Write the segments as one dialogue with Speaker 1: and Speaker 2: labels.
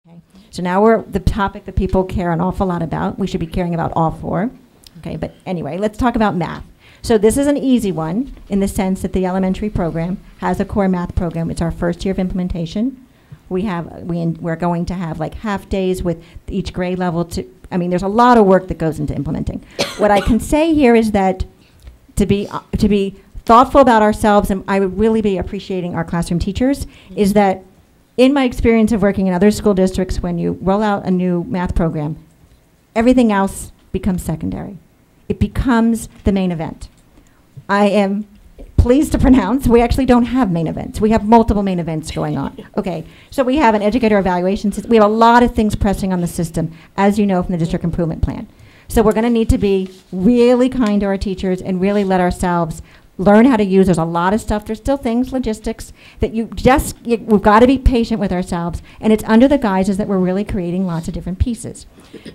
Speaker 1: Okay. So now we're the topic that people care an awful lot about. We should be caring about all four. Okay, but anyway, let's talk about math. So this is an easy one in the sense that the elementary program has a core math program. It's our first year of implementation. We're going to have like half days with each grade level there's a lot of work that goes into implementing. What I can say here is that to be thoughtful about ourselves, and I would really be appreciating our classroom teachers, is that in my experience of working in other school districts, when you roll out a new math program, everything else becomes secondary. It becomes the main event. I am pleased to pronounce we actually don't have main events. We have multiple main events going on. Okay, so we have an educator evaluation system. We have a lot of things pressing on the system, as you know from the district improvement plan. So we're going to need to be really kind to our teachers and really let ourselves learn how to use. There's a lot of stuff. There's still things, logistics, that we've got to be patient with ourselves. And it's under the guises that we're really creating lots of different pieces.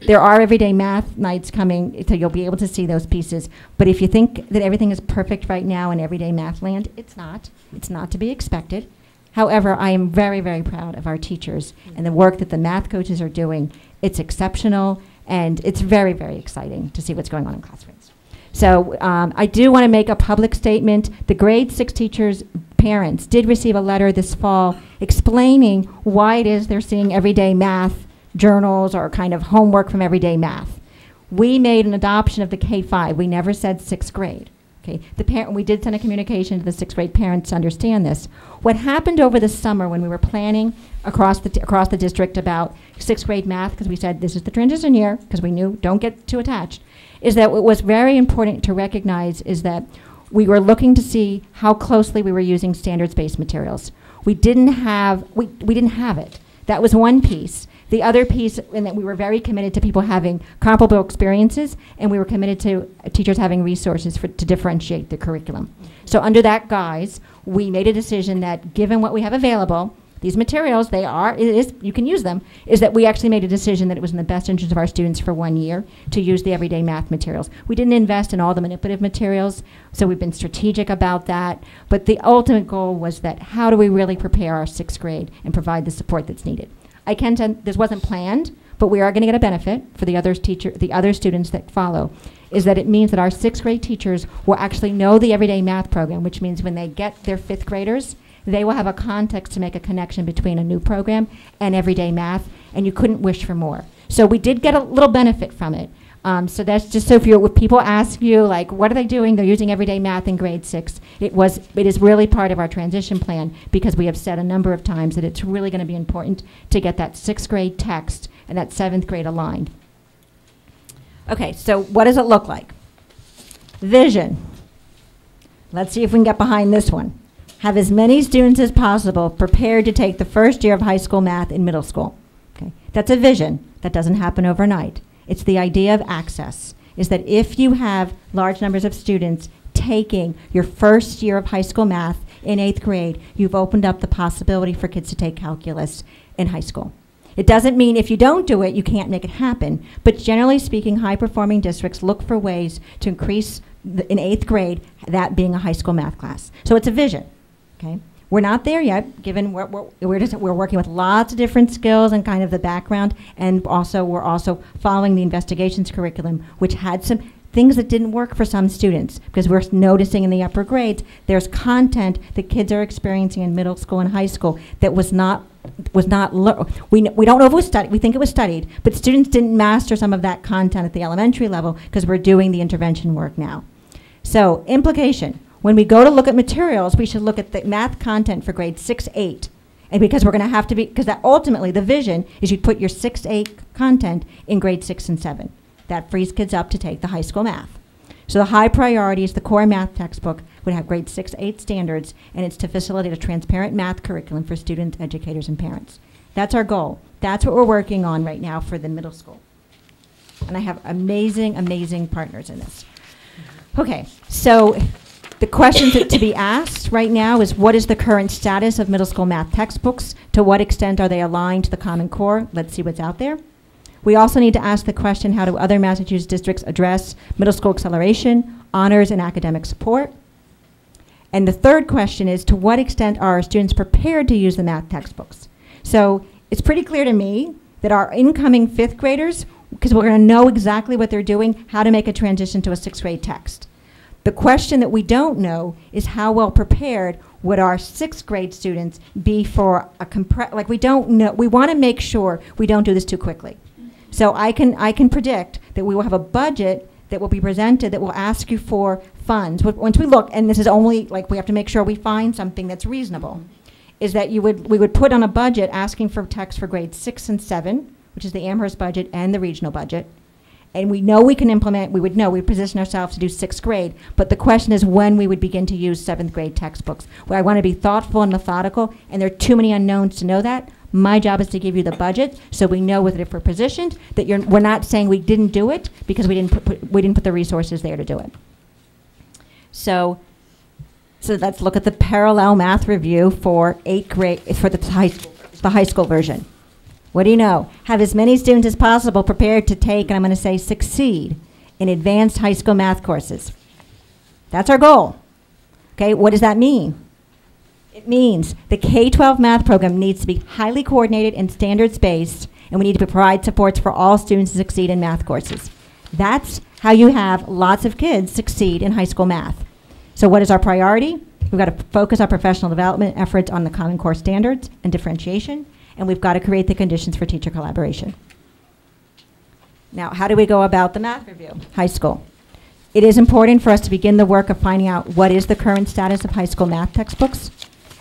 Speaker 1: There are everyday math nights coming, so you'll be able to see those pieces. But if you think that everything is perfect right now in everyday math land, it's not. It's not to be expected. However, I am very, very proud of our teachers and the work that the math coaches are doing. It's exceptional, and it's very, very exciting to see what's going on in classrooms. So I do want to make a public statement. The grade 6 teachers' parents did receive a letter this fall explaining why it is they're seeing everyday math journals or kind of homework from everyday math. We made an adoption of the K-5. We never said 6th grade. Okay, we did send a communication to the 6th grade parents to understand this. What happened over the summer when we were planning across the district about 6th grade math, because we said this is the transition year, because we knew don't get too attached, is that what was very important to recognize is that we were looking to see how closely we were using standards-based materials. We didn't have it. That was one piece. The other piece, in that we were very committed to people having comparable experiences, and we were committed to teachers having resources to differentiate the curriculum. So under that guise, we made a decision that given what we have available, these materials, you can use them, is that we actually made a decision that it was in the best interest of our students for 1 year to use the everyday math materials. We didn't invest in all the manipulative materials, so we've been strategic about that. But the ultimate goal was that how do we really prepare our 6th grade and provide the support that's needed? I can tell this wasn't planned, but we are going to get a benefit for the other students that follow, is that it means that our 6th grade teachers will actually know the everyday math program, which means when they get their 5th graders, they will have a context to make a connection between a new program and everyday math, and you couldn't wish for more. So we did get a little benefit from it. So that's just so if people ask you, like, what are they doing? They're using everyday math in grade 6. It is really part of our transition plan because we have said a number of times that it's really going to be important to get that 6th grade text and that 7th grade aligned. Okay, so what does it look like? Vision. Let's see if we can get behind this one. Have as many students as possible prepared to take the first year of high school math in middle school. Okay, that's a vision. That doesn't happen overnight. It's the idea of access, is that if you have large numbers of students taking your first year of high school math in 8th grade, you've opened up the possibility for kids to take calculus in high school. It doesn't mean if you don't do it, you can't make it happen. But generally speaking, high-performing districts look for ways to increase, in 8th grade, that being a high school math class. So it's a vision, okay? We're not there yet, given we're working with lots of different skills and kind of the background, and we're also following the investigations curriculum, which had some things that didn't work for some students, because we're noticing in the upper grades there's content that kids are experiencing in middle school and high school that we don't know if it was studied. We think it was studied, but students didn't master some of that content at the elementary level because we're doing the intervention work now. So implication. When we go to look at materials, we should look at the math content for grade 6, 8. And because we're going to have to because that ultimately the vision is you put your 6, 8 content in grade 6 and 7. That frees kids up to take the high school math. So the high priority is the core math textbook would have grade 6, 8 standards, and it's to facilitate a transparent math curriculum for students, educators, and parents. That's our goal. That's what we're working on right now for the middle school. And I have amazing, amazing partners in this. Okay, so the questions to be asked right now is what is the current status of middle school math textbooks? To what extent are they aligned to the Common Core? Let's see what's out there. We also need to ask the question, how do other Massachusetts districts address middle school acceleration, honors, and academic support? And the third question is, to what extent are our students prepared to use the math textbooks? So it's pretty clear to me that our incoming 5th graders, because we're going to know exactly what they're doing, how to make a transition to a 6th grade text. The question that we don't know is how well prepared would our 6th grade students be for a like we don't know. We want to make sure we don't do this too quickly. So I can predict that we will have a budget that will be presented that will ask you for funds. Once we look, and this is only, like, we have to make sure we find something that's reasonable, is that we would put on a budget asking for text for grades 6 and 7, which is the Amherst budget and the regional budget. And we know we can implement, we would know, we position ourselves to do 6th grade, but the question is when we would begin to use 7th grade textbooks. Where I want to be thoughtful and methodical, and there are too many unknowns to know that. My job is to give you the budget so we know that if we're positioned, that we're not saying we didn't do it because we didn't put the resources there to do it. So let's look at the parallel math review for 8th grade, for the high school version. What do you know? Have as many students as possible prepared to take, and I'm going to say succeed, in advanced high school math courses. That's our goal. Okay, what does that mean? It means the K-12 math program needs to be highly coordinated and standards-based, and we need to provide supports for all students to succeed in math courses. That's how you have lots of kids succeed in high school math. So what is our priority? We've got to focus our professional development efforts on the Common Core standards and differentiation, and we've got to create the conditions for teacher collaboration. Now, how do we go about the math review? High school. It is important for us to begin the work of finding out what is the current status of high school math textbooks,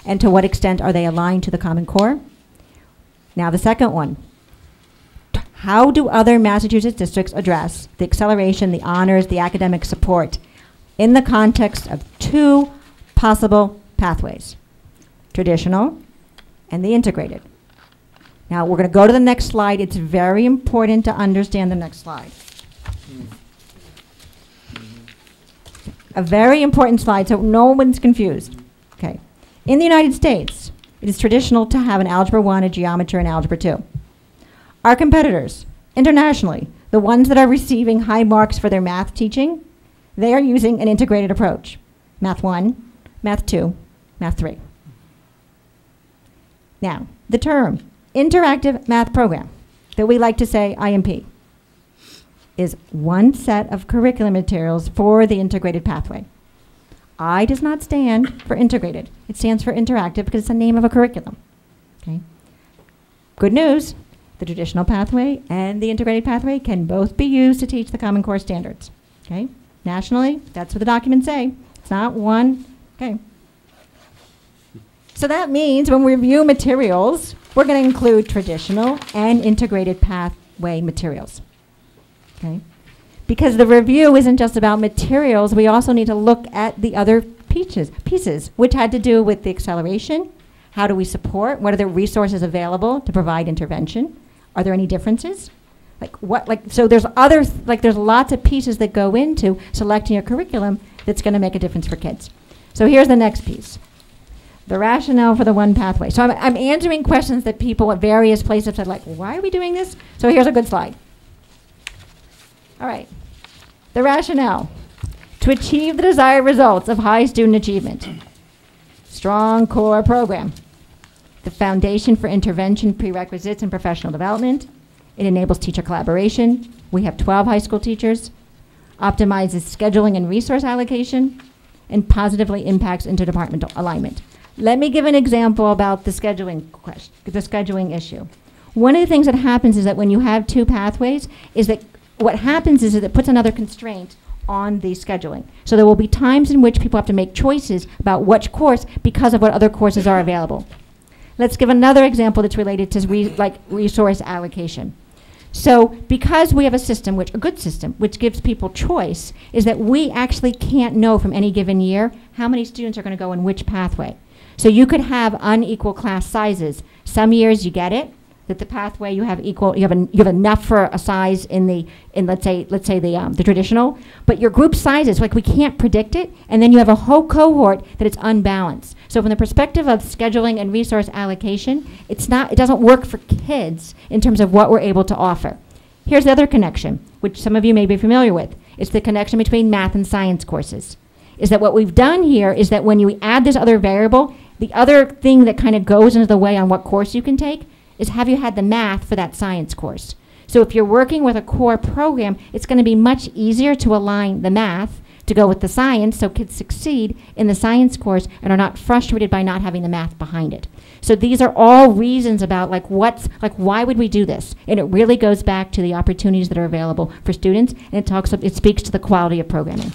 Speaker 1: and to what extent are they aligned to the Common Core. Now, the second one. How do other Massachusetts districts address the acceleration, the honors, the academic support in the context of 2 possible pathways, traditional and the integrated? Now, we're going to go to the next slide. It's very important to understand the next slide. A very important slide, so no one's confused. Okay. In the United States, it is traditional to have an Algebra 1, a Geometry, and Algebra 2. Our competitors, internationally, the ones that are receiving high marks for their math teaching, they are using an integrated approach. Math 1, Math 2, Math 3. Now, the term interactive math program, that we like to say IMP, is one set of curriculum materials for the integrated pathway. I does not stand for integrated. It stands for interactive because it's the name of a curriculum. Okay. Good news, the traditional pathway and the integrated pathway can both be used to teach the Common Core standards. Okay. Nationally, that's what the documents say. It's not one. Okay. So that means when we review materials, we're going to include traditional and integrated pathway materials. Okay. Because the review isn't just about materials, we also need to look at the other pieces, which had to do with the acceleration. How do we support? What are the resources available to provide intervention? Are there any differences? So there's there's lots of pieces that go into selecting a curriculum that's going to make a difference for kids. So here's the next piece. The rationale for the one pathway. So I'm answering questions that people at various places have said, like, why are we doing this? So here's a good slide. All right. The rationale. To achieve the desired results of high student achievement. Strong core program. The foundation for intervention, prerequisites, and professional development. It enables teacher collaboration. We have 12 high school teachers. Optimizes scheduling and resource allocation. And positively impacts interdepartmental alignment. Let me give an example about the scheduling issue. One of the things that happens is that when you have 2 pathways, is that what happens is that it puts another constraint on the scheduling. So there will be times in which people have to make choices about which course because of what other courses are available. Let's give another example that's related to resource allocation. So because we have a system, a good system, which gives people choice, is that we actually can't know from any given year how many students are going to go in which pathway. So you could have unequal class sizes. Some years you get it, that the pathway you have enough for a size in let's say the traditional, but your group sizes, we can't predict it, and then you have a whole cohort that it's unbalanced. So from the perspective of scheduling and resource allocation, it doesn't work for kids in terms of what we're able to offer. Here's the other connection, which some of you may be familiar with. It's the connection between math and science courses. Is that what we've done here is that when you add this other variable, the other thing that kind of goes into the way on what course you can take is have you had the math for that science course? So if you're working with a core program, it's going to be much easier to align the math to go with the science so kids succeed in the science course and are not frustrated by not having the math behind it. So these are all reasons about why would we do this? And it really goes back to the opportunities that are available for students, and it speaks to the quality of programming.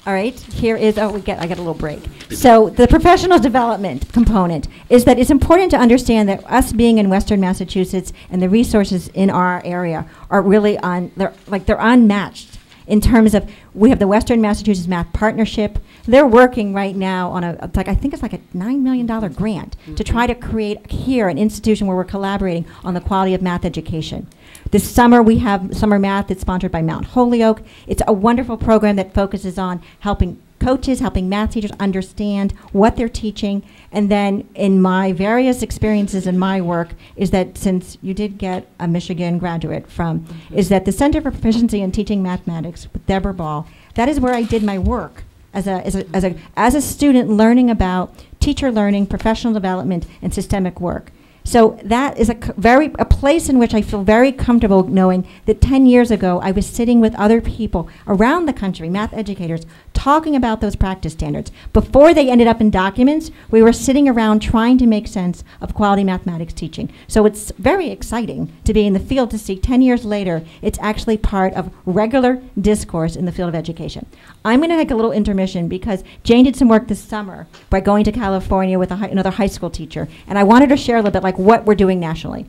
Speaker 1: All right, here is, I got a little break. So the professional development component is that it's important to understand that us being in Western Massachusetts and the resources in our area are really they're unmatched in terms of, we have the Western Massachusetts Math Partnership. They're working right now on I think it's like a $9 million grant to try to create here an institution where we're collaborating on the quality of math education. This summer we have Summer Math that's sponsored by Mount Holyoke. It's a wonderful program that focuses on helping coaches, helping math teachers understand what they're teaching. And then in my various experiences in my work is that, since you did get a Michigan graduate from, is that the Center for Proficiency in Teaching Mathematics with Deborah Ball, that is where I did my work as a student, learning about teacher learning, professional development, and systemic work. So that is a place in which I feel very comfortable knowing that 10 years ago I was sitting with other people around the country, math educators, talking about those practice standards. Before they ended up in documents, we were sitting around trying to make sense of quality mathematics teaching. So it's very exciting to be in the field to see 10 years later it's actually part of regular discourse in the field of education. I'm going to take a little intermission because Jane did some work this summer by going to California with another high school teacher, and I wanted to share a little bit what we're doing nationally.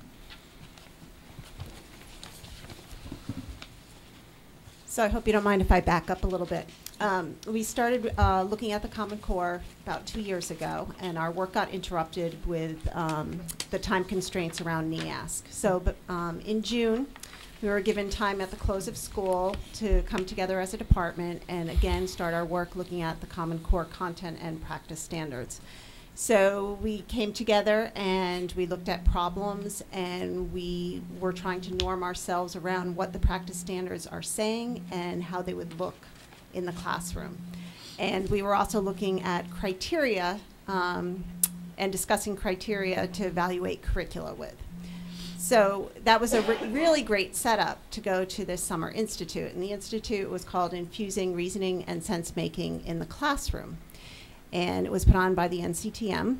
Speaker 2: So I hope you don't mind if I back up a little bit. We started looking at the Common Core about 2 years ago, and our work got interrupted with the time constraints around NEASC. So in June, we were given time at the close of school to come together as a department and again start our work looking at the Common Core content and practice standards. So we came together and we looked at problems, and we were trying to norm ourselves around what the practice standards are saying and how they would look in the classroom. And we were also looking at criteria and discussing criteria to evaluate curricula with. So that was a really great setup to go to this summer institute. And the institute was called Infusing Reasoning and Sense Making in the Classroom. And it was put on by the NCTM.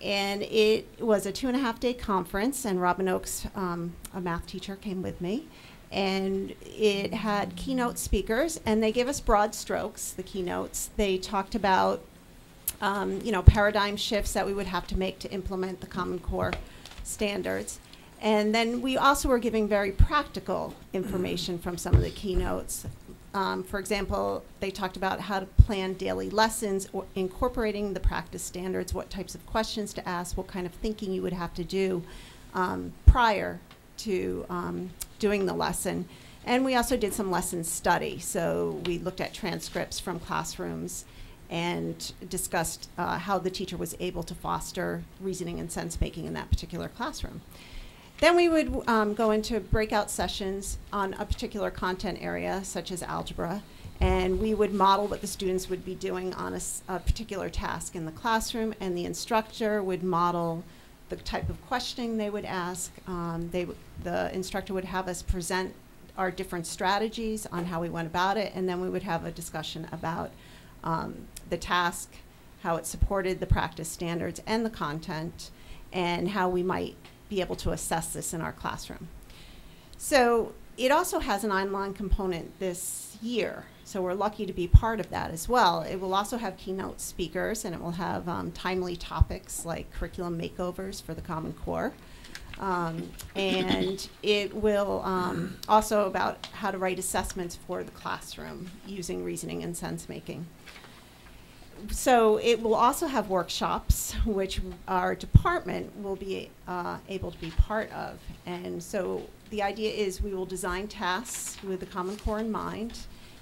Speaker 2: And it was a 2.5-day conference, and Robin Oakes, a math teacher, came with me. And it had keynote speakers, and they gave us broad strokes, the keynotes. They talked about paradigm shifts that we would have to make to implement the Common Core standards. And then we also were giving very practical information from some of the keynotes. For example, they talked about how to plan daily lessons, or incorporating the practice standards, what types of questions to ask, what kind of thinking you would have to do prior to doing the lesson. And we also did some lesson study. So we looked at transcripts from classrooms and discussed how the teacher was able to foster reasoning and sense making in that particular classroom. Then we would go into breakout sessions on a particular content area, such as algebra, and we would model what the students would be doing on a particular task in the classroom, and the instructor would model the type of questioning they would ask. The instructor would have us present our different strategies on how we went about it, and then we would have a discussion about the task, how it supported the practice standards and the content, and how we might be able to assess this in our classroom. So it also has an online component this year, so we're lucky to be part of that as well. It will also have keynote speakers, and it will have timely topics like curriculum makeovers for the Common Core. And it will also about how to write assessments for the classroom using reasoning and sense making. So it will also have workshops, which our department will be able to be part of. And so the idea is we will design tasks with the Common Core in mind,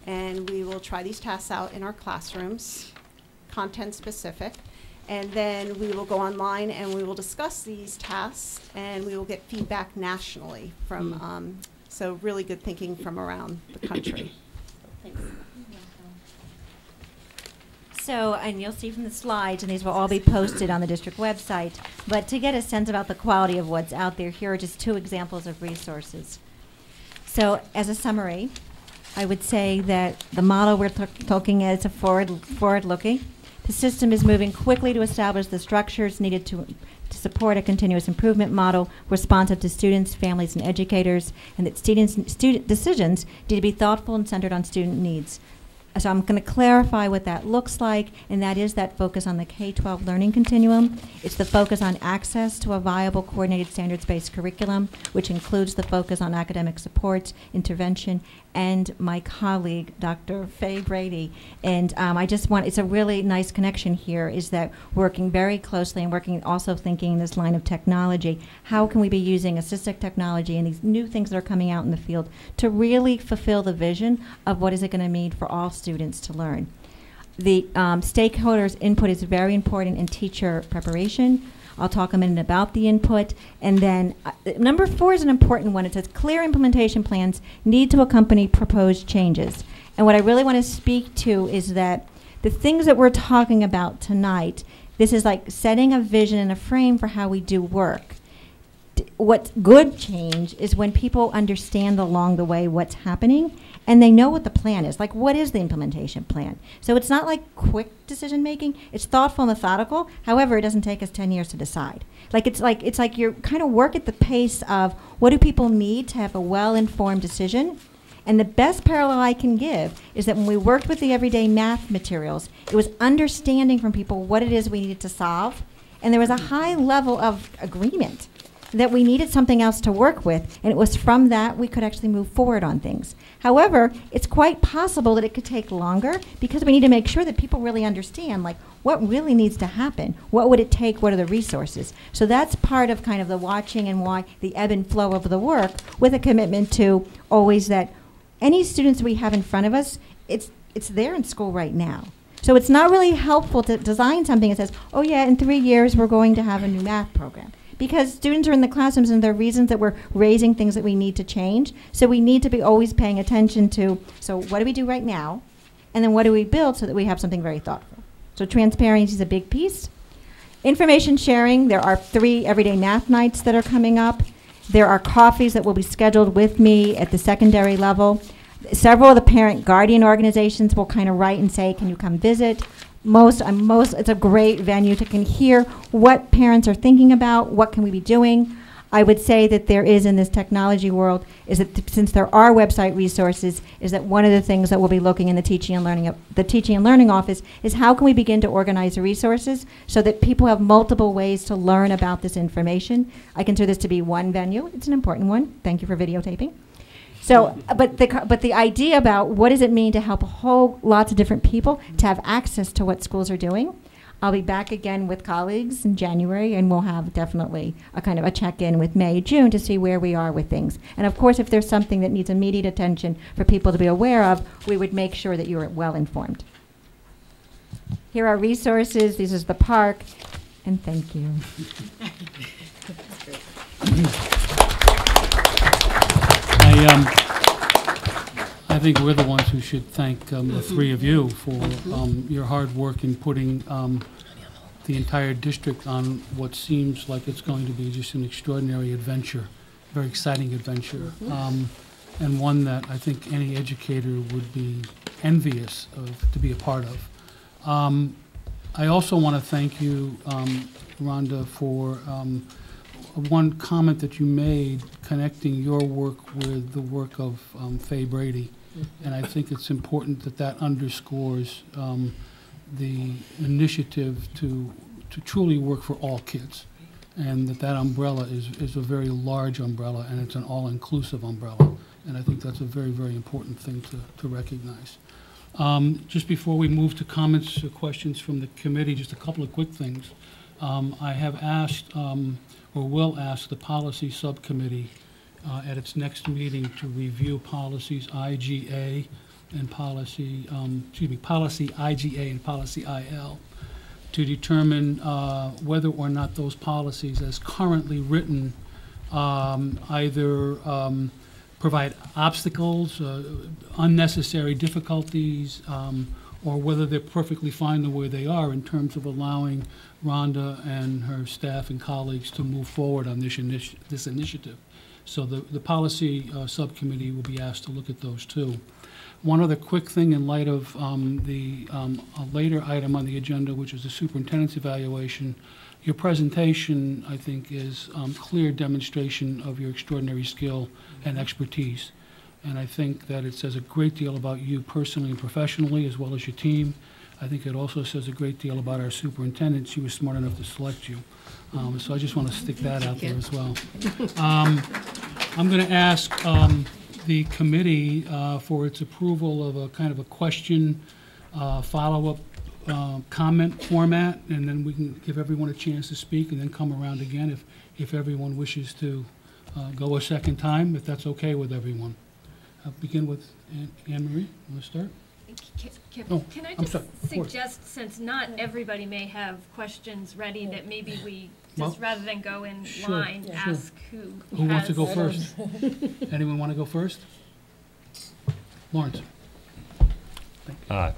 Speaker 2: and we will try these tasks out in our classrooms, content specific. And then we will go online and we will discuss these tasks, and we will get feedback nationally from, so really good thinking from around the country. Thanks.
Speaker 1: So, and you'll see from the slides, and these will all be posted on the district website, but to get a sense about the quality of what's out there, here are just 2 examples of resources. So, as a summary, I would say that the model we're talking is a forward-looking. The system is moving quickly to establish the structures needed to support a continuous improvement model responsive to students, families, and educators, and that student decisions need to be thoughtful and centered on student needs. So I'm going to clarify what that looks like, and that is that focus on the K-12 learning continuum. It's the focus on access to a viable, coordinated, standards-based curriculum, which includes the focus on academic support, intervention, and my colleague, Dr. Faye Brady. And it's a really nice connection here, is that working very closely and working also thinking in this line of technology, how can we be using assistive technology and these new things that are coming out in the field to really fulfill the vision of what is it going to mean for all students to learn. The stakeholders' input is very important in teacher preparation. I'll talk a minute about the input. And then number 4 is an important one. It says clear implementation plans need to accompany proposed changes. And what I really want to speak to is that the things that we're talking about tonight, this is like setting a vision and a frame for how we do work. What's good change is when people understand along the way what's happening and they know what the plan is. Like, what is the implementation plan? So it's not like quick decision making. It's thoughtful, methodical. However, it doesn't take us 10 years to decide. It's like you kind of work at the pace of what do people need to have a well-informed decision. And the best parallel I can give is that when we worked with the everyday math materials, it was understanding from people what it is we needed to solve. And there was a high level of agreement that we needed something else to work with, and it was from that we could actually move forward on things. However, it's quite possible that it could take longer because we need to make sure that people really understand, like, what really needs to happen? What would it take? What are the resources? So that's part of kind of the watching and why the ebb and flow of the work, with a commitment to always that any students we have in front of us, it's there in school right now. So it's not really helpful to design something that says, oh yeah, in 3 years we're going to have a new math program. Because students are in the classrooms and there are reasons that we're raising things that we need to change. So we need to be always paying attention to, so what do we do right now? And then what do we build so that we have something very thoughtful? So transparency is a big piece. Information sharing, there are 3 everyday math nights that are coming up. There are coffees that will be scheduled with me at the secondary level. Several of the parent guardian organizations will kind of write and say, can you come visit? It's a great venue to can hear what parents are thinking about, what can we be doing. I would say that there is in this technology world is that since there are website resources, is that one of the things that we'll be looking in the teaching and learning office is how can we begin to organize the resources so that people have multiple ways to learn about this information. I consider this to be one venue. It's an important one. Thank you for videotaping. So, but the idea about what does it mean to help lots of different people to have access to what schools are doing. I'll be back again with colleagues in January, and we'll have definitely a kind of a check-in with May, June to see where we are with things. And of course, if there's something that needs immediate attention for people to be aware of, we would make sure that you're well informed. Here are resources. This is the park, and thank you.
Speaker 3: I think we're the ones who should thank the 3 of you for your hard work in putting the entire district on what seems like it's going to be just an extraordinary adventure, very exciting adventure, and one that I think any educator would be envious of to be a part of. I also want to thank you, Rhonda, for one comment that you made connecting your work with the work of Faye Brady. And I think it's important that that underscores the initiative to truly work for all kids, and that umbrella is a very large umbrella, and it's an all-inclusive umbrella. And I think that's a very, very important thing to recognize. Just before we move to comments or questions from the committee, just a couple of quick things. I have asked, or will ask, the policy subcommittee at its next meeting to review policies IGA and policy IGA and policy IL to determine whether or not those policies as currently written either provide obstacles, unnecessary difficulties, or whether they're perfectly fine the way they are in terms of allowing Rhonda and her staff and colleagues to move forward on this initiative. So the policy subcommittee will be asked to look at those too. One other quick thing in light of a later item on the agenda, which is the superintendent's evaluation. Your presentation, I think, is clear demonstration of your extraordinary skill and expertise. And I think that it says a great deal about you personally and professionally, as well as your team. I think it also says a great deal about our superintendent. She was smart enough to select you. So I just want to stick that out there as well. I'm going to ask the committee for its approval of a kind of a question follow-up comment format, and then we can give everyone a chance to speak and then come around again if everyone wishes to go a second time, if that's okay with everyone. I'll begin with Anne Marie. Want to start?
Speaker 4: Can I just suggest, since not everybody may have questions ready, that maybe we just, rather than go in line, ask who
Speaker 3: wants to go
Speaker 4: has-
Speaker 3: first? Anyone want to go first? Lawrence.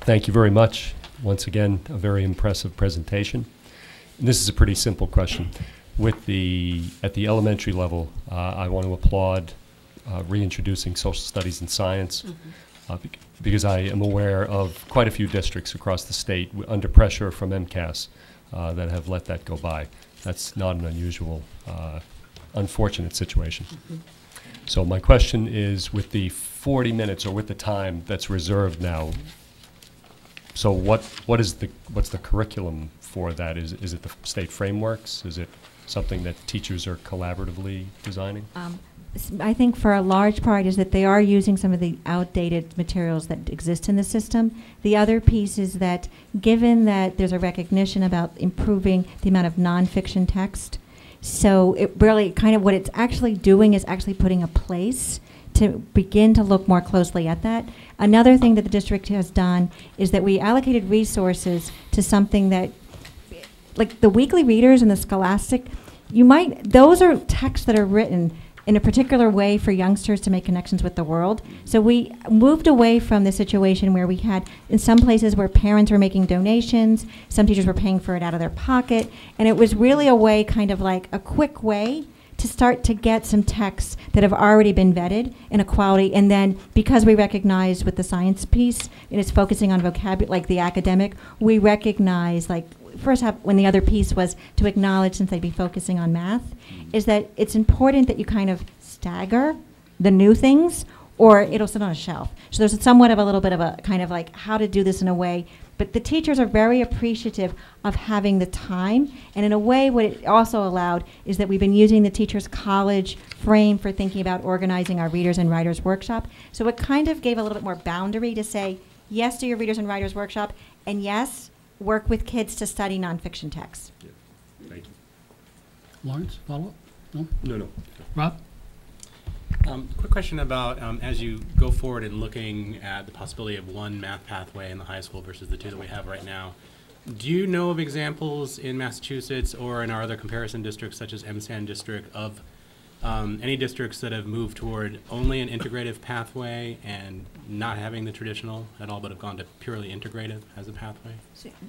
Speaker 5: Thank you very much. Once again, a very impressive presentation. And this is a pretty simple question. At the elementary level, I want to applaud reintroducing social studies and science, because I am aware of quite a few districts across the state under pressure from MCAS that have let that go by. That's not an unusual, unfortunate situation. So my question is, with the 40 minutes or with the time that's reserved now, so what's the curriculum for that? Is it the state frameworks? Is it something that teachers are collaboratively designing?
Speaker 1: I think for a large part is that they are using some of the outdated materials that exist in the system. The other piece is that given that there's a recognition about improving the amount of nonfiction text, so it really kind of what it's actually doing is actually putting a place to begin to look more closely at that. Another thing that the district has done is that we allocated resources to something that, like the weekly readers and the Scholastic, those are texts that are written in a particular way for youngsters to make connections with the world. So we moved away from the situation where we had, in some places where parents were making donations, some teachers were paying for it out of their pocket, and it was really a way, kind of like a quick way to start to get some texts that have already been vetted in a quality, and then because we recognized with the science piece, and it's focusing on vocabulary, like the academic, we recognize, like, first half, when the other piece was to acknowledge, since they'd be focusing on math, is that it's important that you kind of stagger the new things, or it'll sit on a shelf. So there's somewhat of a little bit of a kind of like how to do this in a way, but the teachers are very appreciative of having the time, and in a way what it also allowed is that we've been using the Teachers College frame for thinking about organizing our Readers and Writers Workshop. So it kind of gave a little bit more boundary to say, yes to your Readers and Writers Workshop, and yes, work with kids to study nonfiction texts.
Speaker 5: Yeah. Thank you.
Speaker 3: Lawrence, follow-up? No?
Speaker 5: No.
Speaker 3: Rob?
Speaker 6: Quick question about as you go forward in looking at the possibility of one math pathway in the high school versus the two that we have right now. Do you know of examples in Massachusetts or in our other comparison districts, such as MSAN district, of any districts that have moved toward only an integrative pathway and not having the traditional at all, but have gone to purely integrative as a pathway?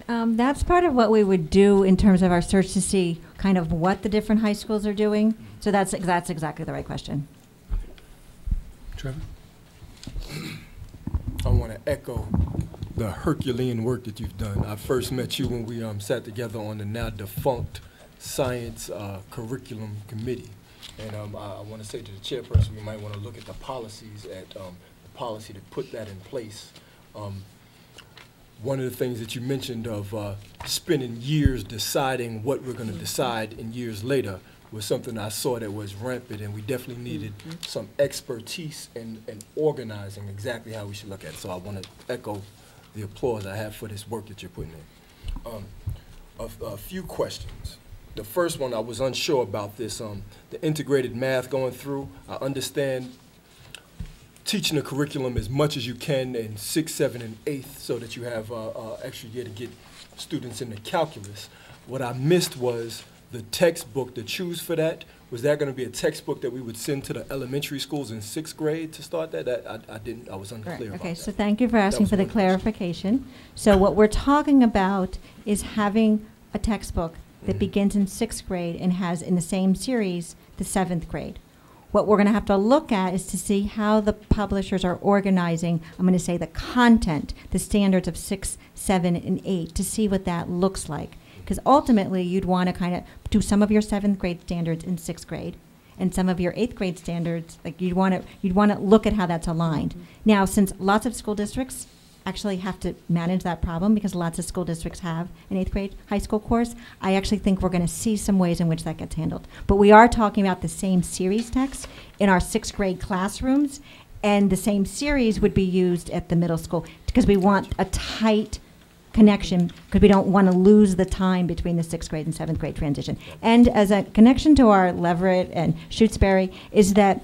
Speaker 1: That's part of what we would do in terms of our search to see kind of what the different high schools are doing. So that's exactly the right question.
Speaker 3: Trevor?
Speaker 7: I want to echo the Herculean work that you've done. I first met you when we sat together on the now defunct science curriculum committee. And I want to say to the chairperson, we might want to look at the policies, the policy to put that in place. One of the things that you mentioned of spending years deciding what we're going to decide in years later was something I saw that was rampant, and we definitely needed some expertise in organizing exactly how we should look at it. So I want to echo the applause I have for this work that you're putting in. A few questions. The first one, I was unsure about this, the integrated math going through. I understand teaching the curriculum as much as you can in 6th, 7th, and 8th so that you have extra year to get students into calculus. What I missed was the textbook to choose for that, was that going to be a textbook that we would send to the elementary schools in 6th grade to start that? I was unclear
Speaker 1: Correct.
Speaker 7: about
Speaker 1: Okay,
Speaker 7: that.
Speaker 1: so thank you for asking
Speaker 7: was
Speaker 1: for the
Speaker 7: one question.
Speaker 1: clarification. So what we're talking about is having a textbook that
Speaker 7: Mhm.
Speaker 1: begins in 6th grade and has in the same series the 7th grade. What we're going to have to look at is to see how the publishers are organizing, I'm going to say the content, the standards of 6, 7, and 8, to see what that looks like. Because ultimately, you'd want to kind of do some of your 7th grade standards in 6th grade, and some of your 8th grade standards, like you'd want to look at how that's aligned. Now, since lots of school districts actually have to manage that problem, because lots of school districts have an 8th grade high school course, I actually think we're going to see some ways in which that gets handled. But we are talking about the same series text in our 6th grade classrooms, and the same series would be used at the middle school, because we want a tight connection, because we don't want to lose the time between the 6th grade and 7th grade transition. And as a connection to our Leverett and Shutesbury is that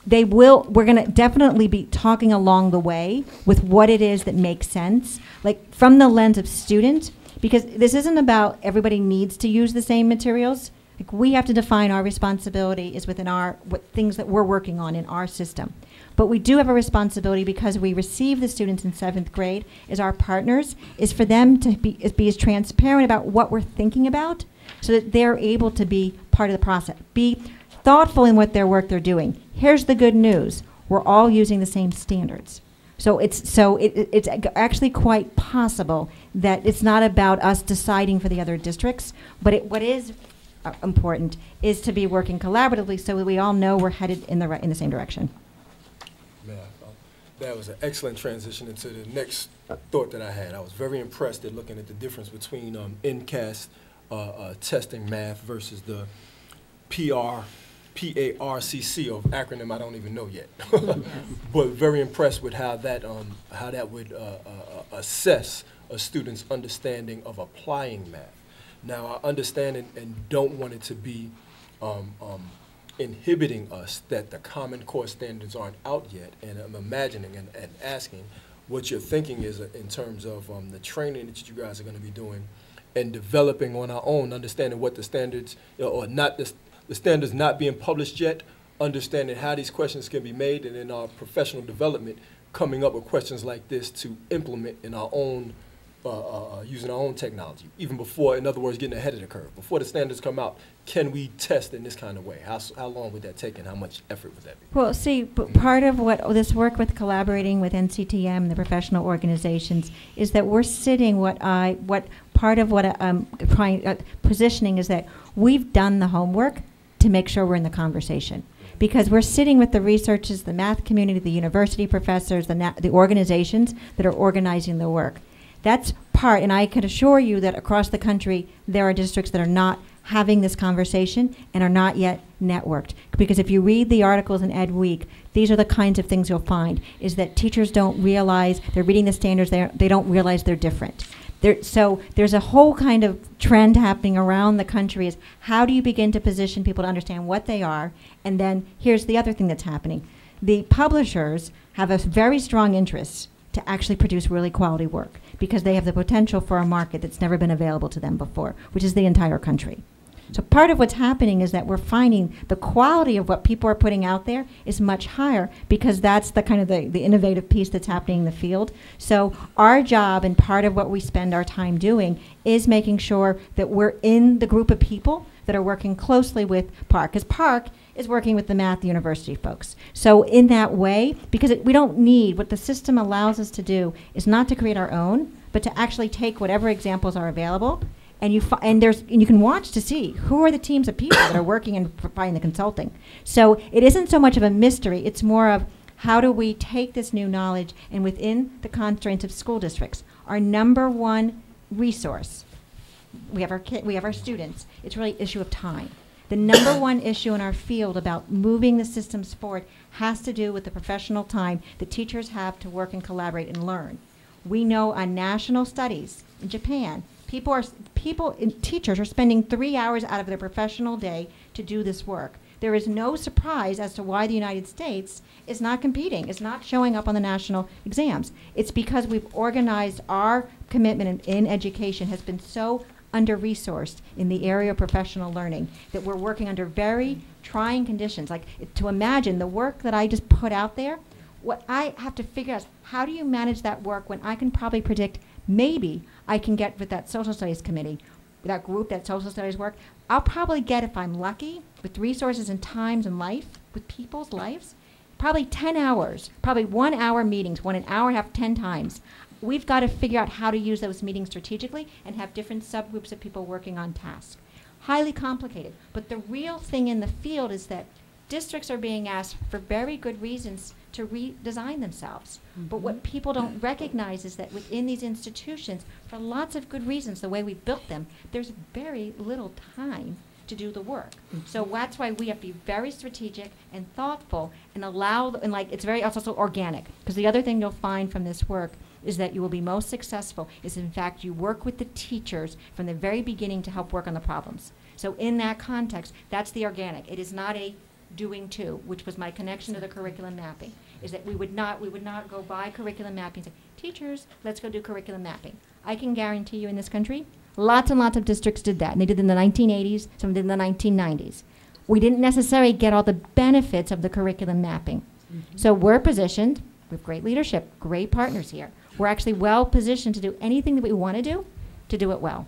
Speaker 1: we're going to definitely be talking along the way with what it is that makes sense, like from the lens of student, because this isn't about everybody needs to use the same materials. Like, we have to define our responsibility is within what things that we're working on in our system. But we do have a responsibility, because we receive the students in 7th grade as our partners, is for them to be as transparent about what we're thinking about, so that they're able to be part of the process. Be thoughtful in what their work they're doing. Here's the good news. We're all using the same standards. So it's actually quite possible that it's not about us deciding for the other districts, but what is important is to be working collaboratively so that we all know we're headed in the same direction.
Speaker 7: Man, that was an excellent transition into the next thought that I had. I was very impressed at looking at the difference between NCAS testing math versus the PARCC, of acronym I don't even know yet. But very impressed with how that would assess a student's understanding of applying math. Now, I understand and don't want it to be inhibiting us that the Common Core standards aren't out yet, and I'm imagining and asking what your thinking is in terms of the training that you guys are going to be doing and developing on our own, understanding what the standards, or not the standards not being published yet, understanding how these questions can be made, and in our professional development, coming up with questions like this to implement in our own, using our own technology, even before, in other words, getting ahead of the curve. Before the standards come out, can we test in this kind of way? How long would that take, and how much effort would that be?
Speaker 1: Well, see, part of what this work with collaborating with NCTM, the professional organizations, is that we're sitting positioning is that we've done the homework to make sure we're in the conversation. Because we're sitting with the researchers, the math community, the university professors, the organizations that are organizing the work. That's part, and I can assure you that across the country, there are districts that are not having this conversation and are not yet networked. Because if you read the articles in Ed Week, these are the kinds of things you'll find, is that teachers don't realize, they're reading the standards, they don't realize they're different. So there's a whole kind of trend happening around the country is how do you begin to position people to understand what they are, and then here's the other thing that's happening. The publishers have a very strong interest to actually produce really quality work because they have the potential for a market that's never been available to them before, which is the entire country. So part of what's happening is that we're finding the quality of what people are putting out there is much higher because that's the kind of the innovative piece that's happening in the field. So our job and part of what we spend our time doing is making sure that we're in the group of people that are working closely with PARC, because PARC is working with the Math University folks. So in that way, because we don't need, what the system allows us to do is not to create our own, but to actually take whatever examples are available, and you can watch to see who are the teams of people that are working and providing the consulting. So it isn't so much of a mystery, it's more of how do we take this new knowledge and within the constraints of school districts, our number one resource, we have our students, it's really an issue of time. The number one issue in our field about moving the systems forward has to do with the professional time that teachers have to work and collaborate and learn. We know on national studies in Japan, teachers are spending 3 hours out of their professional day to do this work. There is no surprise as to why the United States is not competing, is not showing up on the national exams. It's because we've organized our commitment in education has been so under-resourced in the area of professional learning, that we're working under very trying conditions. Like, to imagine the work that I just put out there, what I have to figure out is how do you manage that work when I can probably predict maybe I can get with that social studies committee, that group, that social studies work, I'll probably get, if I'm lucky, with resources and times and life, with people's lives, probably 10 hours, probably 1 hour meetings, an hour and a half, 10 times. We've got to figure out how to use those meetings strategically and have different subgroups of people working on tasks. Highly complicated. But the real thing in the field is that districts are being asked, for very good reasons, to redesign themselves. But what people don't recognize is that within these institutions, for lots of good reasons, the way we built them, there's very little time to do the work. So that's why we have to be very strategic and thoughtful and allow, it's very also organic. Because the other thing you'll find from this work is that you will be most successful is, in fact, you work with the teachers from the very beginning to help work on the problems. So in that context, that's the organic. It is not a doing to, which was my connection to the curriculum mapping, is that we would not go by curriculum mapping and say, teachers, let's go do curriculum mapping. I can guarantee you in this country, lots and lots of districts did that, and they did it in the 1980s, some did in the 1990s. We didn't necessarily get all the benefits of the curriculum mapping. So we're positioned with great leadership, great partners here. We're actually well positioned to do anything that we want to do it well.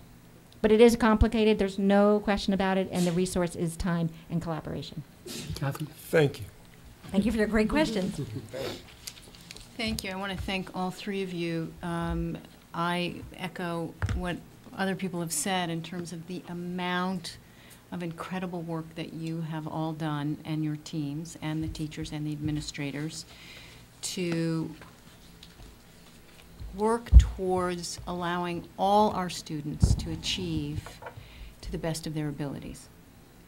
Speaker 1: But it is complicated, there's no question about it, and the resource is time and collaboration.
Speaker 3: Kathy?
Speaker 7: Thank you.
Speaker 1: Thank you for your great questions.
Speaker 8: Thank you. I want to thank all three of you. I echo what other people have said in terms of the amount of incredible work that you have all done, and your teams and the teachers and the administrators, to work towards allowing all our students to achieve to the best of their abilities.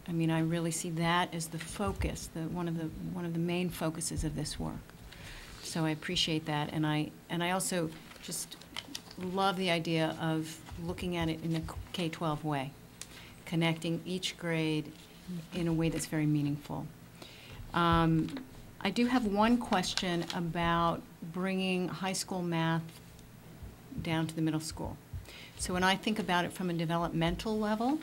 Speaker 8: I mean, I really see that as the focus, one of the main focuses of this work. So I appreciate that, and I also just love the idea of looking at it in a K-12 way, connecting each grade in a way that's very meaningful. I do have one question about bringing high school math down to the middle school. So when I think about it from a developmental level,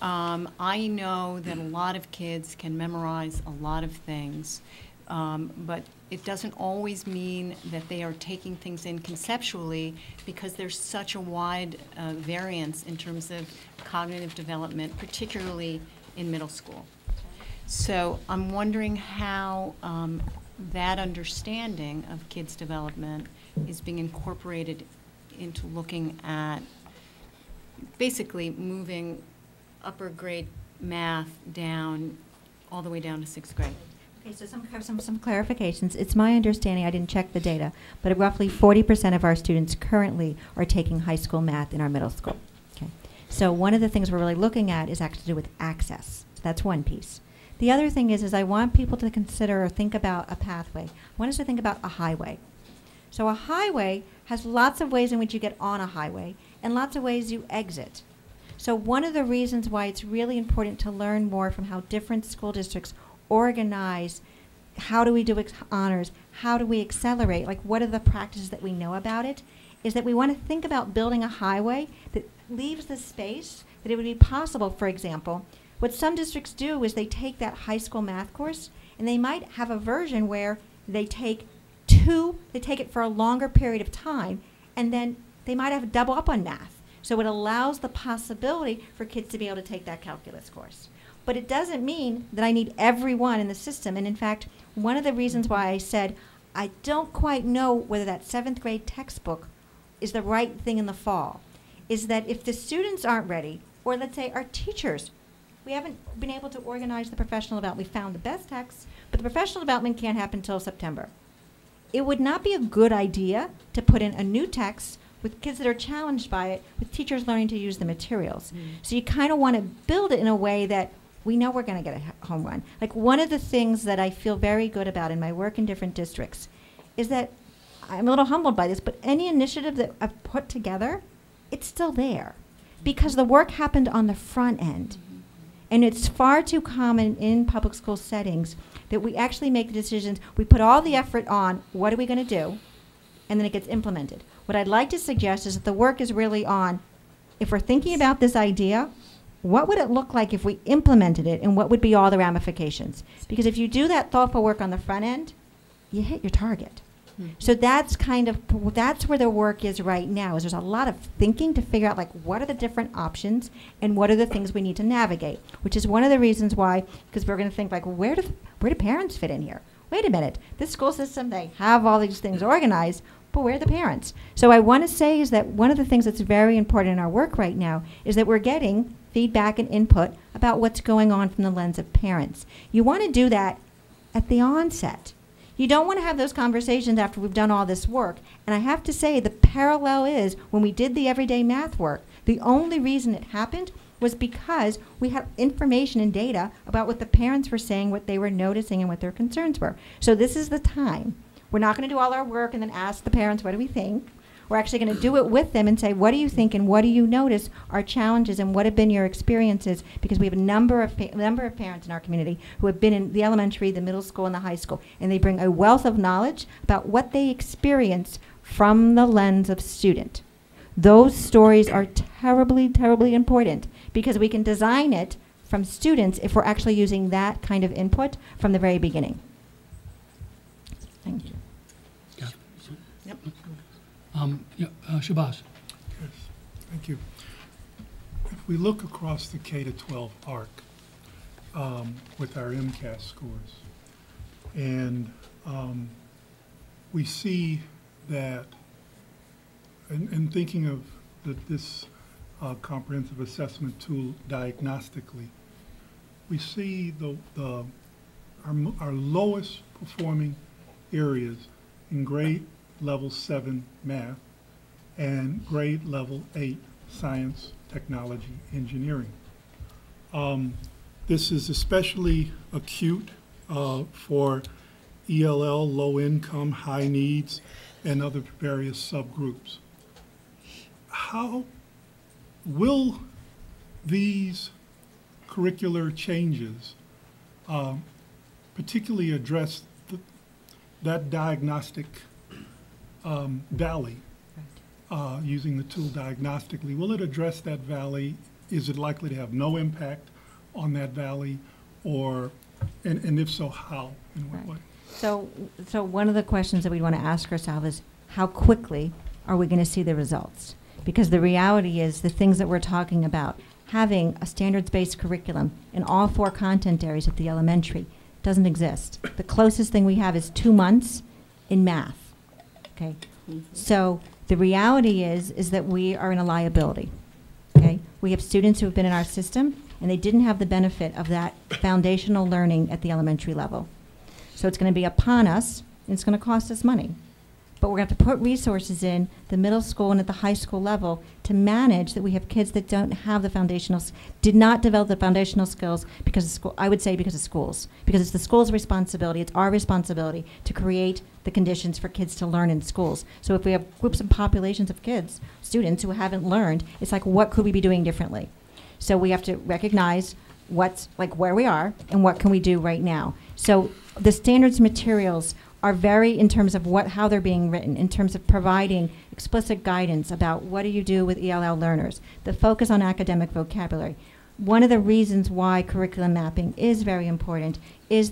Speaker 8: I know that a lot of kids can memorize a lot of things, but it doesn't always mean that they are taking things in conceptually, because there's such a wide variance in terms of cognitive development, particularly in middle school. So I'm wondering how that understanding of kids' development is being incorporated into looking at basically moving upper grade math down, all the way down to 6th grade.
Speaker 1: Okay, so some clarifications. It's my understanding, I didn't check the data, but roughly 40% of our students currently are taking high school math in our middle school. Okay, so one of the things we're really looking at is actually to do with access. So that's one piece. The other thing is I want people to consider or think about a pathway. I want us to think about a highway. So a highway has lots of ways in which you get on a highway and lots of ways you exit. So one of the reasons why it's really important to learn more from how different school districts organize, how do we do honors, how do we accelerate, like what are the practices that we know about it, is that we want to think about building a highway that leaves the space that it would be possible. For example, what some districts do is they take that high school math course and they might have a version where they take it for a longer period of time, and then they might have double up on math. So it allows the possibility for kids to be able to take that calculus course. But it doesn't mean that I need everyone in the system. And in fact, one of the reasons why I said I don't quite know whether that 7th grade textbook is the right thing in the fall is that if the students aren't ready, or let's say our teachers, we haven't been able to organize the professional development. We found the best texts, but the professional development can't happen until September. It would not be a good idea to put in a new text with kids that are challenged by it, with teachers learning to use the materials. So you kind of want to build it in a way that we know we're going to get a home run. Like one of the things that I feel very good about in my work in different districts is that I'm a little humbled by this, but any initiative that I've put together, it's still there because the work happened on the front end. And it's far too common in public school settings that we actually make the decisions, we put all the effort on what are we going to do, and then it gets implemented. What I'd like to suggest is that the work is really on if we're thinking about this idea, what would it look like if we implemented it, and what would be all the ramifications? Because if you do that thoughtful work on the front end, you hit your target. So that's that's where the work is right now, is there's a lot of thinking to figure out, like, what are the different options and what are the things we need to navigate, which is one of the reasons why, because we're going to think, like, where do parents fit in here? Wait a minute, this school system, they have all these things organized, but where are the parents? So I want to say is that one of the things that's very important in our work right now is that we're getting feedback and input about what's going on from the lens of parents. You want to do that at the onset. You don't want to have those conversations after we've done all this work. And I have to say, the parallel is when we did the everyday math work, the only reason it happened was because we had information and data about what the parents were saying, what they were noticing, and what their concerns were. So this is the time. We're not going to do all our work and then ask the parents, what do we think? We're actually going to do it with them and say, what do you think and what do you notice are challenges and what have been your experiences? Because we have a number of parents in our community who have been in the elementary, the middle school, and the high school, and they bring a wealth of knowledge about what they experience from the lens of student. Those stories are terribly, terribly important because we can design it from students if we're actually using that kind of input from the very beginning. Thank you.
Speaker 8: Yep.
Speaker 3: Shabazz.
Speaker 9: Yes, thank you. If we look across the K-12 arc with our MCAS scores, and we see that, and thinking of this comprehensive assessment tool diagnostically, we see our lowest performing areas in grade level 7 math and grade level 8 science, technology, engineering. This is especially acute for ELL, low income, high needs, and other various subgroups. How will these curricular changes particularly address that diagnostic valley, using the tool diagnostically? Will it address that valley? Is it likely to have no impact on that valley, and if so, how, in what way?
Speaker 1: So one of the questions that we want to ask ourselves is, how quickly are we going to see the results? Because the reality is the things that we're talking about, having a standards-based curriculum in all 4 content areas at the elementary doesn't exist. The closest thing we have is 2 months in math. Okay, so the reality is that we are in a liability. Okay, we have students who have been in our system and they didn't have the benefit of that foundational learning at the elementary level. So it's going to be upon us, and it's going to cost us money. But we're going to have to put resources in the middle school and at the high school level to manage that we have kids that don't have the did not develop the foundational skills because of school. I would say because of schools. Because it's the school's responsibility, it's our responsibility to create the conditions for kids to learn in schools. So if we have groups and populations of kids, students who haven't learned, it's like, what could we be doing differently? So we have to recognize what's, like, where we are and what can we do right now. So the standards materials are very, in terms of how they're being written, in terms of providing explicit guidance about what do you do with ELL learners, the focus on academic vocabulary. One of the reasons why curriculum mapping is very important is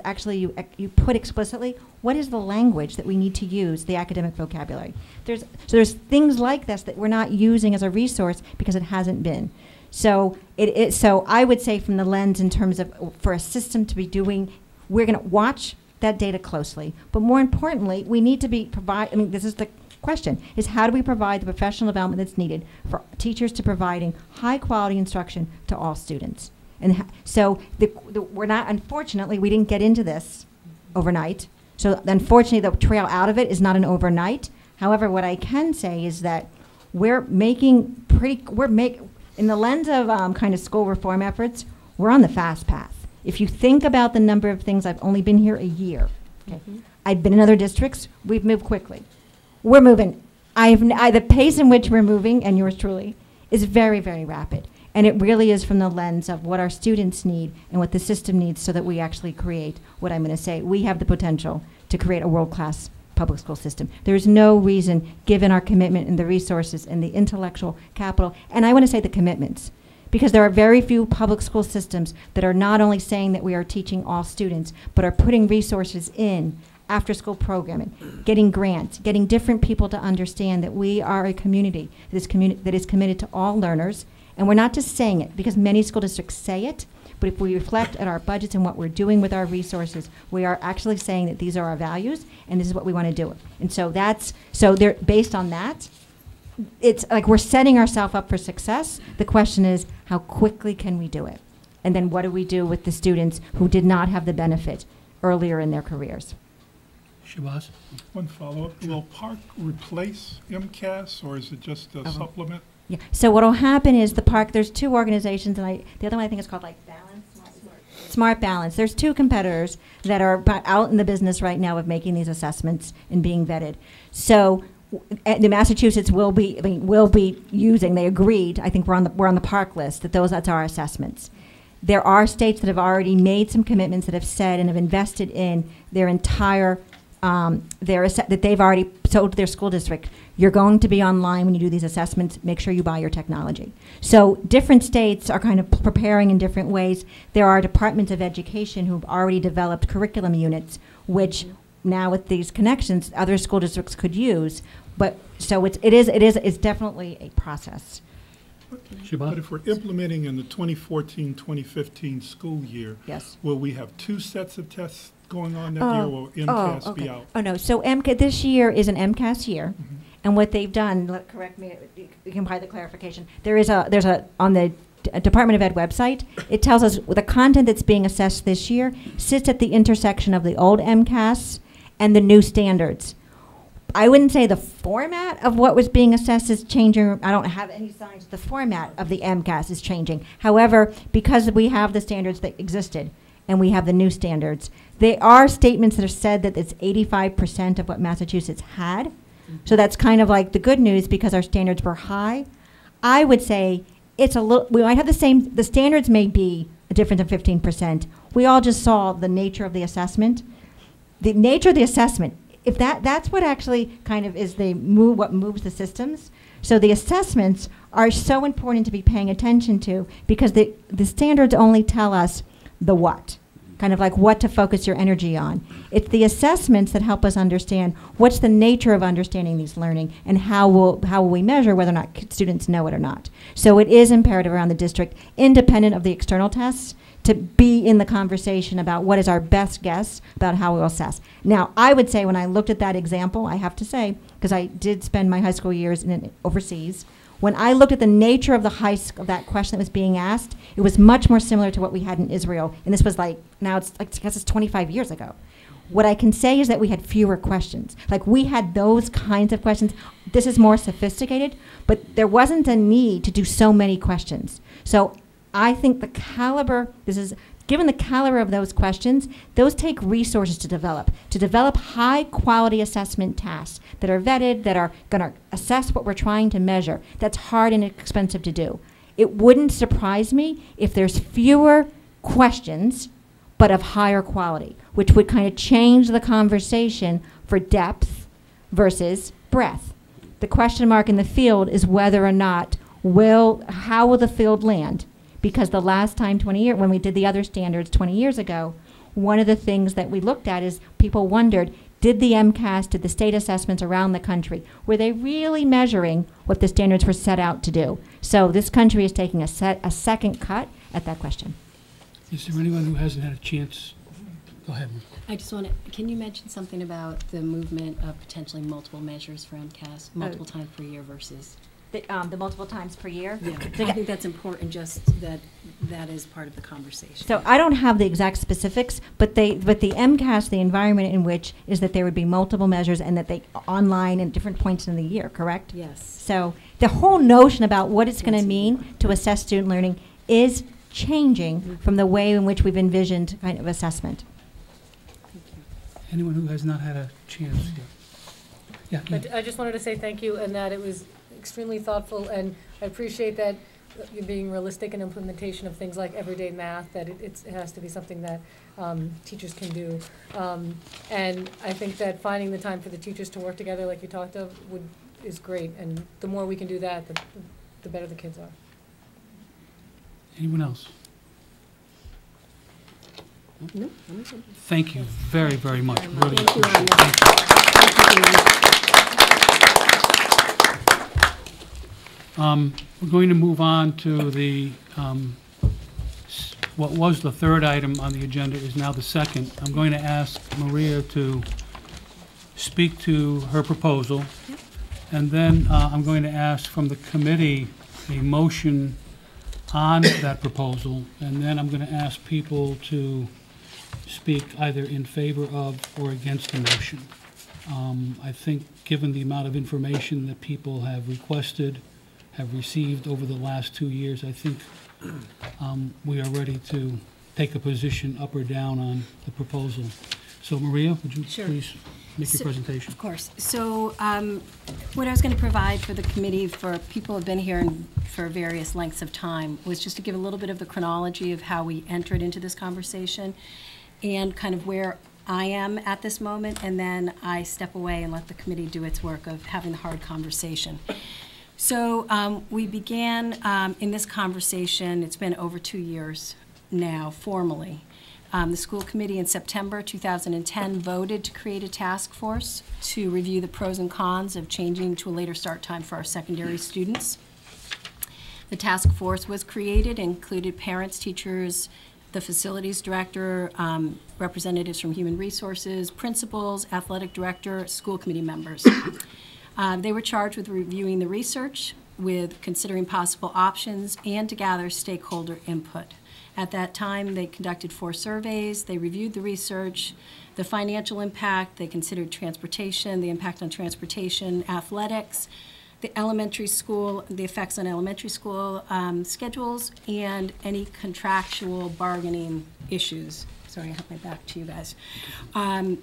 Speaker 1: actually you put explicitly what is the language that we need to use, the academic vocabulary. There's things like this that we're not using as a resource because it hasn't been. So so I would say from the lens in terms of for a system to be doing, we're going to watch that data closely, but more importantly, we need to this is the question, is how do we provide the professional development that's needed for teachers to providing high quality instruction to all students? And so we're not, unfortunately, we didn't get into this overnight. So unfortunately, the trail out of it is not an overnight. However, what I can say is that in the lens of kind of school reform efforts, we're on the fast path. If you think about the number of things, I've only been here a year. Okay. I've been in other districts. We've moved quickly. We're moving. The pace in which we're moving, and yours truly, is very, very rapid. And it really is from the lens of what our students need and what the system needs so that we actually create what I'm going to say. We have the potential to create a world-class public school system. There's no reason, given our commitment and the resources and the intellectual capital, and I want to say the commitments, because there are very few public school systems that are not only saying that we are teaching all students, but are putting resources in after-school programming, getting grants, getting different people to understand that we are a community that is committed to all learners. And we're not just saying it, because many school districts say it, but if we reflect at our budgets and what we're doing with our resources, we are actually saying that these are our values and this is what we want to do. And so they're based on that. It's like we're setting ourselves up for success. The question is, how quickly can we do it? And then what do we do with the students who did not have the benefit earlier in their careers?
Speaker 3: Shabazz?
Speaker 9: One follow-up, will Park replace MCAS, or is it just a supplement?
Speaker 1: Yeah. So what will happen is the Park, there's two organizations, and the other one I think is called like Balance. Smart Balance. There's two competitors that are out in the business right now of making these assessments and being vetted. So the Massachusetts will be using, they agreed, I think we're on the Park list, that's our assessments. There are states that have already made some commitments that have said and have invested in their entire that they've already told their school district, you're going to be online when you do these assessments, make sure you buy your technology. So different states are kind of preparing in different ways. There are departments of education who've already developed curriculum units, which now with these connections, other school districts could use. But so it's definitely a process.
Speaker 9: But if we're implementing in the 2014-2015 school year,
Speaker 1: yes,
Speaker 9: will we have two sets of tests going on that year, or will MCAS be out?
Speaker 1: Oh, no. So this year is an MCAS year. Mm-hmm. And what they've done, correct me, you can provide the clarification. There's on the Department of Ed website, it tells us the content that's being assessed this year sits at the intersection of the old MCAS and the new standards. I wouldn't say the format of what was being assessed is changing. I don't have any signs the format of the MCAS is changing. However, because we have the standards that existed and we have the new standards, there are statements that have said that it's 85% of what Massachusetts had. So that's kind of like the good news because our standards were high. I would say it's a little, we might have the standards may be a difference of 15%. We all just saw the nature of the assessment. The nature of the assessment, if that's what actually kind of is what moves the systems. So the assessments are so important to be paying attention to because the standards only tell us the what. Kind of like what to focus your energy on. It's the assessments that help us understand what's the nature of understanding these learning and how will we measure whether or not students know it or not. So it is imperative around the district, independent of the external tests, to be in the conversation about what is our best guess about how we'll assess. Now, I would say when I looked at that example, I have to say, because I did spend my high school years overseas, when I looked at the nature of of that question that was being asked, it was much more similar to what we had in Israel. And this was I guess it's 25 years ago. What I can say is that we had fewer questions. Like we had those kinds of questions. This is more sophisticated, but there wasn't a need to do so many questions. So I think given the caliber of those questions, those take resources to develop high quality assessment tasks that are vetted, that are going to assess what we're trying to measure. That's hard and expensive to do. It wouldn't surprise me if there's fewer questions, but of higher quality, which would kind of change the conversation for depth versus breadth. The question mark in the field is whether or not how will the field land? Because the last time, when we did the other standards 20 years ago, one of the things that we looked at is people wondered, did the MCAS, did the state assessments around the country, were they really measuring what the standards were set out to do? So this country is taking a second cut at that question.
Speaker 3: Is there anyone who hasn't had a chance? Go ahead.
Speaker 10: I just want to, can you mention something about the movement of potentially multiple measures for MCAS, multiple times per year versus?
Speaker 1: The multiple times per year?
Speaker 10: Yeah, I think that's important, just that is part of the conversation.
Speaker 1: So I don't have the exact specifics, but the MCAS, the environment in which is that there would be multiple measures and that they online at different points in the year, correct?
Speaker 10: Yes.
Speaker 1: So the whole notion about what it's going to mean to assess student learning is changing from the way in which we've envisioned kind of assessment.
Speaker 10: Thank you.
Speaker 3: Anyone who has not had a chance yet? Yeah.
Speaker 11: I just wanted to say thank you and that it was extremely thoughtful, and I appreciate that you're being realistic in implementation of things like everyday math, that it has to be something that teachers can do. And I think that finding the time for the teachers to work together, like you talked of, is great. And the more we can do that, the better the kids are.
Speaker 3: Anyone else?
Speaker 10: No,
Speaker 3: Thank you very, very much. Really
Speaker 10: Thank you,
Speaker 3: appreciate it. We're going to move on to the, what was the third item on the agenda is now the second. I'm going to ask Maria to speak to her proposal. And then I'm going to ask from the committee a motion on that proposal. And then I'm going to ask people to speak either in favor of or against the motion. I think given the amount of information that people have requested, have received over the last 2 years, I think we are ready to take a position up or down on the proposal. So Maria, would you please make your presentation?
Speaker 10: Of course. So what I was going to provide for the committee, for people who have been here for various lengths of time, was just to give a little bit of the chronology of how we entered into this conversation and kind of where I am at this moment, and then I step away and let the committee do its work of having the hard conversation. So we began in this conversation, it's been over 2 years now, formally. The school committee in September 2010 voted to create a task force to review the pros and cons of changing to a later start time for our secondary students. The task force was created, included parents, teachers, the facilities director, representatives from human resources, principals, athletic director, school committee members. They were charged with reviewing the research, with considering possible options, and to gather stakeholder input. At that time, they conducted 4 surveys. They reviewed the research, the financial impact. They considered transportation, the impact on transportation, athletics, the elementary school, the effects on elementary school schedules, and any contractual bargaining issues. Sorry, I have my back to you guys.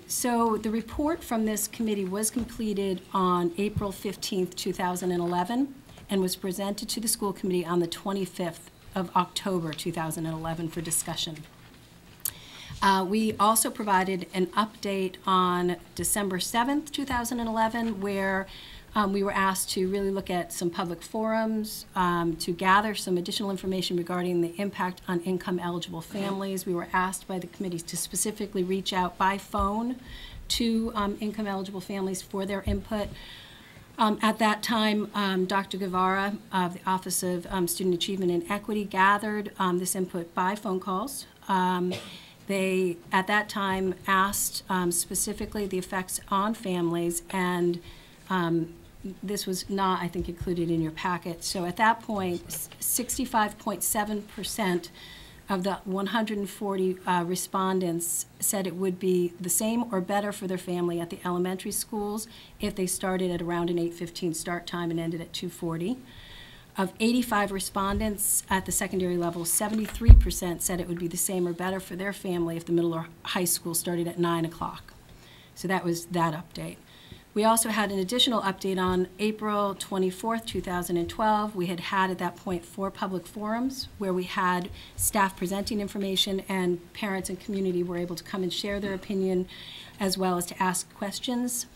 Speaker 10: So the report from this committee was completed on April 15th, 2011, and was presented to the school committee on the 25th of October 2011 for discussion. We also provided an update on December 7th, 2011, where we were asked to really look at some public forums, to gather some additional information regarding the impact on income-eligible families. We were asked by the committee to specifically reach out by phone to income-eligible families for their input. At that time, Dr. Guevara of the Office of Student Achievement and Equity gathered this input by phone calls. They, at that time, asked specifically the effects on families, and this was not, I think, included in your packet. So at that point, 65.7% of the 140 respondents said it would be the same or better for their family at the elementary schools if they started at around an 8:15 start time and ended at 2:40. Of 85 respondents at the secondary level, 73% said it would be the same or better for their family if the middle or high school started at 9 o'clock. So that was that update. We also had an additional update on April 24th, 2012. We had at that point 4 public forums where we had staff presenting information, and parents and community were able to come and share their opinion as well as to ask questions.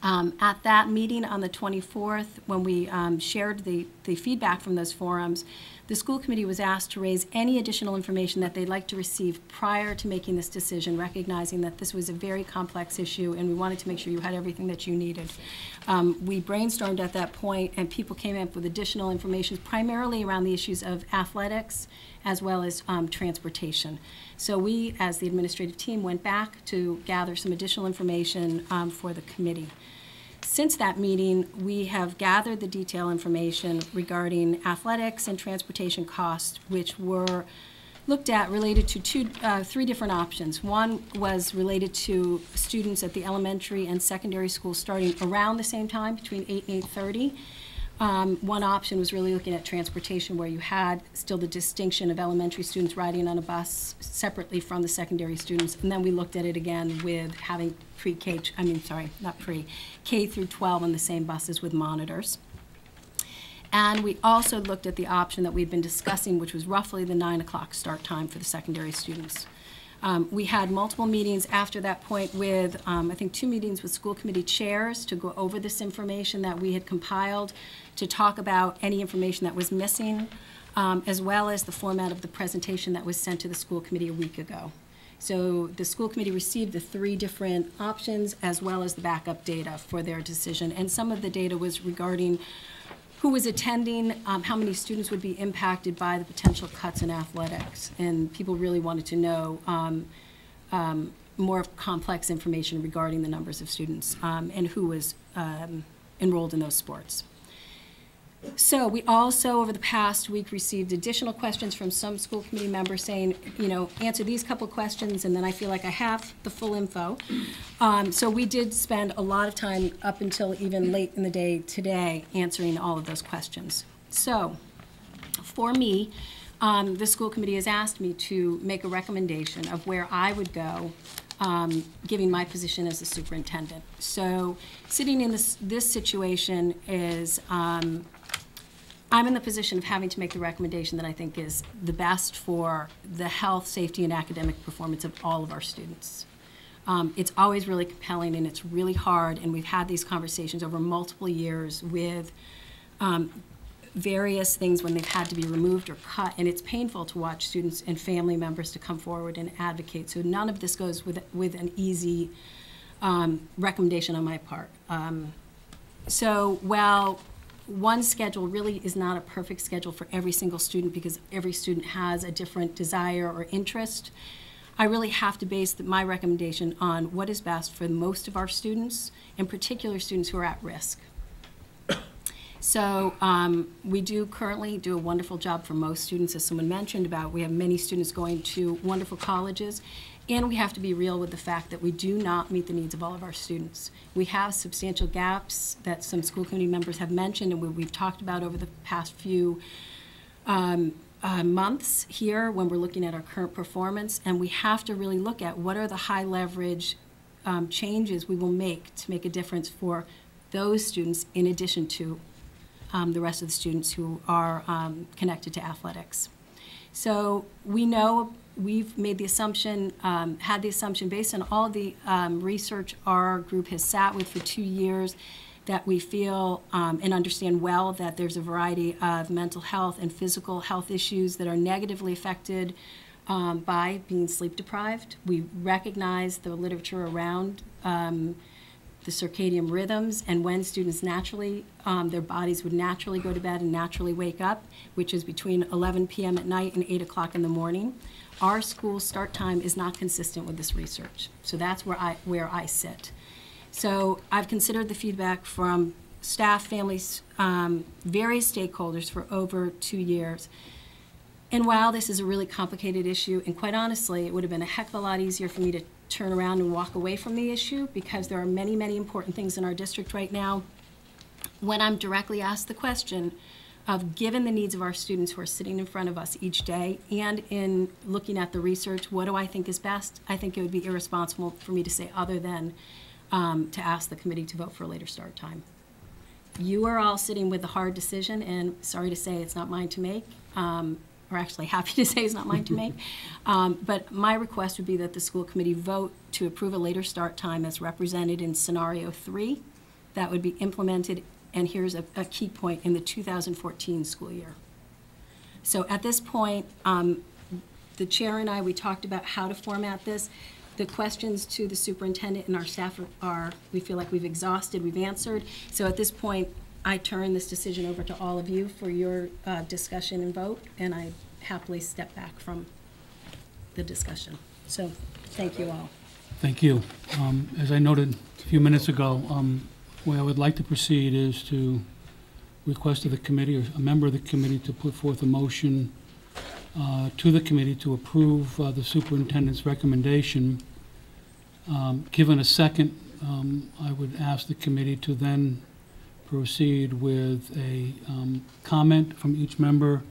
Speaker 10: At that meeting on the 24th, when we shared the feedback from those forums, the school committee was asked to raise any additional information that they'd like to receive prior to making this decision, recognizing that this was a very complex issue and we wanted to make sure you had everything that you needed. We brainstormed at that point, and people came up with additional information, primarily around the issues of athletics as well as transportation. So we, as the administrative team, went back to gather some additional information for the committee. Since that meeting, we have gathered the detailed information regarding athletics and transportation costs, which were looked at related to 3 different options. One was related to students at the elementary and secondary school starting around the same time, between 8 and 8:30. One option was really looking at transportation, where you had still the distinction of elementary students riding on a bus separately from the secondary students. And then we looked at it again with having K through 12 on the same buses with monitors. And we also looked at the option that we've been discussing, which was roughly the 9 o'clock start time for the secondary students. We had multiple meetings after that point with, I think, 2 meetings with school committee chairs to go over this information that we had compiled, to talk about any information that was missing, as well as the format of the presentation that was sent to the school committee a week ago. So the school committee received the 3 different options as well as the backup data for their decision. And some of the data was regarding who was attending, how many students would be impacted by the potential cuts in athletics. And people really wanted to know more complex information regarding the numbers of students and who was enrolled in those sports. So we also, over the past week, received additional questions from some school committee members saying, you know, answer these couple questions, and then I feel like I have the full info. So we did spend a lot of time up until even late in the day today answering all of those questions. So for me, the school committee has asked me to make a recommendation of where I would go, giving my position as the superintendent. So sitting in this situation is, I'm in the position of having to make the recommendation that I think is the best for the health, safety, and academic performance of all of our students. It's always really compelling and it's really hard, and we've had these conversations over multiple years with various things when they've had to be removed or cut, and it's painful to watch students and family members to come forward and advocate. So none of this goes with an easy recommendation on my part. So while one schedule really is not a perfect schedule for every single student because every student has a different desire or interest, I really have to base my recommendation on what is best for most of our students, in particular students who are at risk. So we do currently do a wonderful job for most students, as someone mentioned about. We have many students going to wonderful colleges, and we have to be real with the fact that we do not meet the needs of all of our students. We have substantial gaps that some school committee members have mentioned and we've talked about over the past few months here when we're looking at our current performance, and we have to really look at what are the high leverage changes we will make to make a difference for those students in addition to the rest of the students who are connected to athletics. So we know we've made the assumption, had the assumption based on all the research our group has sat with for 2 years, that we feel and understand well that there's a variety of mental health and physical health issues that are negatively affected by being sleep deprived. We recognize the literature around the circadian rhythms and when students naturally, their bodies would naturally go to bed and naturally wake up, which is between 11 p.m. at night and 8 o'clock in the morning. Our school start time is not consistent with this research. So that's where I sit. So I've considered the feedback from staff, families, various stakeholders for over 2 years. And while this is a really complicated issue, and quite honestly, it would have been a heck of a lot easier for me to turn around and walk away from the issue because there are many, many important things in our district right now. When I'm directly asked the question of, given the needs of our students who are sitting in front of us each day and in looking at the research, what do I think is best? I think it would be irresponsible for me to say other than to ask the committee to vote for a later start time. You are all sitting with the hard decision, and sorry to say it's not mine to make, or actually happy to say it's not mine to make. But my request would be that the school committee vote to approve a later start time as represented in scenario 3. That would be implemented, and here's a key point, in the 2014 school year. So at this point, the chair and I, we talked about how to format this. The questions to the superintendent and our staff are, we feel like we've exhausted, we've answered. So at this point, I turn this decision over to all of you for your discussion and vote, and I happily step back from the discussion. So thank you all.
Speaker 3: Thank you. As I noted a few minutes ago, the way I would like to proceed is to request of the committee or a member of the committee to put forth a motion to the committee to approve the superintendent's recommendation. Given a second, I would ask the committee to then proceed with a comment from each member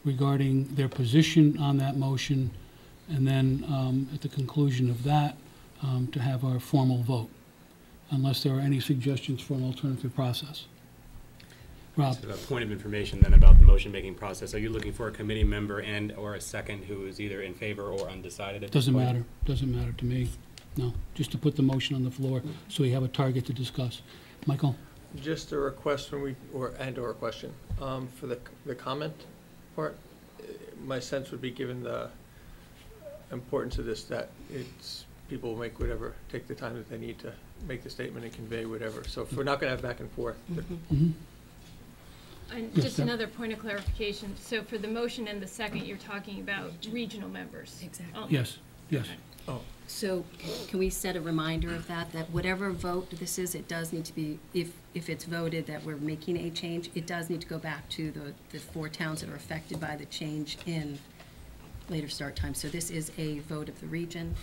Speaker 3: regarding their position on that motion, and then at the conclusion of that, to have our formal vote, unless there are any suggestions for an alternative process. Rob?
Speaker 6: Just a point of information then about the motion-making process. Are you looking for a committee member and/or a second who is either in favor or undecided at this
Speaker 3: Doesn't
Speaker 6: point?
Speaker 3: matter, doesn't matter to me. No, just to put the motion on the floor so we have a target to discuss. Michael?
Speaker 12: Just a request when we, or a question, for the comment part. My sense would be, given the importance of this, that it's, people will make whatever, take the time that they need to make the statement and convey whatever. So if we're not gonna have back and forth,
Speaker 3: Mhm.
Speaker 4: And
Speaker 3: Yes,
Speaker 4: just
Speaker 3: Deb.
Speaker 4: another point of clarification, so for the motion and the second, you're talking about regional members?
Speaker 10: Exactly.
Speaker 4: Oh,
Speaker 3: Yes, yes.
Speaker 10: So can we set a reminder of that, that whatever vote this is, it does need to be, if it's voted that we're making a change, it does need to go back to the 4 towns that are affected by the change in later start time. So this is a vote of the region.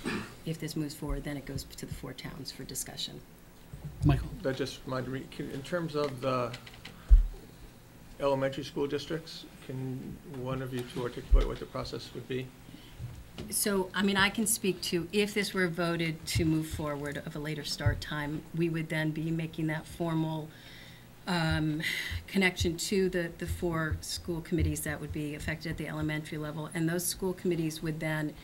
Speaker 10: If this moves forward, then it goes to the 4 towns for discussion.
Speaker 3: Michael?
Speaker 12: that just reminded me, in terms of the elementary school districts, can one of you two articulate what the process would be?
Speaker 10: So, I mean, I can speak to, if this were voted to move forward of a later start time, we would then be making that formal connection to the 4 school committees that would be affected at the elementary level. And those school committees would then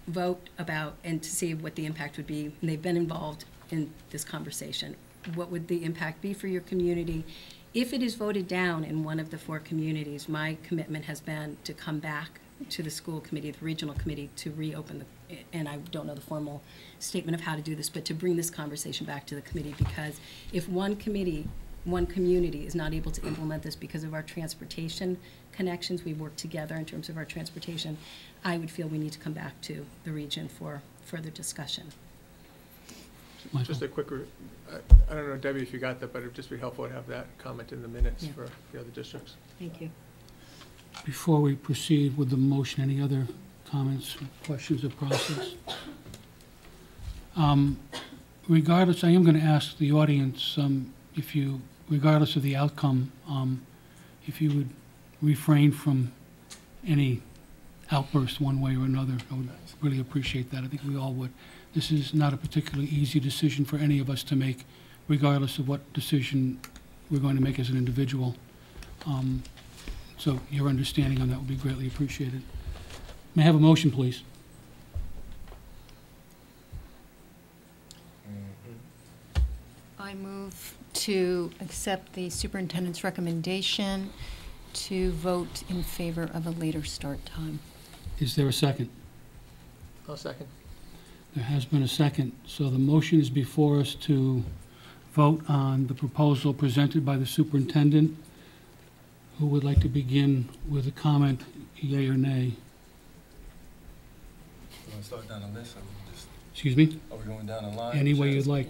Speaker 10: vote about, and to see what the impact would be, and they've been involved in this conversation. What would the impact be for your community? If it is voted down in one of the 4 communities, my commitment has been to come back to the school committee, the regional committee, to reopen and I don't know the formal statement of how to do this, but to bring this conversation back to the committee, because if one community is not able to implement this because of our transportation connections, we work together in terms of our transportation, I would feel we need to come back to the region for further discussion.
Speaker 3: Michael?
Speaker 12: Just a quick, I don't know, Debbie, if you got that, but it'd just be helpful to have that comment in the minutes
Speaker 10: Yeah.
Speaker 12: for the other districts.
Speaker 10: Thank you.
Speaker 3: Before we proceed with the motion, any other comments, questions of process? Regardless, I am going to ask the audience, if you, regardless of the outcome, if you would refrain from any outburst one way or another. I would really appreciate that. I think we all would. This is not a particularly easy decision for any of us to make, regardless of what decision we're going to make as an individual. So your understanding on that would be greatly appreciated. May I have a motion, please?
Speaker 8: I move to accept the superintendent's recommendation to vote in favor of a later start time.
Speaker 3: Is there a second?
Speaker 12: I'll second.
Speaker 3: There has been a second. So the motion is before us to vote on the proposal presented by the superintendent. Who would like to begin with a comment, yea or nay?
Speaker 7: You want to start down the list, or we just,
Speaker 3: Excuse me?
Speaker 7: are we going down the line?
Speaker 3: Any way you'd like.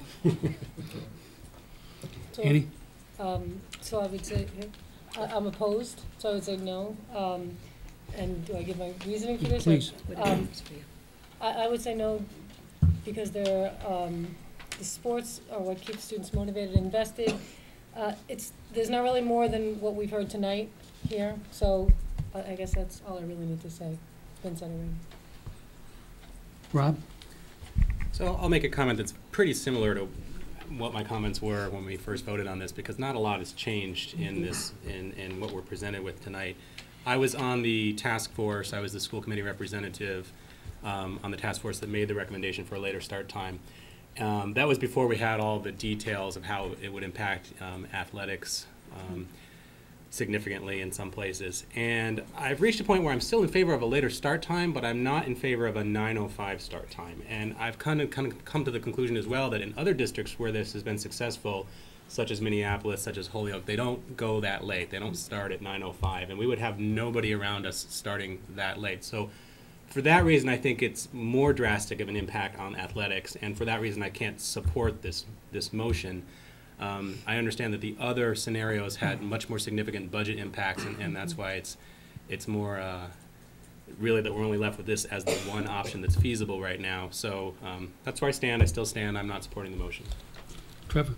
Speaker 11: So,
Speaker 3: Annie?
Speaker 11: So I would say, I'm opposed, so I would say no. And do I give my reasoning for this?
Speaker 3: Please.
Speaker 11: I would say no, because the sports are what keeps students motivated and invested. There's not really more than what we've heard tonight here, so I guess that's all I really need to say. It's been said already.
Speaker 3: Rob?
Speaker 6: So I'll make a comment that's pretty similar to what my comments were when we first voted on this, because not a lot has changed in this, in what we're presented with tonight. I was on the task force. I was the school committee representative on the task force that made the recommendation for a later start time. That was before we had all the details of how it would impact athletics significantly in some places. And I've reached a point where I'm still in favor of a later start time, but I'm not in favor of a 9:05 start time. And I've kind of come to the conclusion as well that in other districts where this has been successful, such as Minneapolis, such as Holyoke, they don't go that late. They don't start at 9:05, and we would have nobody around us starting that late. So for that reason, I think it's more drastic of an impact on athletics, and for that reason, I can't support this motion. I understand that the other scenarios had much more significant budget impacts, and that's why it's more really that we're only left with this as the one option that's feasible right now. So that's where I stand. I still stand. I'm not supporting the motion.
Speaker 3: Trevor?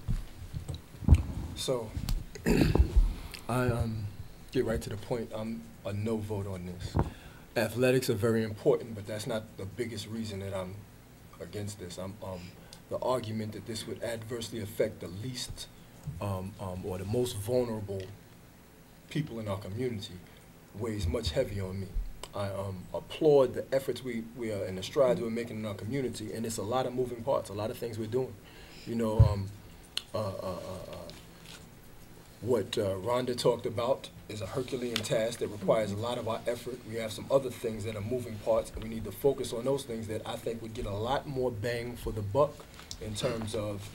Speaker 7: So, I get right to the point. I'm a no vote on this. Athletics are very important, but that's not the biggest reason that I'm against this. The argument that this would adversely affect the least or the most vulnerable people in our community weighs much heavier on me. I applaud the efforts we are and the strides we're making in our community, and it's a lot of moving parts, a lot of things we're doing. You know, what Rhonda talked about is a Herculean task that requires a lot of our effort. We have some other things that are moving parts, and we need to focus on those things that I think would get a lot more bang for the buck in terms of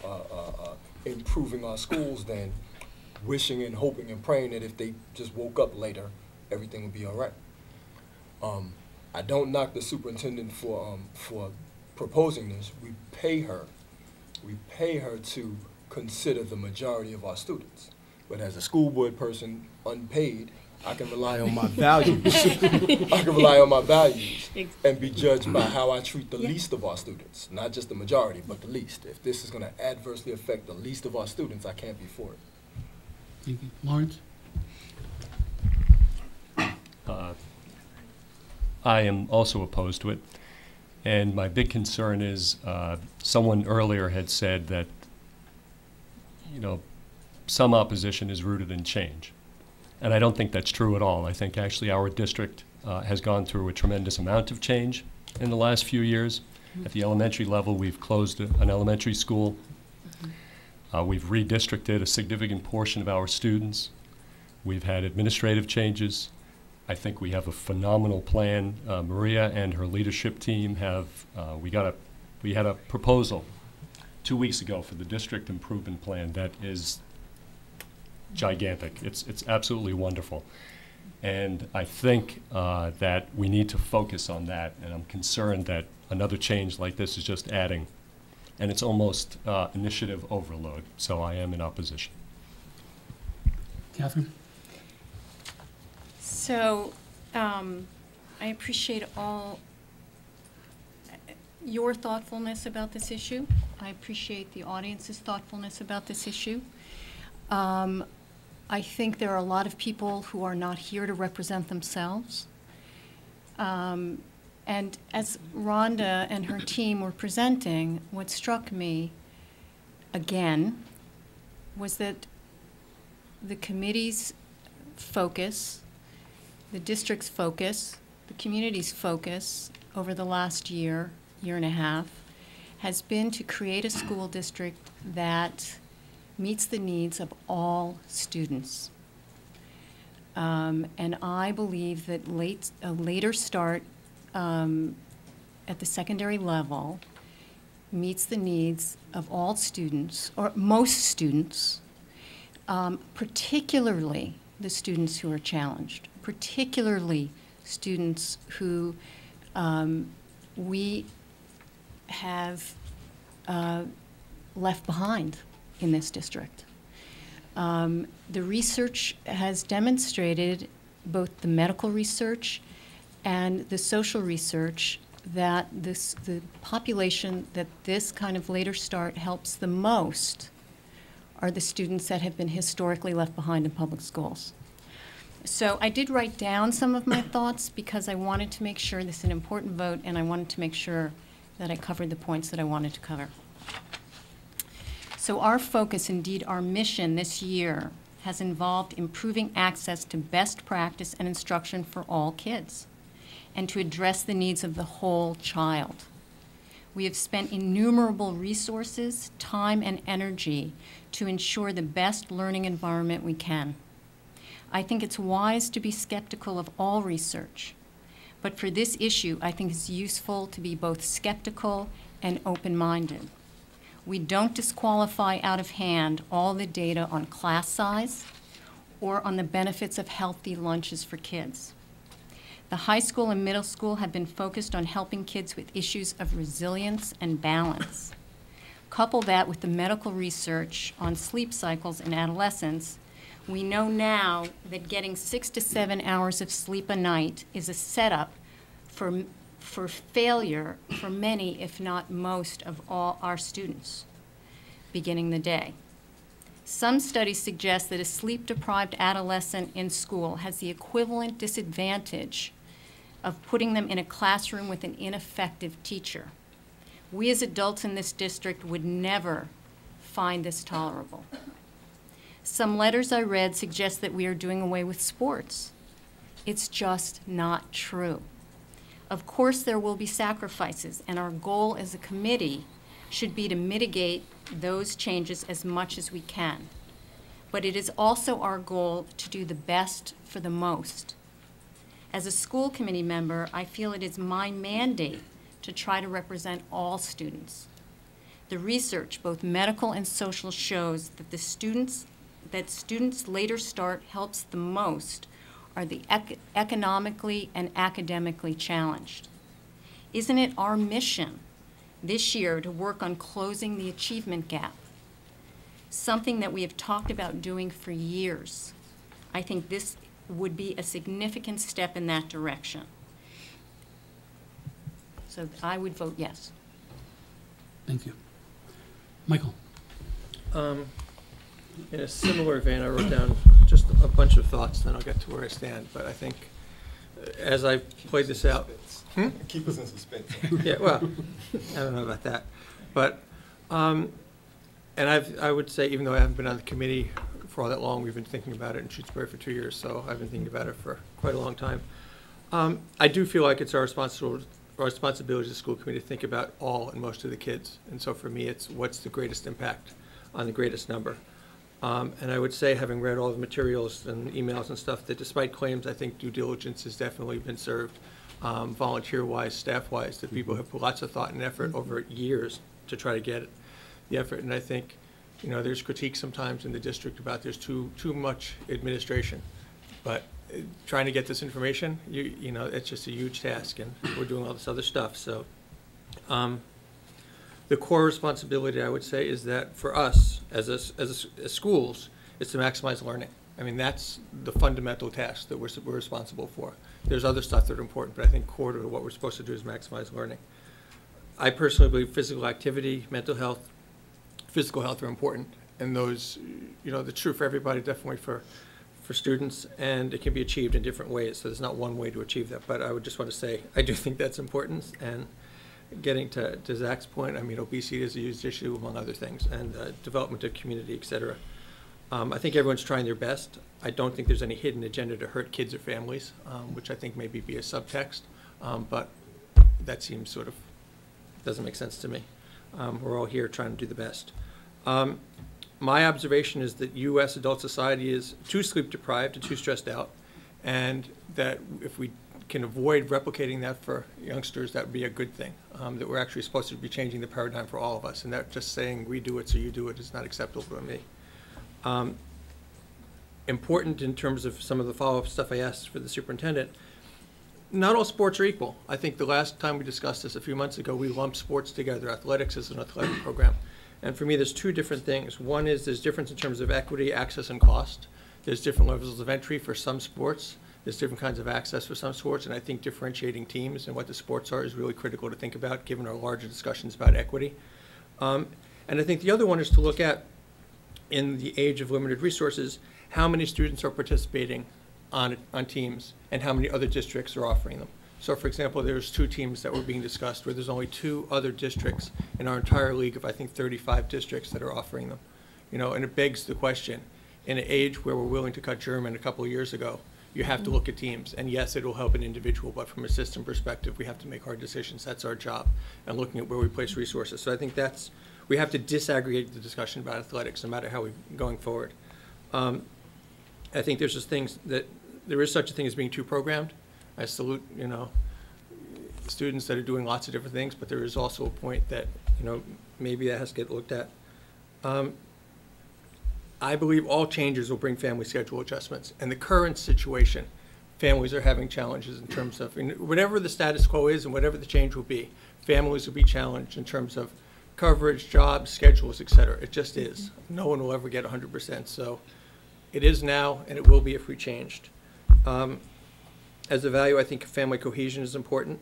Speaker 7: improving our schools than wishing and hoping and praying that if they just woke up later, everything would be all right. I don't knock the superintendent for proposing this. We pay her to consider the majority of our students. But as a school board person, unpaid, I can rely on my values. I can rely on my values and be judged by how I treat the least of our students. Not just the majority, but the least. If this is going to adversely affect the least of our students, I can't be for it.
Speaker 3: Thank you. Lawrence?
Speaker 5: I am also opposed to it. And my big concern is someone earlier had said that, you know, some opposition is rooted in change. And I don't think that's true at all. I think actually our district has gone through a tremendous amount of change in the last few years. At the elementary level, we've closed an elementary school. We've redistricted a significant portion of our students. We've had administrative changes. I think we have a phenomenal plan. Maria and her leadership team have, we had a proposal 2 weeks ago for the district improvement plan that is gigantic. It's absolutely wonderful. And I think that we need to focus on that, and I'm concerned that another change like this is just adding, and it's almost initiative overload, so I am in opposition.
Speaker 3: Catherine?
Speaker 8: So I appreciate all your thoughtfulness about this issue. I appreciate the audience's thoughtfulness about this issue. I think there are a lot of people who are not here to represent themselves. And as Rhonda and her team were presenting, what struck me again was that the committee's focus, the district's focus, the community's focus over the last year, year and a half, has been to create a school district that meets the needs of all students. And I believe that a later start at the secondary level meets the needs of all students, or most students, particularly the students who are challenged, particularly students who we have left behind in this district. The research has demonstrated, both the medical research and the social research, that the population that this kind of later start helps the most are the students that have been historically left behind in public schools. So I did write down some of my thoughts because I wanted to make sure this is an important vote, and I wanted to make sure that I covered the points that I wanted to cover. So our focus, indeed our mission this year, has involved improving access to best practice and instruction for all kids, and to address the needs of the whole child. We have spent innumerable resources, time, and energy to ensure the best learning environment we can. I think it's wise to be skeptical of all research, but for this issue, I think it's useful to be both skeptical and open-minded. We don't disqualify out of hand all the data on class size or on the benefits of healthy lunches for kids. The high school and middle school have been focused on helping kids with issues of resilience and balance. Couple that with the medical research on sleep cycles in adolescents, we know now that getting 6 to 7 hours of sleep a night is a setup for failure for many, if not most, of all our students beginning the day. Some studies suggest that a sleep-deprived adolescent in school has the equivalent disadvantage of putting them in a classroom with an ineffective teacher. We as adults in this district would never find this tolerable. Some letters I read suggest that we are doing away with sports. It's just not true. Of course, there will be sacrifices, and our goal as a committee should be to mitigate those changes as much as we can. But it is also our goal to do the best for the most. As a school committee member, I feel it is my mandate to try to represent all students. The research, both medical and social, shows that students later start helps the most are the economically and academically challenged. Isn't it our mission this year to work on closing the achievement gap? Something that we have talked about doing for years. I think this would be a significant step in that direction. So I would vote yes.
Speaker 3: Thank you. Michael?
Speaker 12: In a similar vein, I wrote down just a bunch of thoughts, then I'll get to where I stand. But I think as I played this out...
Speaker 7: Keep us in suspense.
Speaker 12: Yeah, well, I don't know about that. But, and I would say, even though I haven't been on the committee for all that long, we've been thinking about it in Shutesbury for 2 years, so I've been thinking about it for quite a long time. I do feel like it's our responsibility as a school committee to think about all and most of the kids. And so for me, it's what's the greatest impact on the greatest number. And I would say, having read all the materials and emails and stuff, that despite claims, I think due diligence has definitely been served, volunteer-wise, staff-wise, that people have put lots of thought and effort over years to try to get the effort. And I think, you know, there's critique sometimes in the district about there's too much administration. But trying to get this information, you know, it's just a huge task, and we're doing all this other stuff. So the core responsibility, I would say, is that for us as schools, is to maximize learning. I mean, that's the fundamental task that we're responsible for. There's other stuff that are important, but I think core to what we're supposed to do is maximize learning. I personally believe physical activity, mental health, physical health are important, and those, you know, that's true for everybody, definitely for students, and it can be achieved in different ways. So there's not one way to achieve that, but I would just want to say I do think that's important. And getting to Zach's point, I mean, obesity is a huge issue among other things, and development of community, et cetera. I think everyone's trying their best. I don't think there's any hidden agenda to hurt kids or families, which I think maybe be a subtext, but that seems sort of, doesn't make sense to me. We're all here trying to do the best. My observation is that U.S. adult society is too sleep deprived and too stressed out, and that if we can avoid replicating that for youngsters, that would be a good thing. That we're actually supposed to be changing the paradigm for all of us, and that just saying we do it so you do it is not acceptable to me. Important in terms of some of the follow-up stuff I asked for the superintendent, not all sports are equal. I think the last time we discussed this a few months ago, we lumped sports together. Athletics is an athletic program. And for me, there's two different things. One is there's difference in terms of equity, access, and cost. There's different levels of entry for some sports. There's different kinds of access for some sports, and I think differentiating teams and what the sports are is really critical to think about, given our larger discussions about equity. And I think the other one is to look at, in the age of limited resources, how many students are participating on teams and how many other districts are offering them. So, for example, there's 2 teams that were being discussed where there's only 2 other districts in our entire league of, I think, 35 districts that are offering them. You know, and it begs the question, in an age where we're willing to cut German a couple of years ago, you have to look at teams. And yes, it will help an individual, but from a system perspective, we have to make hard decisions. That's our job, and looking at where we place resources. So I think that's, we have to disaggregate the discussion about athletics, no matter how we're going forward. I think there's just things that, there is such a thing as being too programmed. I salute, you know, students that are doing lots of different things, but there is also a point that, you know, maybe that has to get looked at. I believe all changes will bring family schedule adjustments. And the current situation, families are having challenges in terms of, whatever the status quo is and whatever the change will be, families will be challenged in terms of coverage, jobs, schedules, et cetera. It just is. No one will ever get 100%. So it is now, and it will be if we changed. As a value, I think family cohesion is important.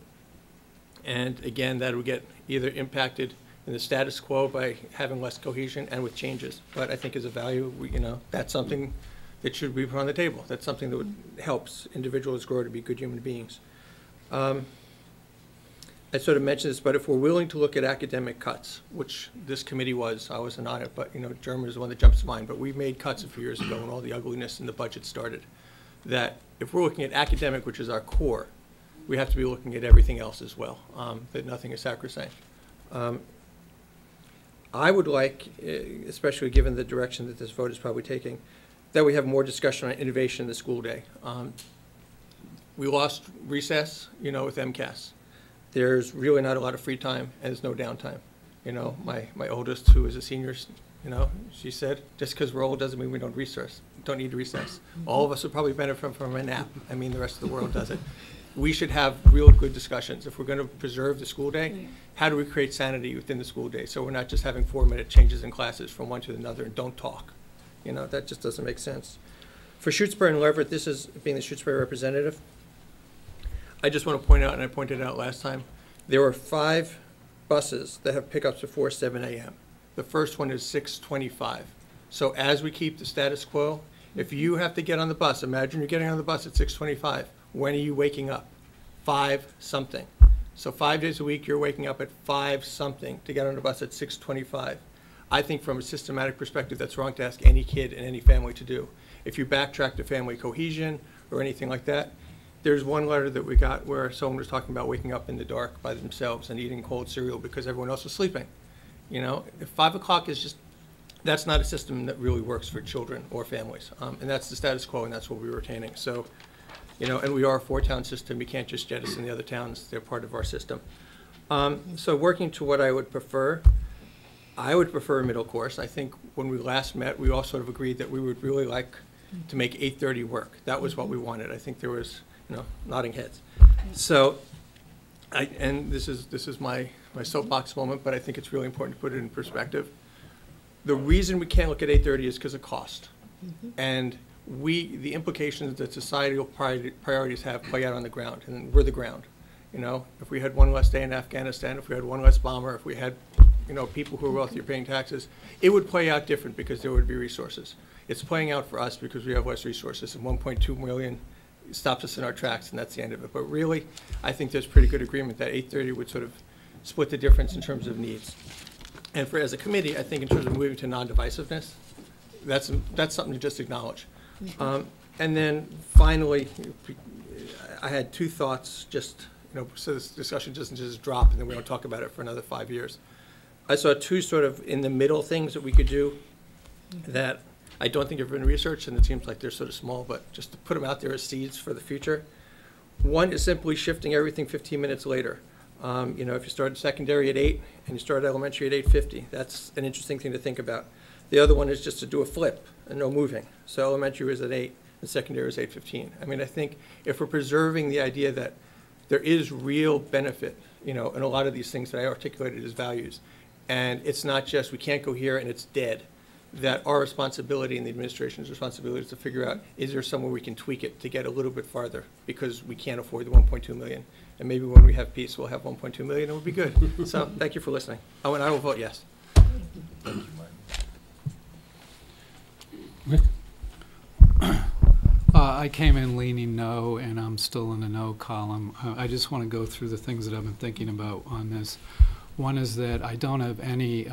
Speaker 12: And again, that will get either impacted in the status quo by having less cohesion and with changes. But I think as a value, you know, that's something that should be put on the table. That's something that helps individuals grow to be good human beings. I sort of mentioned this, but if we're willing to look at academic cuts, which this committee was, I wasn't on it, but German is the one that jumps to mind, but we made cuts a few years ago when all the ugliness in the budget started. That if we're looking at academic, which is our core, we have to be looking at everything else as well, that nothing is sacrosanct. I would like, especially given the direction that this vote is probably taking, that we have more discussion on innovation in the school day. We lost recess, with MCAS. There's really not a lot of free time, and there's no downtime. My oldest, who is a senior, she said, just because we're old doesn't mean we don't need recess. All of us would probably benefit from a nap. I mean, the rest of the world does it. We should have real good discussions. If we're going to preserve the school day, how do we create sanity within the school day so we're not just having 4-minute changes in classes from one to another and don't talk? That just doesn't make sense. For Shutesbury and Leverett, this is being the Shutesbury representative. I just want to point out, and I pointed out last time, there are 5 buses that have pickups before 7 a.m. The first one is 6:25. So as we keep the status quo, if you have to get on the bus, imagine you're getting on the bus at 6:25. When are you waking up? 5 something. So 5 days a week, you're waking up at 5 something to get on the bus at 6:25. I think from a systematic perspective, that's wrong to ask any kid in any family to do. If you backtrack to family cohesion or anything like that, there's one letter that we got where someone was talking about waking up in the dark by themselves and eating cold cereal because everyone else was sleeping. If 5 o'clock is just, that's not a system that really works for children or families. And that's the status quo, and that's what we're retaining. So, and we are a 4-town system. We can't just jettison the other towns. They're part of our system. So working to what I would prefer a middle course. I think when we last met, we all sort of agreed that we would really like to make 8:30 work. That was what we wanted. I think there was, nodding heads. So, and this is my soapbox moment, but I think it's really important to put it in perspective. The reason we can't look at 8:30 is because of cost. And the implications that societal priorities have play out on the ground, and we're the ground. If we had one less day in Afghanistan, if we had one less bomber, if we had, people who are wealthier paying taxes, it would play out different because there would be resources. It's playing out for us because we have less resources, and 1.2 million stops us in our tracks, and that's the end of it. But really, I think there's pretty good agreement that 8:30 would sort of split the difference in terms of needs. And as a committee, I think in terms of moving to non-divisiveness, that's something to just acknowledge. And then finally, I had 2 thoughts just, so this discussion doesn't just drop and then we don't talk about it for another 5 years. I saw 2 sort of in the middle things that we could do that I don't think have been researched, and it seems like they're sort of small, but just to put them out there as seeds for the future. One is simply shifting everything 15 minutes later. If you started secondary at 8 and you started elementary at 8:50, that's an interesting thing to think about. The other one is just to do a flip and no moving. So elementary is at 8 and secondary is 8:15. I mean, I think if we're preserving the idea that there is real benefit, in a lot of these things that I articulated as values, and it's not just we can't go here and it's dead, that our responsibility and the administration's responsibility is to figure out, is there somewhere we can tweak it to get a little bit farther because we can't afford the 1.2 million. And maybe when we have peace, we'll have 1.2 million, it would be good. So thank you for listening. Oh, and I will vote yes.
Speaker 3: Thank you, Rick?
Speaker 13: I came in leaning no, and I'm still in the no column. I just want to go through the things that I've been thinking about on this. One is that I don't have any,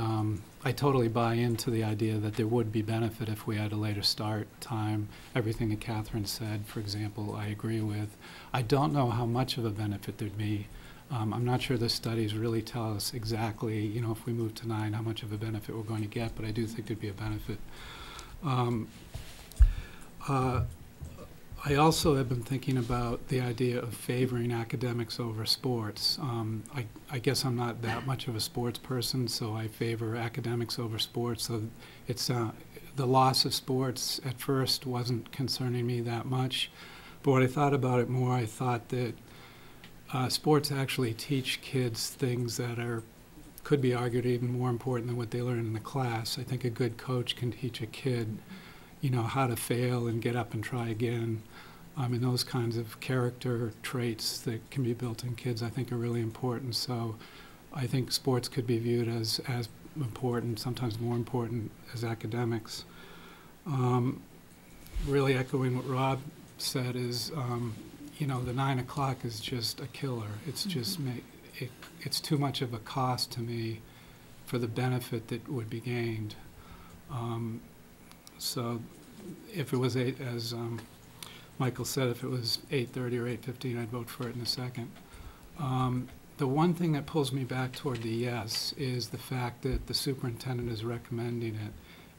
Speaker 13: I totally buy into the idea that there would be benefit if we had a later start time. Everything that Catherine said, for example, I agree with. I don't know how much of a benefit there'd be. I'm not sure the studies really tell us exactly, if we move to 9, how much of a benefit we're going to get, but I do think there'd be a benefit. I also have been thinking about the idea of favoring academics over sports. I guess I'm not that much of a sports person, so I favor academics over sports. So it's the loss of sports at first wasn't concerning me that much. But when I thought about it more, I thought that sports actually teach kids things that could be argued even more important than what they learn in the class. I think a good coach can teach a kid how to fail and get up and try again. And those kinds of character traits that can be built in kids, I think, are really important. So I think sports could be viewed as important, sometimes more important, as academics. Really echoing what Rob said is, the 9 o'clock is just a killer. It's just, it's too much of a cost to me for the benefit that would be gained. So if it was as Michael said, if it was 8:30 or 8:15, I'd vote for it in a second. The one thing that pulls me back toward the yes is the fact that the superintendent is recommending it,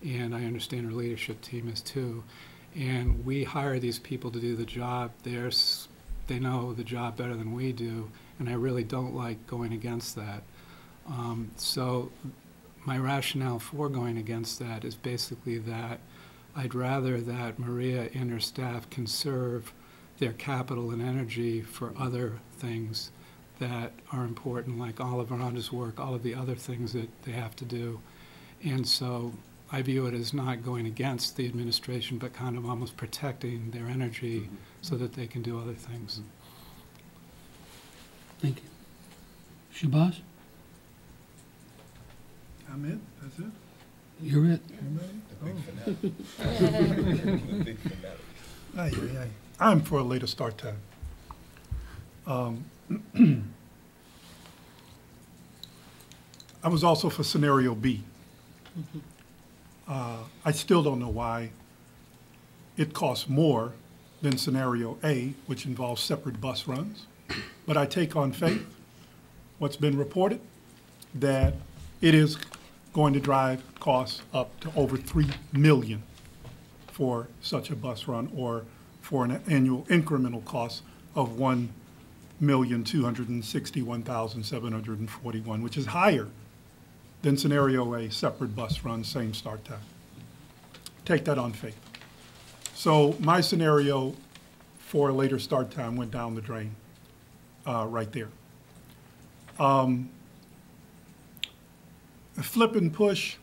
Speaker 13: and I understand her leadership team is too. And we hire these people to do the job. They know the job better than we do, and I really don't like going against that. So my rationale for going against that is basically that I'd rather that Maria and her staff conserve their capital and energy for other things that are important, like Oliver Ronda's work, all of the other things that they have to do. And so I view it as not going against the administration, but kind of almost protecting their energy so that they can do other things.
Speaker 3: Thank you. Shabazz?
Speaker 9: I'm it, that's it.
Speaker 3: You're it.
Speaker 9: Aye, aye, aye. I'm for a later start time. I was also for scenario B. I still don't know why it costs more than scenario A, which involves separate bus runs. But I take on faith what's been reported, that it is going to drive costs up to over $3 million for such a bus run, or for an annual incremental cost of $1,261,741, which is higher than scenario A, separate bus run, same start time. Take that on faith. So my scenario for a later start time went down the drain right there. Flip and push,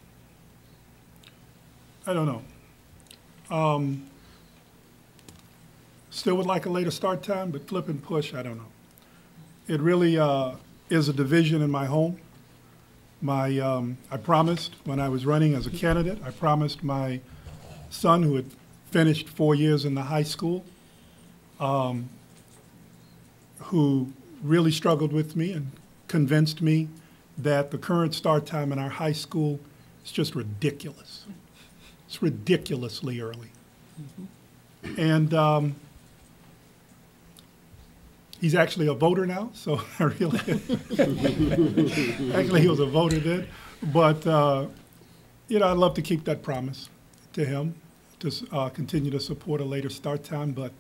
Speaker 9: I don't know. Still would like a later start time, but flip and push, I don't know. It really is a division in my home. I promised when I was running as a candidate, I promised my son, who had finished 4 years in the high school, who really struggled with me and convinced me that the current start time in our high school is just ridiculous. It's ridiculously early. And he's actually a voter now, so I really, actually he was a voter then. But, you know, I'd love to keep that promise to him, to continue to support a later start time. But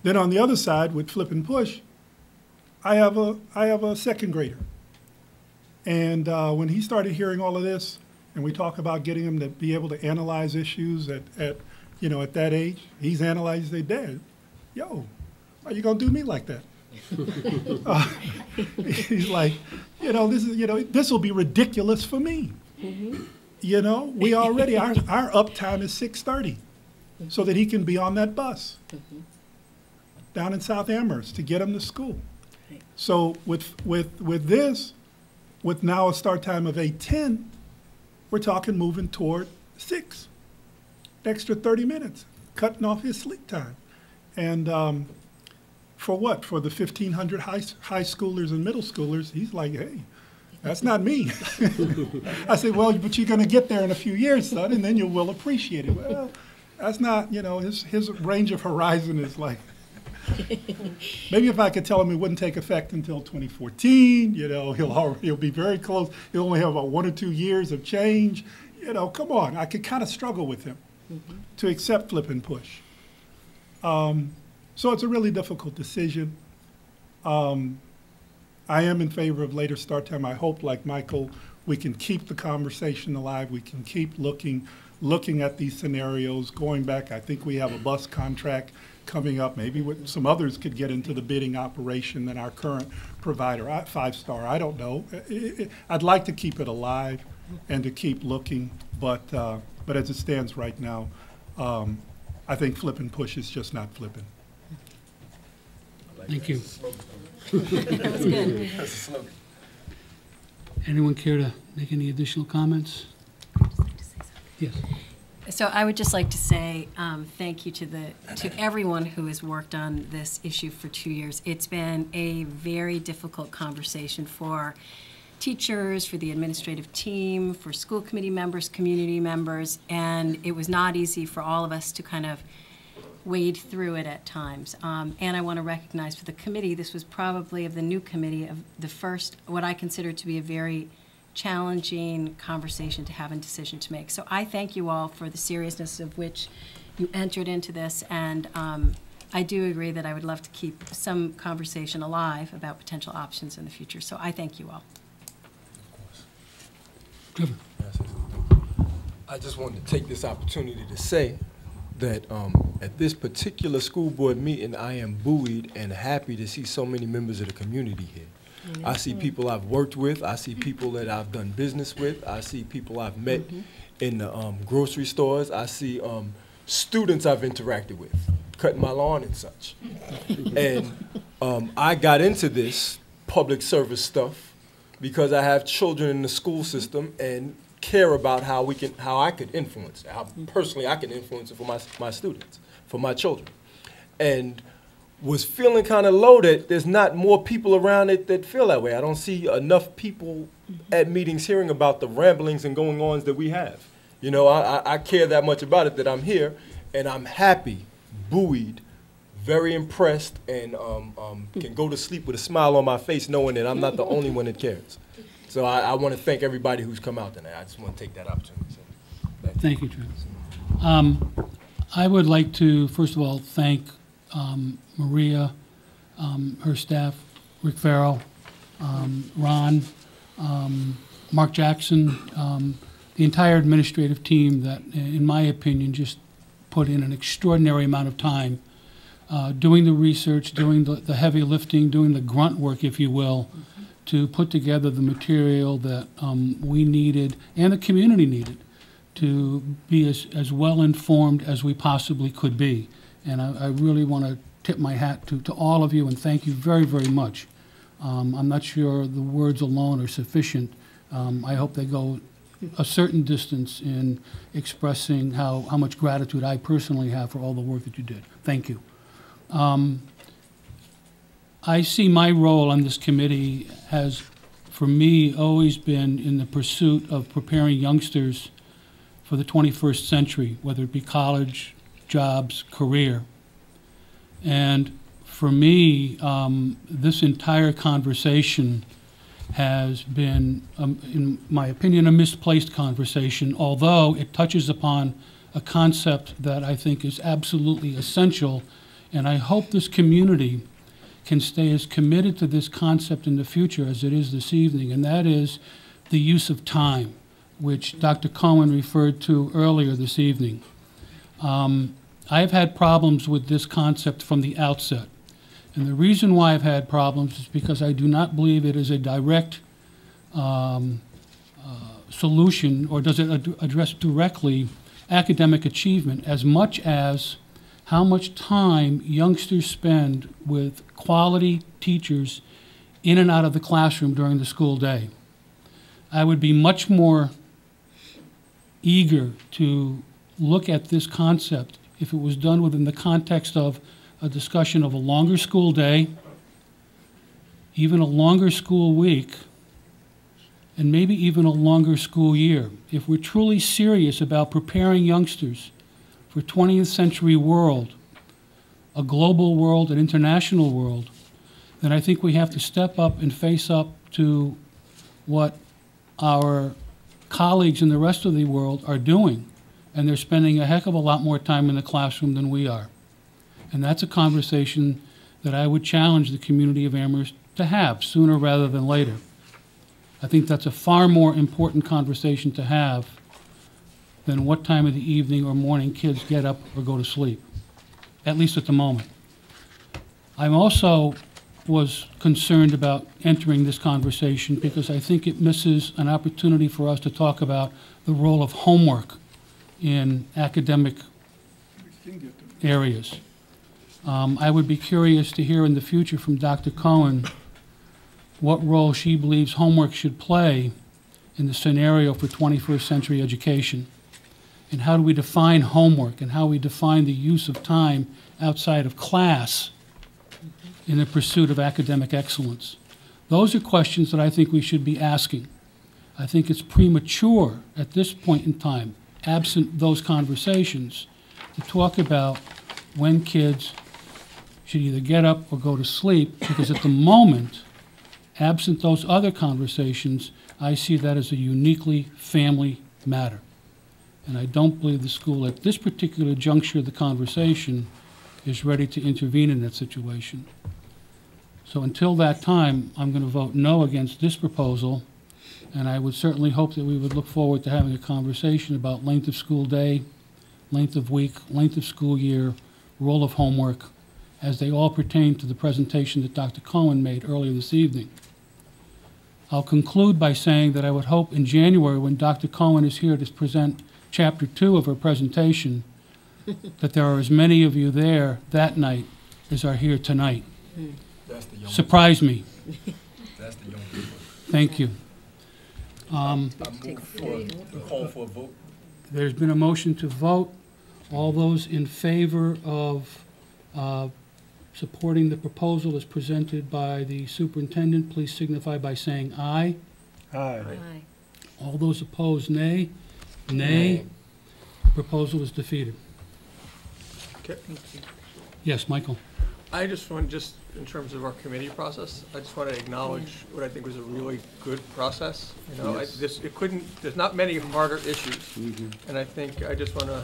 Speaker 9: then on the other side, with flip and push, I have a second grader. And when he started hearing all of this, and we talk about getting him to be able to analyze issues at that age, he's analyzed their dad. Yo, are you gonna do me like that? He's like, this will be ridiculous for me. You know, we already, our uptime is 6:30, so that he can be on that bus down in South Amherst to get him to school. So with this, with now a start time of 8:10, we're talking moving toward 6, extra 30 minutes, cutting off his sleep time. And for what? For the 1,500 high schoolers and middle schoolers, he's like, hey, that's not me. I said, well, but you're going to get there in a few years, son, and then you will appreciate it. Well, that's not, his range of horizon is like, maybe if I could tell him it wouldn't take effect until 2014, he'll be very close. He'll only have about 1 or 2 years of change. Come on, I could kind of struggle with him to accept flip and push. So it's a really difficult decision. I am in favor of later start time. I hope, like Michael, we can keep the conversation alive. We can keep looking at these scenarios, going back. I think we have a bus contract coming up. Maybe some others could get into the bidding operation than our current provider, 5-star. I don't know. I'd like to keep it alive and to keep looking, but as it stands right now, I think flip and push is just not flipping.
Speaker 3: Thank you.
Speaker 10: That was good.
Speaker 7: That's a slogan.
Speaker 3: Anyone care to make any additional comments?
Speaker 10: I'd just like to say something.
Speaker 3: Yes.
Speaker 10: So I would just like to say thank you to everyone who has worked on this issue for 2 years. It's been a very difficult conversation for teachers, for the administrative team, for school committee members, community members, and it was not easy for all of us to kind of wade through it at times. And I want to recognize for the committee, this was probably of the new committee of the first, what I consider to be a very challenging conversation to have and decision to make. So I thank you all for the seriousness of which you entered into this, and I do agree that I would love to keep some conversation alive about potential options in the future. So I thank you all.
Speaker 7: I just wanted to take this opportunity to say that at this particular school board meeting, I am buoyed and happy to see so many members of the community here. I see people I've worked with. I see people that I've done business with. I see people I've met in the grocery stores. I see students I've interacted with, cutting my lawn and such. And I got into this public service stuff because I have children in the school system and care about how I could influence it, how personally I can influence it for my students, for my children. And was feeling kind of low that there's not more people around it that feel that way. I don't see enough people at meetings hearing about the ramblings and going-ons that we have. You know, I care that much about it that I'm here, and I'm happy, buoyed, very impressed, and can go to sleep with a smile on my face knowing that I'm not the only one that cares. So I want to thank everybody who's come out tonight. I just want to take that opportunity. So,
Speaker 3: thank you, Travis. I would like to, first of all, thank Maria, her staff, Rick Farrell, Ron, Mark Jackson, the entire administrative team that, in my opinion, just put in an extraordinary amount of time doing the research, doing the heavy lifting, doing the grunt work, if you will, to put together the material that we needed and the community needed to be as well informed as we possibly could be. And I really want to tip my hat to all of you and thank you very, very much. I'm not sure the words alone are sufficient. I hope they go a certain distance in expressing how much gratitude I personally have for all the work that you did. Thank you. I see my role on this committee has, for me, always been in the pursuit of preparing youngsters for the 21st century, whether it be college, jobs, career. And for me, this entire conversation has been, in my opinion, a misplaced conversation, although it touches upon a concept that I think is absolutely essential, and I hope this community can stay as committed to this concept in the future as it is this evening, and that is the use of time, which Dr. Cohen referred to earlier this evening. I've had problems with this concept from the outset. And the reason why I've had problems is because I do not believe it is a direct solution, or does it address directly academic achievement as much as how much time youngsters spend with quality teachers in and out of the classroom during the school day. I would be much more eager to look at this concept if it was done within the context of a discussion of a longer school day, even a longer school week, and maybe even a longer school year. If we're truly serious about preparing youngsters for 20th century world, a global world, an international world, then I think we have to step up and face up to what our colleagues in the rest of the world are doing. And they're spending a heck of a lot more time in the classroom than we are. And that's a conversation that I would challenge the community of Amherst to have sooner rather than later. I think that's a far more important conversation to have than what time of the evening or morning kids get up or go to sleep, at least at the moment. I also was concerned about entering this conversation because I think it misses an opportunity for us to talk about the role of homework in academic areas. I would be curious to hear in the future from Dr. Cohen what role she believes homework should play in the scenario for 21st century education. and how do we define homework, and how we define the use of time outside of class in the pursuit of academic excellence. Those are questions that I think we should be asking. I think it's premature at this point in time, absent those conversations, to talk about when kids should either get up or go to sleep, because at the moment, absent those other conversations, I see that as a uniquely family matter. And I don't believe the school at this particular juncture of the conversation is ready to intervene in that situation. So until that time, I'm going to vote no against this proposal, and I would certainly hope that we would look forward to having a conversation about length of school day, length of week, length of school year, role of homework, as they all pertain to the presentation that Dr. Cohen made earlier this evening. I'll conclude by saying that I would hope in January, when Dr. Cohen is here to present Chapter 2 of her presentation, that there are as many of you there that night as are here tonight.
Speaker 7: That's the young
Speaker 3: Surprise me.
Speaker 7: That's the young people.
Speaker 3: Thank you.
Speaker 7: I move for the call for a vote.
Speaker 3: There's been a motion to vote. All those in favor of supporting the proposal as presented by the superintendent, please signify by saying aye.
Speaker 9: Aye.
Speaker 3: All those opposed, nay. Nay. The proposal is defeated.
Speaker 12: Okay.
Speaker 3: Yes, Michael.
Speaker 12: I just want, just in terms of our committee process, I just want to acknowledge what I think was a really good process. You know, there's not many harder issues. And I think I just want to,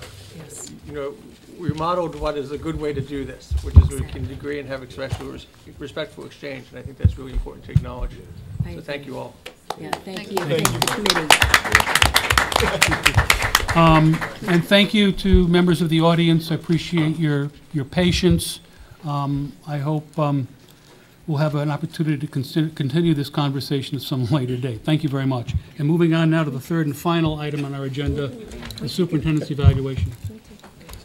Speaker 12: you know, we modeled what is a good way to do this, which is we can agree and have respectful exchange. And I think that's really important to acknowledge. So thank you all.
Speaker 10: Yeah, thank you. Thank you, committee.
Speaker 3: And thank you to members of the audience. I appreciate your patience. I hope we'll have an opportunity to continue this conversation at some later date. Thank you very much. And moving on now to the third and final item on our agenda, the superintendent's evaluation.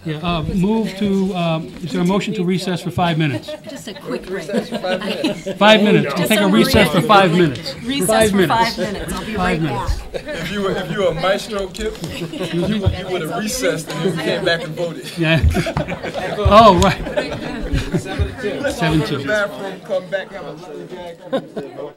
Speaker 3: Yeah, move to, is there a motion to recess for 5 minutes?
Speaker 10: Just a quick break.
Speaker 3: 5 minutes. We'll take a recess for 5 minutes.
Speaker 10: Recess for 5 minutes. I'll be right back.
Speaker 7: If you were a maestro, Kip, you would have recessed and then came back and voted.
Speaker 3: Yeah. Oh, right.
Speaker 7: 7-2. Bathroom, come back, have a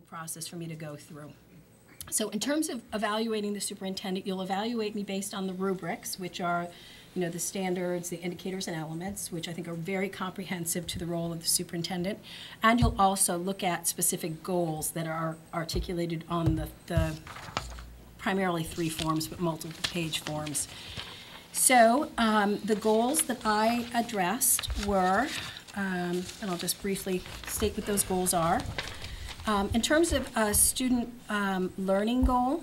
Speaker 10: process for me to go through. So in terms of evaluating the superintendent, you'll evaluate me based on the rubrics, which are, the standards, the indicators and elements, which I think are very comprehensive to the role of the superintendent. And you'll also look at specific goals that are articulated on the primarily 3 forms, but multiple page forms. So the goals that I addressed were, and I'll just briefly state what those goals are. In terms of a student learning goal,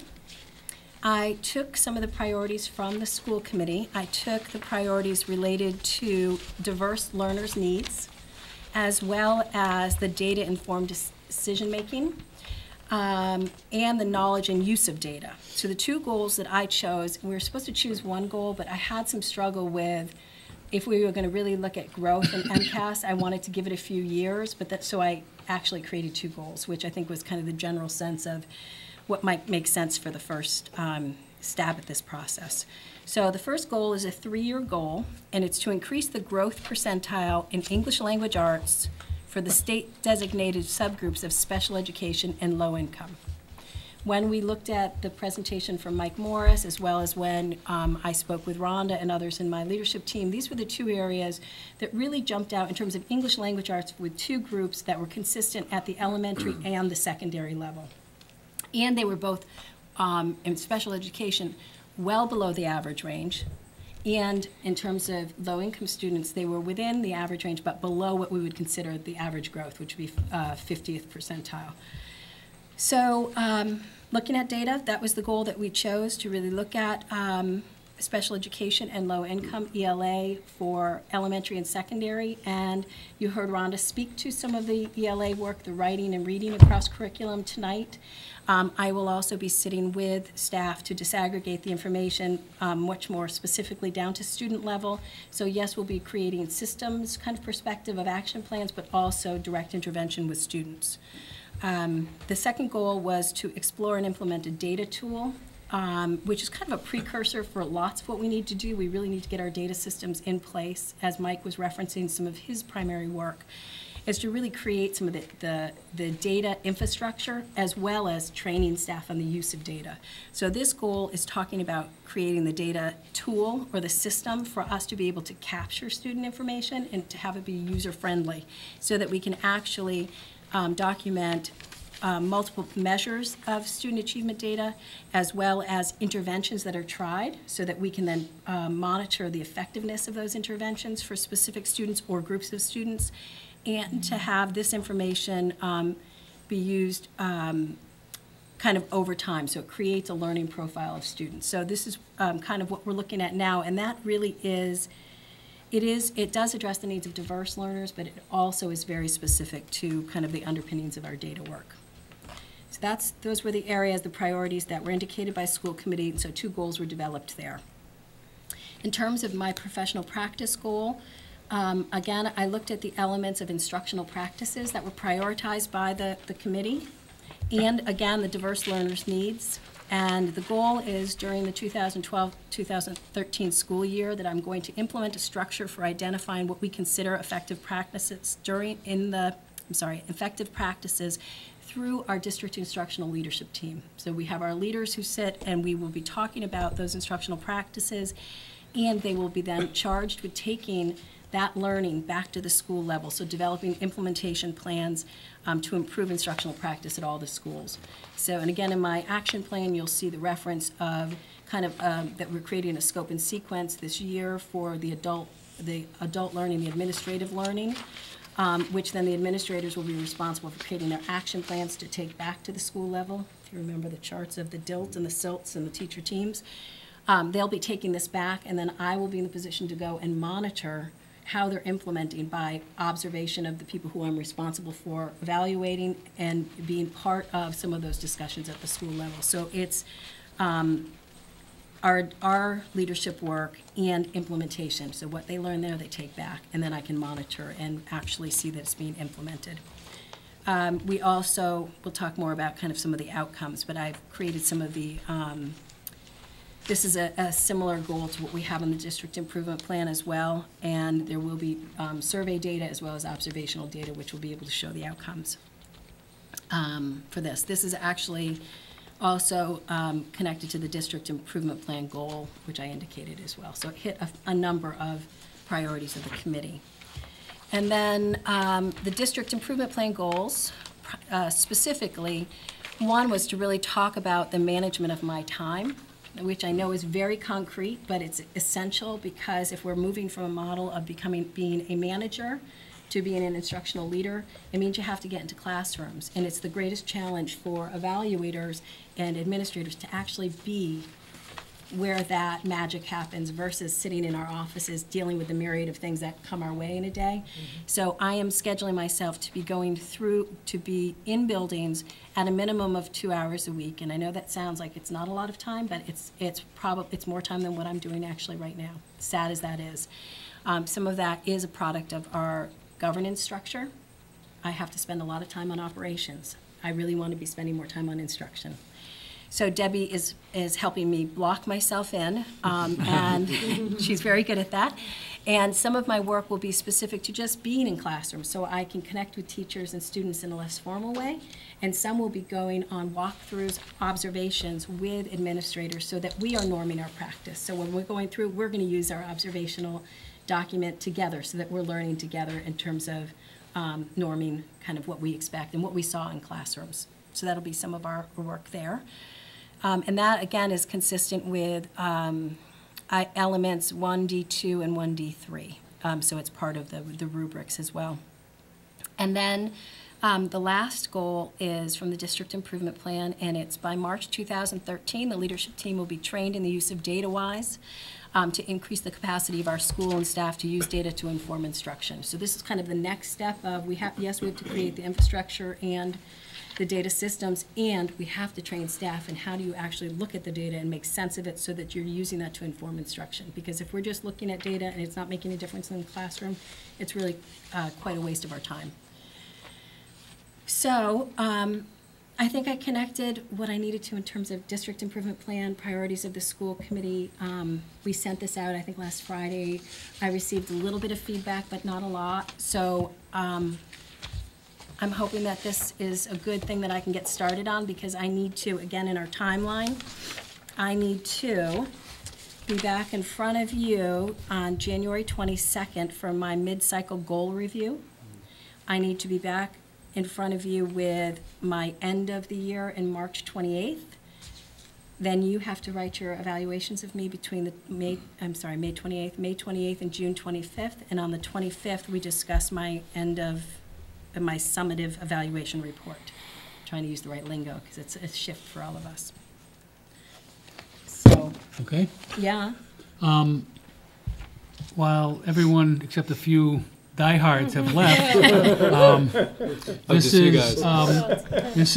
Speaker 10: I took some of the priorities from the school committee. I took the priorities related to diverse learners' needs, as well as the data-informed decision-making, and the knowledge and use of data. So the 2 goals that I chose, we were supposed to choose 1 goal, but I had some struggle with if we were going to really look at growth in MCAS, I wanted to give it a few years, so I actually created 2 goals, which I think was kind of the general sense of what might make sense for the first stab at this process. So the first goal is a 3-year goal, and it's to increase the growth percentile in English language arts for the state-designated subgroups of special education and low income. When we looked at the presentation from Mike Morris, as well as when I spoke with Rhonda and others in my leadership team, these were the 2 areas that really jumped out in terms of English language arts with 2 groups that were consistent at the elementary and the secondary level. And they were both, in special education, well below the average range. And in terms of low-income students, they were within the average range, but below what we would consider the average growth, which would be 50th percentile. So looking at data, that was the goal that we chose, to really look at special education and low-income ELA for elementary and secondary. And you heard Rhonda speak to some of the ELA work, the writing and reading across curriculum tonight. I will also be sitting with staff to disaggregate the information much more specifically down to student level. So yes, we'll be creating systems kind of perspective of action plans, but also direct intervention with students. The second goal was to explore and implement a data tool, which is kind of a precursor for lots of what we need to do. We really need to get our data systems in place, as Mike was referencing some of his primary work, is to really create some of the data infrastructure, as well as training staff on the use of data. So this goal is talking about creating the data tool or the system for us to be able to capture student information and to have it be user-friendly, so that we can actually document multiple measures of student achievement data, as well as interventions that are tried, so that we can then monitor the effectiveness of those interventions for specific students or groups of students, and to have this information be used kind of over time. So it creates a learning profile of students. So this is kind of what we're looking at now, and that really is, it does address the needs of diverse learners, but it also is very specific to kind of the underpinnings of our data work. So those were the areas, the priorities that were indicated by school committee, and so 2 goals were developed there. In terms of my professional practice goal, again, I looked at the elements of instructional practices that were prioritized by the committee, and again, the diverse learners' needs. And the goal is effective 2012-2013 school year that I'm going to implement a structure for identifying what we consider effective practices effective practices through our district instructional leadership team. So we have our leaders who sit, and we will be talking about those instructional practices, and they will be then charged with taking that learning back to the school level, so developing implementation plans to improve instructional practice at all the schools. So, and again, in my action plan, you'll see the reference of kind of that we're creating a scope and sequence this year for the adult learning, the administrative learning, which then the administrators will be responsible for creating their action plans to take back to the school level. If you remember the charts of the DILT and the SILTs and the teacher teams, they'll be taking this back, and then I will be in the position to go and monitor how they're implementing by observation of the people who I'm responsible for evaluating and being part of some of those discussions at the school level. So it's our leadership work and implementation. So what they learn there, they take back, and then I can monitor and actually see that it's being implemented. We also will talk more about kind of some of the outcomes, but I've created some of the this is a similar goal to what we have in the district improvement plan as well, and there will be survey data as well as observational data which will be able to show the outcomes. for this. This is actually also connected to the district improvement plan goal, which I indicated as well. So it hit a number of priorities of the committee. And then the district improvement plan goals, specifically, one was to really talk about the management of my time, which I know is very concrete, but it's essential because if we're moving from a model of being a manager to being an instructional leader, it means you have to get into classrooms. And it's the greatest challenge for evaluators and administrators to actually be where that magic happens versus sitting in our offices dealing with the myriad of things that come our way in a day. So I am scheduling myself to be going through, to be in buildings at a minimum of 2 hours a week. And I know that sounds like it's not a lot of time, but it's more time than what I'm doing actually right now, sad as that is. Some of that is a product of our governance structure. I have to spend a lot of time on operations. I really want to be spending more time on instruction. So Debbie is helping me block myself in, and she's very good at that. And some of my work will be specific to just being in classrooms, so I can connect with teachers and students in a less formal way. And some will be going on walkthroughs, observations with administrators so that we are norming our practice. So when we're going through, we're going to use our observational document together so that we're learning together in terms of norming kind of what we expect and what we saw in classrooms. So that'll be some of our work there. And that, again, is consistent with elements 1D2 and 1D3. So it's part of the rubrics as well. And then the last goal is from the District Improvement Plan, and it's by March 2013, the leadership team will be trained in the use of DataWise to increase the capacity of our school and staff to use data to inform instruction. So this is kind of the next step of, we have to create the infrastructure and the data systems, and we have to train staff in how do you actually look at the data and make sense of it so that you're using that to inform instruction. Because if we're just looking at data and it's not making a difference in the classroom, it's really quite a waste of our time. So I think I connected what I needed to in terms of district improvement plan, priorities of the school committee. We sent this out, I think, last Friday. I received a little bit of feedback, but not a lot. So I'm hoping that this is a good thing that I can get started on, because I need to, again, in our timeline, I need to be back in front of you on January 22nd for my mid-cycle goal review. I need to be back in front of you with my end of the year in March 28th. Then you have to write your evaluations of me between the May 28th and June 25th. And on the 25th, we discuss my my summative evaluation report. I'm trying to use the right lingo because it's a shift for all of us. So.
Speaker 3: Okay.
Speaker 10: Yeah.
Speaker 3: While everyone except a few diehards have left, this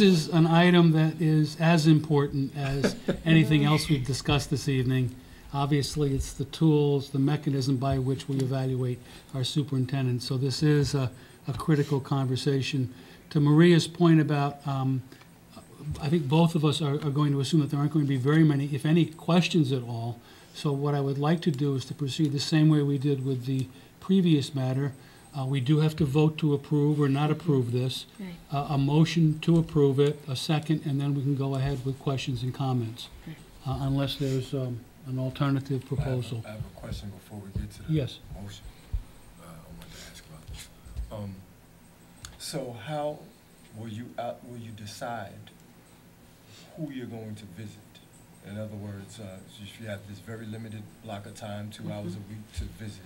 Speaker 3: is an item that is as important as anything else we've discussed this evening. Obviously, it's the tools, the mechanism by which we evaluate our superintendent. So this is a critical conversation. To Maria's point about, I think both of us are going to assume that there aren't going to be very many, if any, questions at all. So what I would like to do is to proceed the same way we did with the previous matter. We do have to vote to approve or not approve this.
Speaker 10: Right.
Speaker 3: A motion to approve it, a second, and then we can go ahead with questions and comments, unless there's an alternative proposal.
Speaker 7: I have a question before we get to the
Speaker 3: Yes.
Speaker 7: motion. I wanted to ask about this. So how will you decide who you're going to visit? In other words, if you have this very limited block of time, 2 hours a week to visit,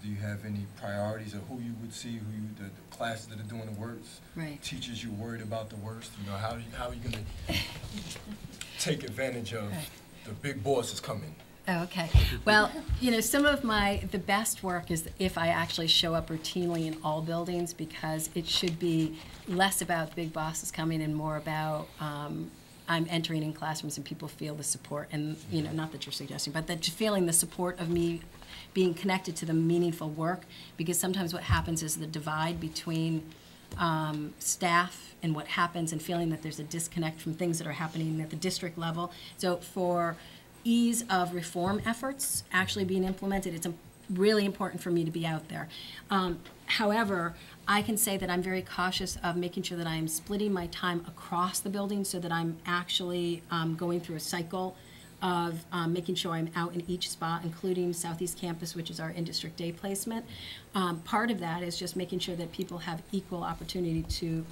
Speaker 7: do you have any priorities of who you would see, the classes that are doing the worst,
Speaker 10: right.
Speaker 7: Teachers you're worried about the worst? You know, how are you going to take advantage of the big boss is coming?
Speaker 10: Oh, okay. Well, you know, some of the best work is if I actually show up routinely in all buildings, because it should be less about the big bosses coming and more about I'm entering in classrooms and people feel the support, and, you know, not that you're suggesting, but that feeling the support of me being connected to the meaningful work, because sometimes what happens is the divide between staff and what happens, and feeling that there's a disconnect from things that are happening at the district level. So for ease of reform efforts actually being implemented, it's really important for me to be out there. However, I can say that I'm very cautious of making sure that I'm splitting my time across the building so that I'm actually going through a cycle of making sure I'm out in each spot, including Southeast Campus, which is our in-district day placement. Part of that is just making sure that people have equal opportunity to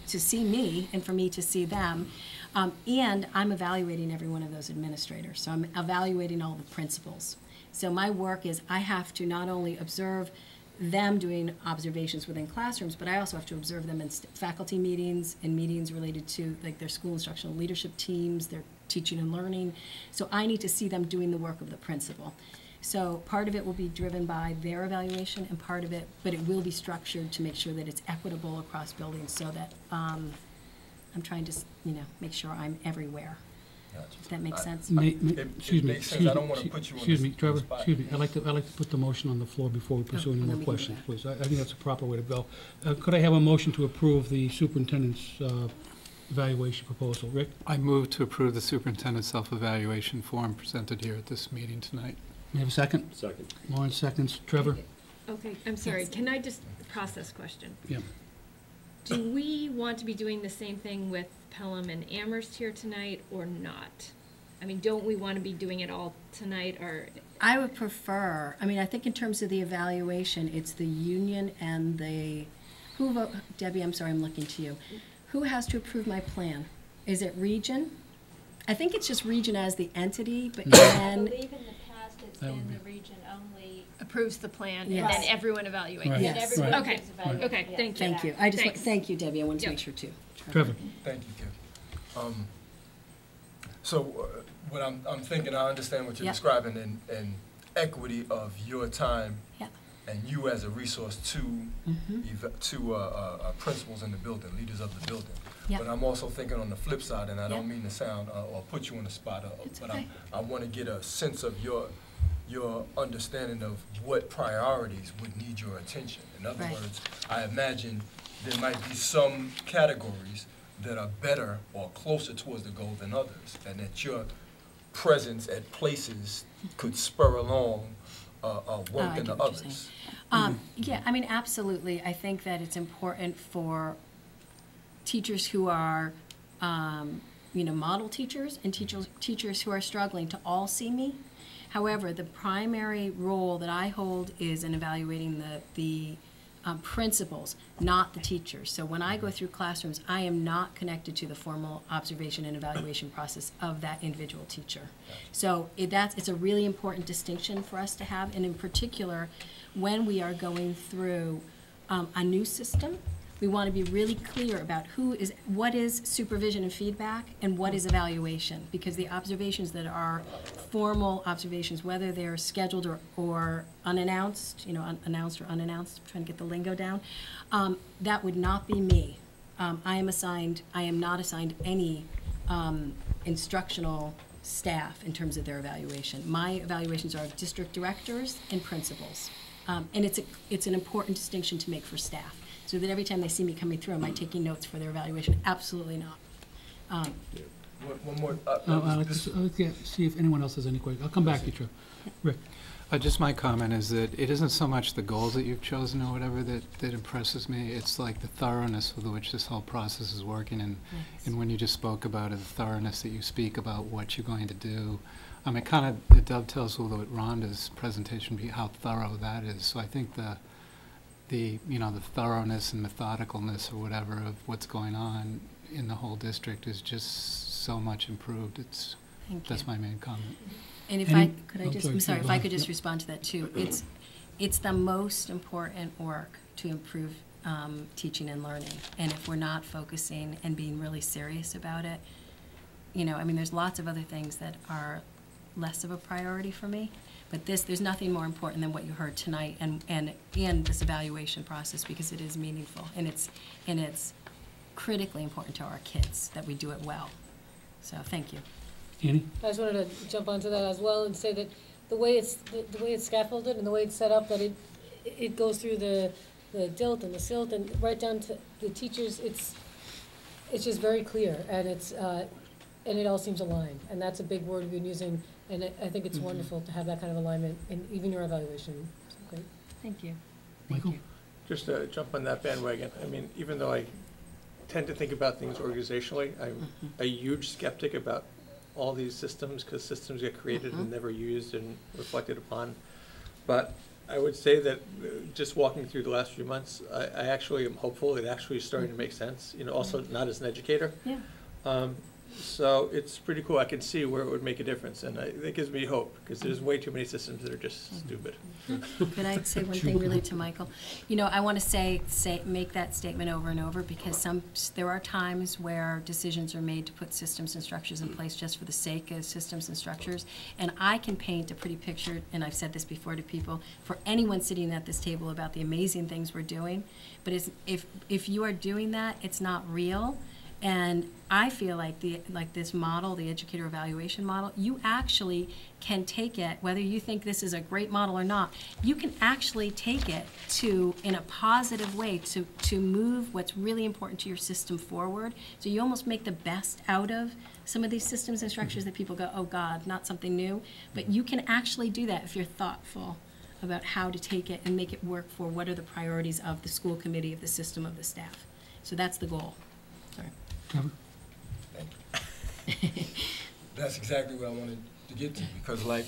Speaker 10: see me and for me to see them. And I'm evaluating every one of those administrators. So I'm evaluating all the principals. So my work is I have to not only observe them doing observations within classrooms, but I also have to observe them in faculty meetings and meetings related to like their school instructional leadership teams, their teaching and learning. So I need to see them doing the work of the principal. So part of it will be driven by their evaluation and part of it, but it will be structured to make sure that it's equitable across buildings so that I'm trying to, make sure I'm everywhere. If that makes sense.
Speaker 3: Excuse me,
Speaker 7: I don't want to put you on
Speaker 3: excuse me,
Speaker 7: the
Speaker 3: Trevor,
Speaker 7: spot.
Speaker 3: excuse me. I'd like to put the motion on the floor before we pursue any
Speaker 10: then
Speaker 3: more
Speaker 10: we can do
Speaker 3: questions,
Speaker 10: that.
Speaker 3: please. I think that's a proper way to go. Could I have a motion to approve the superintendent's evaluation proposal? Rick?
Speaker 13: I move to approve the superintendent's self-evaluation form presented here at this meeting tonight.
Speaker 3: May I have a second?
Speaker 14: Second.
Speaker 3: Lauren seconds. Trevor?
Speaker 4: Okay, I'm sorry, can I just, process question?
Speaker 3: Yeah.
Speaker 4: Do we want to be doing the same thing with Pelham and Amherst here tonight or not? I mean, don't we want to be doing it all tonight or?
Speaker 10: I would prefer, I think in terms of the evaluation, it's the union and Debbie, I'm sorry, I'm looking to you. Who has to approve my plan? Is it Region? I think it's just Region as the entity, but
Speaker 4: I
Speaker 10: then.
Speaker 4: believe in the past it's been the Region only approves the plan and
Speaker 10: Yes.
Speaker 4: then everyone evaluates.
Speaker 3: Right.
Speaker 10: Yes.
Speaker 4: And everyone
Speaker 10: Right.
Speaker 4: gives
Speaker 3: Right.
Speaker 4: evaluation. Okay, thank you.
Speaker 10: Thank you.
Speaker 4: Thanks.
Speaker 10: Thank you, Debbie. I wanted to
Speaker 4: Yep.
Speaker 10: make sure too.
Speaker 3: Trevor?
Speaker 7: Thank you, Kim. So what I'm thinking, I understand what you're
Speaker 10: Yep.
Speaker 7: describing and equity of your time
Speaker 10: Yep.
Speaker 7: and you as a resource to principals in the building, leaders of the building.
Speaker 10: Yep.
Speaker 7: But I'm also thinking on the flip side, and I don't
Speaker 10: Yep.
Speaker 7: mean to sound or put you on the spot,
Speaker 10: It's
Speaker 7: but
Speaker 10: okay.
Speaker 7: I want to get a sense of your understanding of what priorities would need your attention. In other
Speaker 10: Right.
Speaker 7: words, I imagine there might be some categories that are better or closer towards the goal than others, and that your presence at places could spur along work
Speaker 10: I
Speaker 7: in the
Speaker 10: get what you're
Speaker 7: others.
Speaker 10: Yeah, absolutely. I think that it's important for teachers who are, model teachers and teachers who are struggling to all see me. However, the primary role that I hold is in evaluating the principals, not the teachers. So when I go through classrooms, I am not connected to the formal observation and evaluation process of that individual teacher. So it's a really important distinction for us to have, and in particular, when we are going through a new system, we want to be really clear about what is supervision and feedback and what is evaluation, because the observations that are formal observations, whether they're scheduled or unannounced, announced or unannounced, I'm trying to get the lingo down, that would not be me. I am not assigned any instructional staff in terms of their evaluation. My evaluations are of district directors and principals. And it's an important distinction to make for staff, so that every time they see me coming through, am I taking notes for their evaluation? Absolutely not.
Speaker 7: One more.
Speaker 3: I'd like to see if anyone else has any questions. I'll come back to you, Trevor. Rick?
Speaker 13: Just my comment is that it isn't so much the goals that you've chosen or whatever that impresses me. It's like the thoroughness with which this whole process is working. And when you just spoke about it, the thoroughness that you speak about what you're going to do, it dovetails with what Rhonda's presentation be how thorough that is. So I think the thoroughness and methodicalness or whatever of what's going on in the whole district is just so much improved. That's my main comment.
Speaker 10: And if I could just respond to that too. It's the most important work to improve teaching and learning. And if we're not focusing and being really serious about it, there's lots of other things that are less of a priority for me. But there's nothing more important than what you heard tonight and this evaluation process, because it is meaningful and it's critically important to our kids that we do it well. So thank you.
Speaker 3: Annie?
Speaker 11: I just wanted to jump onto that as well and say that the way it's scaffolded and the way it's set up, that it goes through the DILT and the SILT and right down to the teachers. It's just very clear, and it all seems aligned, and that's a big word we've been using, and I think it's wonderful to have that kind of alignment in even your evaluation. So great.
Speaker 10: Thank you.
Speaker 3: Michael?
Speaker 12: just to jump on that bandwagon, I mean, even though I tend to think about things organizationally, I'm a huge skeptic about all these systems, because systems get created and never used and reflected upon. But I would say that just walking through the last few months, I actually am hopeful it actually is starting to make sense, you know, also not as an educator.
Speaker 10: Yeah.
Speaker 12: So it's pretty cool. I can see where it would make a difference, and it gives me hope, because there's way too many systems that are just stupid.
Speaker 10: Could I say one thing really to Michael? You know, I want to make that statement over and over, because there are times where decisions are made to put systems and structures in place just for the sake of systems and structures. And I can paint a pretty picture, and I've said this before to people, for anyone sitting at this table about the amazing things we're doing. But if you are doing that, it's not real. And I feel like this model, the educator evaluation model, you actually can take it, whether you think this is a great model or not, you can actually take it in a positive way to move what's really important to your system forward. So you almost make the best out of some of these systems and structures that people go, oh God, not something new. But you can actually do that if you're thoughtful about how to take it and make it work for what are the priorities of the school committee, of the system, of the staff. So that's the goal. Sorry.
Speaker 3: Trevor?
Speaker 7: That's exactly what I wanted to get to, because like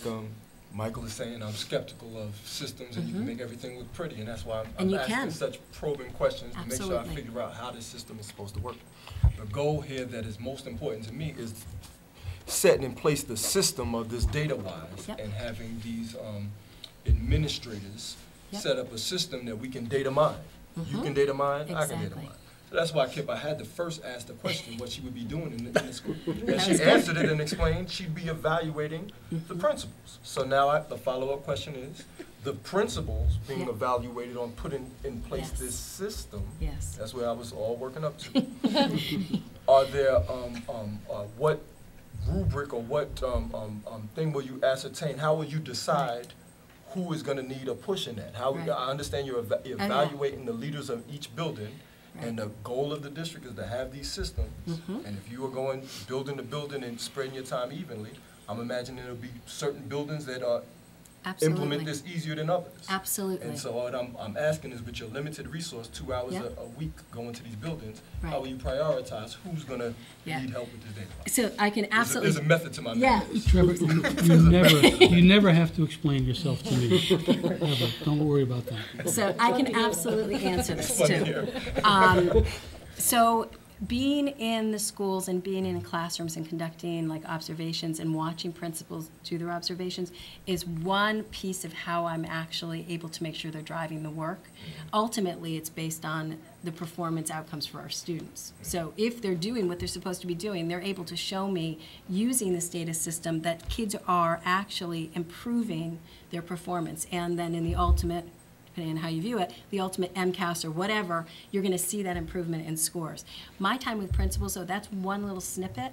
Speaker 7: Michael is saying, I'm skeptical of systems, and you can make everything look pretty, and that's why I'm asking such probing questions to make sure I figure out how this system is supposed to work. The goal here that is most important to me is setting in place the system of this data-wise, and having these administrators set up a system that we can data mine. You can data mine, I can data mine. So that's why I had to first ask the question what she would be doing in the school. And she answered it and explained she'd be evaluating the principals. So now the follow-up question is, the principals being evaluated on putting in place this system, that's where I was all working up to. Are there, what rubric or what thing will you ascertain? How will you decide who is going to need a push in that? How I understand you're evaluating the leaders of each building. And the goal of the district is to have these systems. And if you are going building to building and spreading your time evenly, I'm imagining there'll be certain buildings that implement this easier than others.
Speaker 10: Absolutely.
Speaker 7: And so what I'm asking is, with your limited resource, 2 hours a week going to these buildings, how will you prioritize who's going to need help with this data?
Speaker 10: So I can absolutely.
Speaker 7: There's a method to my madness.
Speaker 3: Trevor, you never have to explain yourself to me. Ever. Don't worry about that.
Speaker 10: So I can absolutely answer this too. So being in the schools and being in classrooms and conducting like observations and watching principals do their observations is one piece of how I'm actually able to make sure they're driving the work. Ultimately, it's based on the performance outcomes for our students. So if they're doing what they're supposed to be doing, they're able to show me using this data system that kids are actually improving their performance. And then in the ultimate, depending on how you view it, the ultimate MCAS or whatever, you're going to see that improvement in scores. My time with principals, so that's one little snippet.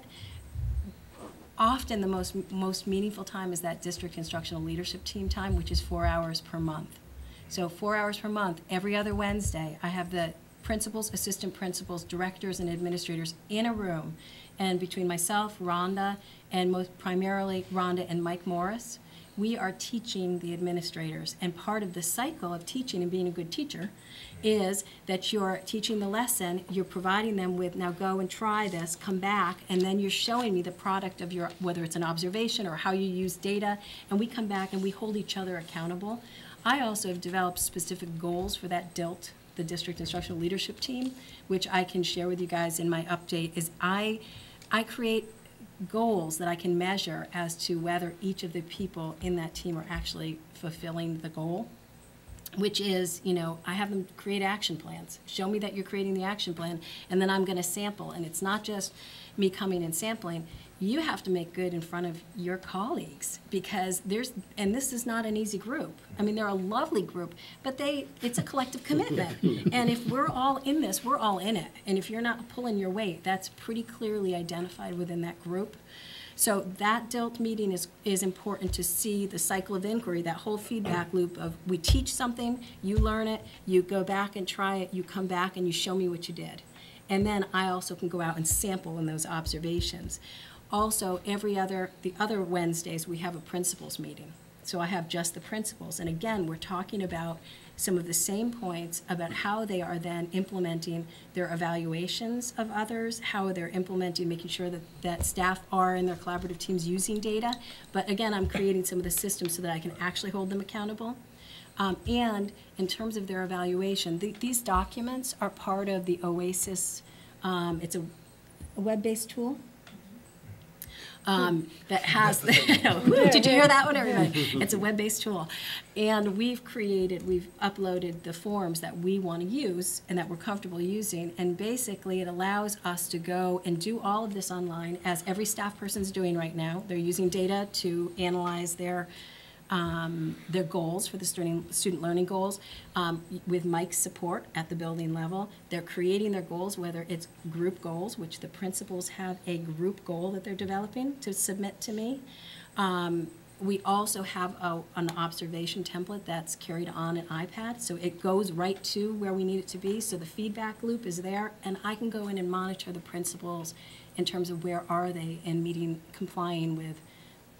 Speaker 10: Often the most meaningful time is that district instructional leadership team time, which is 4 hours per month. So 4 hours per month, every other Wednesday, I have the principals, assistant principals, directors, and administrators in a room. And between myself, Rhonda, and most primarily Rhonda and Mike Morris, we are teaching the administrators. And part of the cycle of teaching and being a good teacher is that you're teaching the lesson, you're providing them with, now go and try this, come back, and then you're showing me the product of your, whether it's an observation or how you use data, and we come back and we hold each other accountable. I also have developed specific goals for that DILT, the District Instructional Leadership Team, which I can share with you guys in my update, is I create goals that I can measure as to whether each of the people in that team are actually fulfilling the goal, which is, you know, I have them create action plans. Show me that you're creating the action plan, and then I'm going to sample. And it's not just me coming and sampling. You have to make good in front of your colleagues, because and this is not an easy group. I mean, they're a lovely group, but it's a collective commitment. And if we're all in this, we're all in it. And if you're not pulling your weight, that's pretty clearly identified within that group. So that DILT meeting is important to see the cycle of inquiry, that whole feedback loop of we teach something, you learn it, you go back and try it, you come back and you show me what you did. And then I also can go out and sample in those observations. Also, the other Wednesdays, we have a principals meeting. So I have just the principals. And again, we're talking about some of the same points about how they are then implementing their evaluations of others, how they're implementing, making sure that staff are in their collaborative teams using data. But again, I'm creating some of the systems so that I can actually hold them accountable. And in terms of their evaluation, these documents are part of the OASIS. It's a web-based tool that has, did you hear that one, everybody? It's a web-based tool. And we've uploaded the forms that we want to use and that we're comfortable using. And basically, it allows us to go and do all of this online, as every staff person's doing right now. They're using data to analyze their goals for the student learning goals with Mike's support at the building level. They're creating their goals, whether it's group goals, which the principals have a group goal that they're developing to submit to me. We also have an observation template that's carried on an iPad, so it goes right to where we need it to be, so the feedback loop is there, and I can go in and monitor the principals in terms of where are they in complying with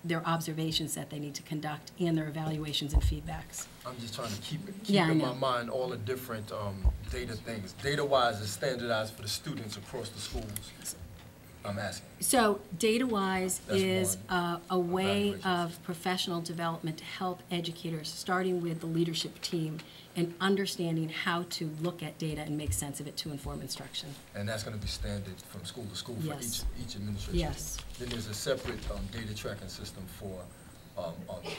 Speaker 10: their observations that they need to conduct and their evaluations and feedbacks.
Speaker 7: I'm just trying to keep in my mind all the different data things. Data-wise is standardized for the students across the schools. I'm asking.
Speaker 10: So data-wise is
Speaker 7: one.
Speaker 10: a way of professional development to help educators, starting with the leadership team and understanding how to look at data and make sense of it to inform instruction.
Speaker 7: And that's going to be standard from school to school for each administration?
Speaker 10: Yes.
Speaker 7: Then there's a separate data tracking system for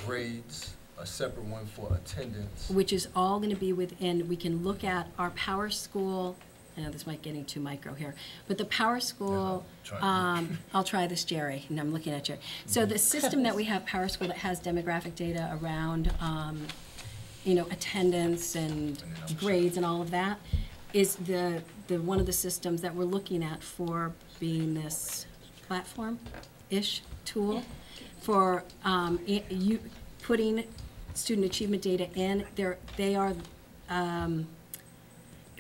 Speaker 7: grades, a separate one for attendance.
Speaker 10: Which is all going to be within, we can look at our Power School. I know this might getting too micro here, but the Power School, I'll try this, Jerry, and I'm looking at Jerry. So the system that we have, Power School, that has demographic data around attendance and grades and all of that, is the one of the systems that we're looking at for being this platform-ish tool for you putting student achievement data in. They are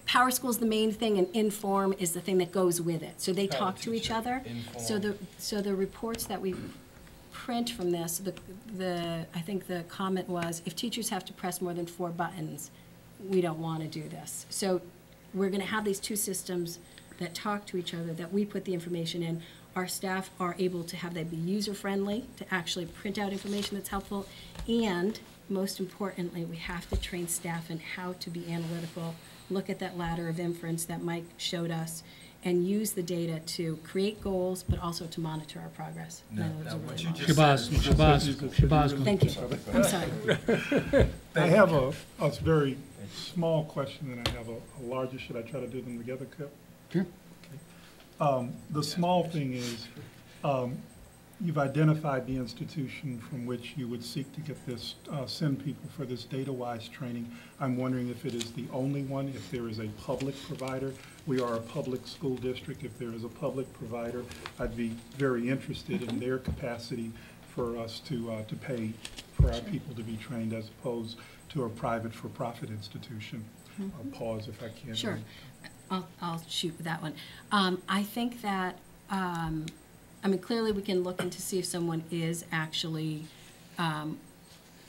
Speaker 10: Power School is the main thing, and Inform is the thing that goes with it. So they talk to each other. So the reports that we print from this, I think the comment was, if teachers have to press more than 4 buttons, we don't want to do this. So we're going to have these two systems that talk to each other, that we put the information in. Our staff are able to have that be user-friendly, to actually print out information that's helpful, and most importantly, we have to train staff in how to be analytical, look at that ladder of inference that Mike showed us, and use the data to create goals, but also to monitor our progress.
Speaker 3: Shabazz.
Speaker 10: Thank you. I'm sorry.
Speaker 9: I have a very small question, and I have a larger. Should I try to do them together, Kip?
Speaker 3: Sure.
Speaker 9: Okay. The small thing is, you've identified the institution from which you would seek to get this, send people for this data-wise training. I'm wondering if it is the only one, if there is a public provider. We are a public school district. If there is a public provider, I'd be very interested in their capacity for us to pay for our people to be trained, as opposed to a private for-profit institution. I'll pause if I can.
Speaker 10: Sure. I'll shoot with that one. I think that, clearly we can look into see if someone is actually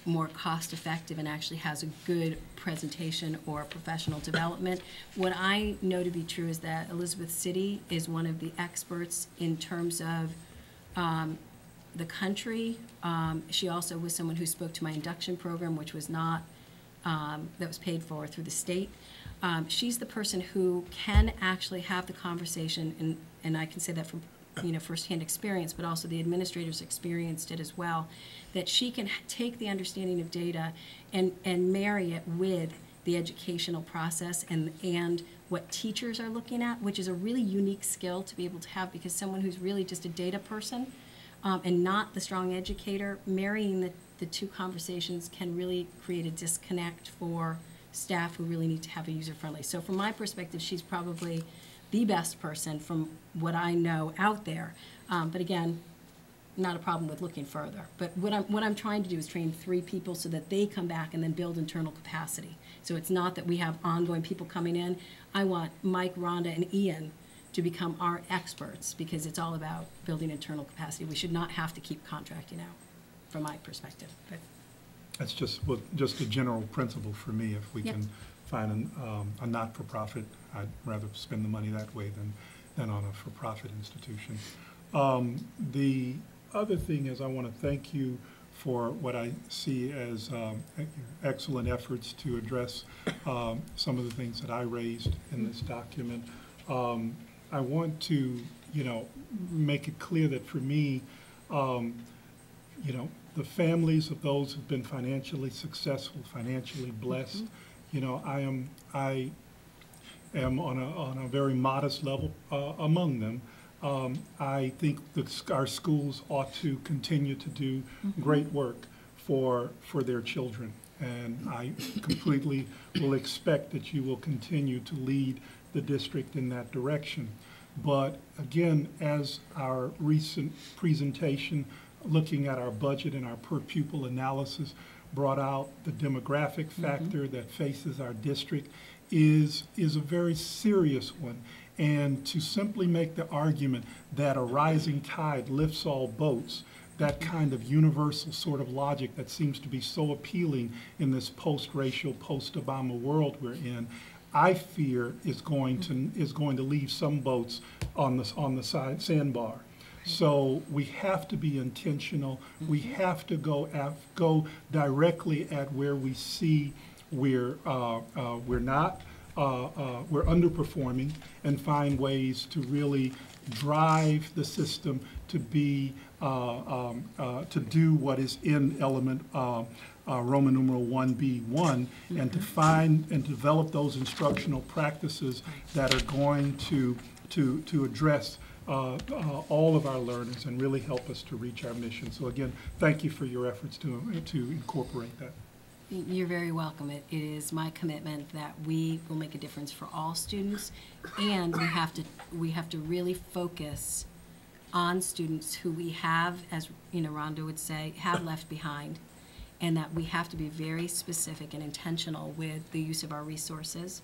Speaker 10: more cost-effective and actually has a good presentation or professional development. What I know to be true is that Elizabeth City is one of the experts in terms of the country. She also was someone who spoke to my induction program, which was not, that was paid for through the state. She's the person who can actually have the conversation, and I can say that from firsthand experience, but also the administrators experienced it as well, that she can take the understanding of data and marry it with the educational process and what teachers are looking at, which is a really unique skill to be able to have, because someone who's really just a data person and not the strong educator, marrying the two conversations can really create a disconnect for staff who really need to have a user-friendly. So from my perspective, she's probably the best person from what I know out there. But again, not a problem with looking further. But what I'm trying to do is train 3 people so that they come back and then build internal capacity. So it's not that we have ongoing people coming in. I want Mike, Rhonda, and Ian to become our experts, because it's all about building internal capacity. We should not have to keep contracting out, from my perspective. But
Speaker 9: That's just a general principle for me. If we
Speaker 10: Yep.
Speaker 9: can find a not-for-profit, I'd rather spend the money that way than on a for-profit institution. The other thing is I want to thank you for what I see as excellent efforts to address some of the things that I raised in this document. I want to, make it clear that for me, the families of those who've been financially successful, financially blessed, I am on a very modest level among them. I think our schools ought to continue to do great work for their children. And I completely will expect that you will continue to lead the district in that direction. But again, as our recent presentation looking at our budget and our per pupil analysis brought out, the demographic factor that faces our district is a very serious one. And to simply make the argument that a rising tide lifts all boats, that kind of universal sort of logic that seems to be so appealing in this post-racial, post-Obama world we're in, I fear is going to leave some boats on the sandbar. So we have to be intentional. We have to go directly at where we see we're underperforming, and find ways to really drive the system to be to do what is in element Roman numeral 1B1, and to find and develop those instructional practices that are going to address all of our learners and really help us to reach our mission. So again, thank you for your efforts to incorporate that.
Speaker 10: You're very welcome. It is my commitment that we will make a difference for all students, and we have to really focus on students who we have, as Rhonda would say, have left behind, and that we have to be very specific and intentional with the use of our resources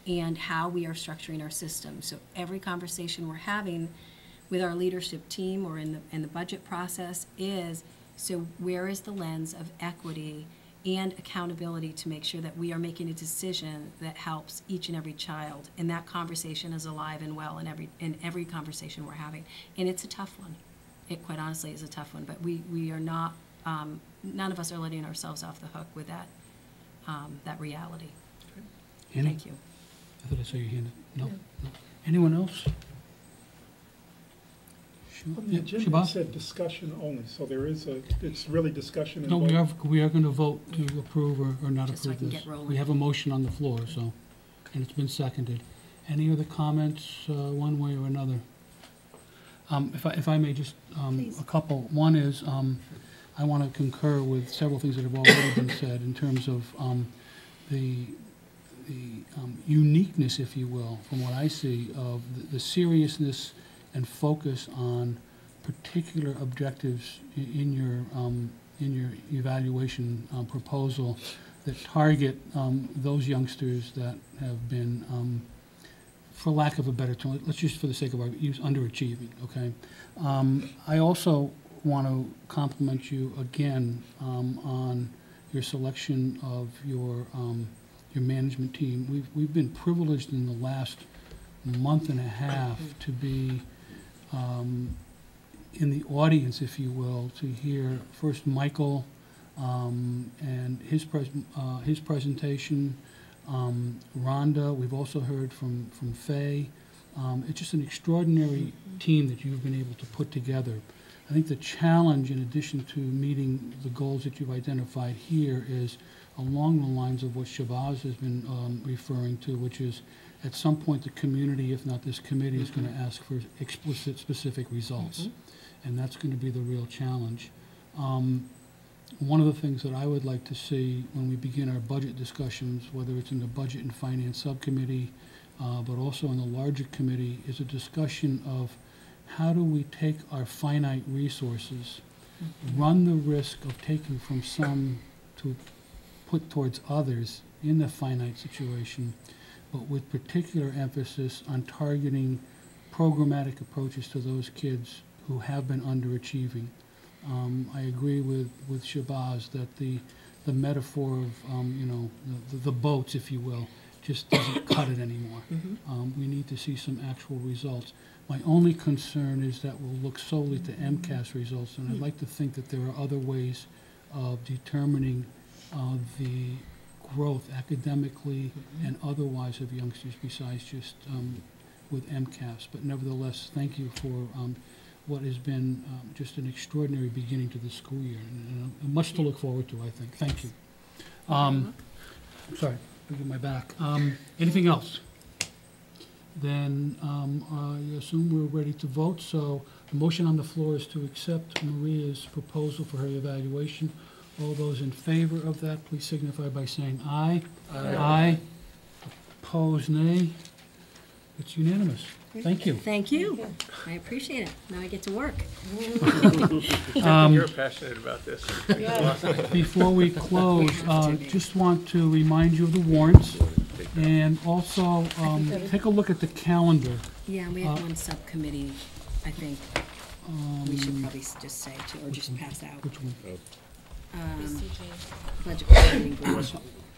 Speaker 10: and how we are structuring our system. So every conversation we're having with our leadership team or in the budget process is, so where is the lens of equity and accountability to make sure that we are making a decision that helps each and every child, and that conversation is alive and well in every conversation we're having. And it's a tough one. It quite honestly is a tough one, but we are not, none of us are letting ourselves off the hook with that, that reality.
Speaker 3: Annie?
Speaker 10: Thank you.
Speaker 3: I thought I saw your hand. No? Anyone else?
Speaker 9: The agenda said discussion only, so it's really discussion and
Speaker 3: No,
Speaker 9: vote.
Speaker 3: we are going to vote to approve or not
Speaker 10: Just so I
Speaker 3: approve
Speaker 10: can
Speaker 3: this.
Speaker 10: get rolling.
Speaker 3: We have a motion on the floor, so, and it's been seconded. Any other comments, one way or another? If I may just, a couple. One is, I want to concur with several things that have already been said in terms of the uniqueness, if you will, from what I see, of the seriousness and focus on particular objectives in your evaluation proposal that target those youngsters that have been, for lack of a better term, let's just for the sake of our use, underachieving. Okay. I also want to compliment you again on your selection of your management team. We've been privileged in the last month and a half to be in the audience, if you will, to hear first Michael and his presentation, Rhonda. We've also heard from Faye. It's just an extraordinary team that you've been able to put together. I think the challenge, in addition to meeting the goals that you've identified here, is along the lines of what Shabazz has been referring to, which is at some point the community, if not this committee, is going to ask for explicit, specific results. And that's going to be the real challenge. One of the things that I would like to see when we begin our budget discussions, whether it's in the Budget and Finance Subcommittee, but also in the larger committee, is a discussion of how do we take our finite resources, run the risk of taking from some to put towards others in the finite situation, but with particular emphasis on targeting programmatic approaches to those kids who have been underachieving. I agree with Shabazz that the the metaphor of, you know, the boats, if you will, just doesn't cut it anymore. We need to see some actual results. My only concern is that we'll look solely to MCAS results, and I'd like to think that there are other ways of determining the growth academically and otherwise of youngsters besides just with MCAS. But nevertheless, thank you for what has been just an extraordinary beginning to the school year, and much to look forward to, I think. Thank you. I'm sorry, I'll get my back. Anything else? Then I assume we're ready to vote. So the motion on the floor is to accept Maria's proposal for her evaluation. All those in favor of that, please signify by saying aye. Aye. Opposed, nay. It's unanimous. Thank you.
Speaker 10: Thank you. I appreciate it. Now I get to work.
Speaker 12: You're passionate about this.
Speaker 3: Before we close, just want to remind you of the warrants, and also take a look at the calendar.
Speaker 10: Yeah, we have one subcommittee, I think, we should probably just say, or just pass out.
Speaker 3: Which one?
Speaker 10: Budget coordinating group.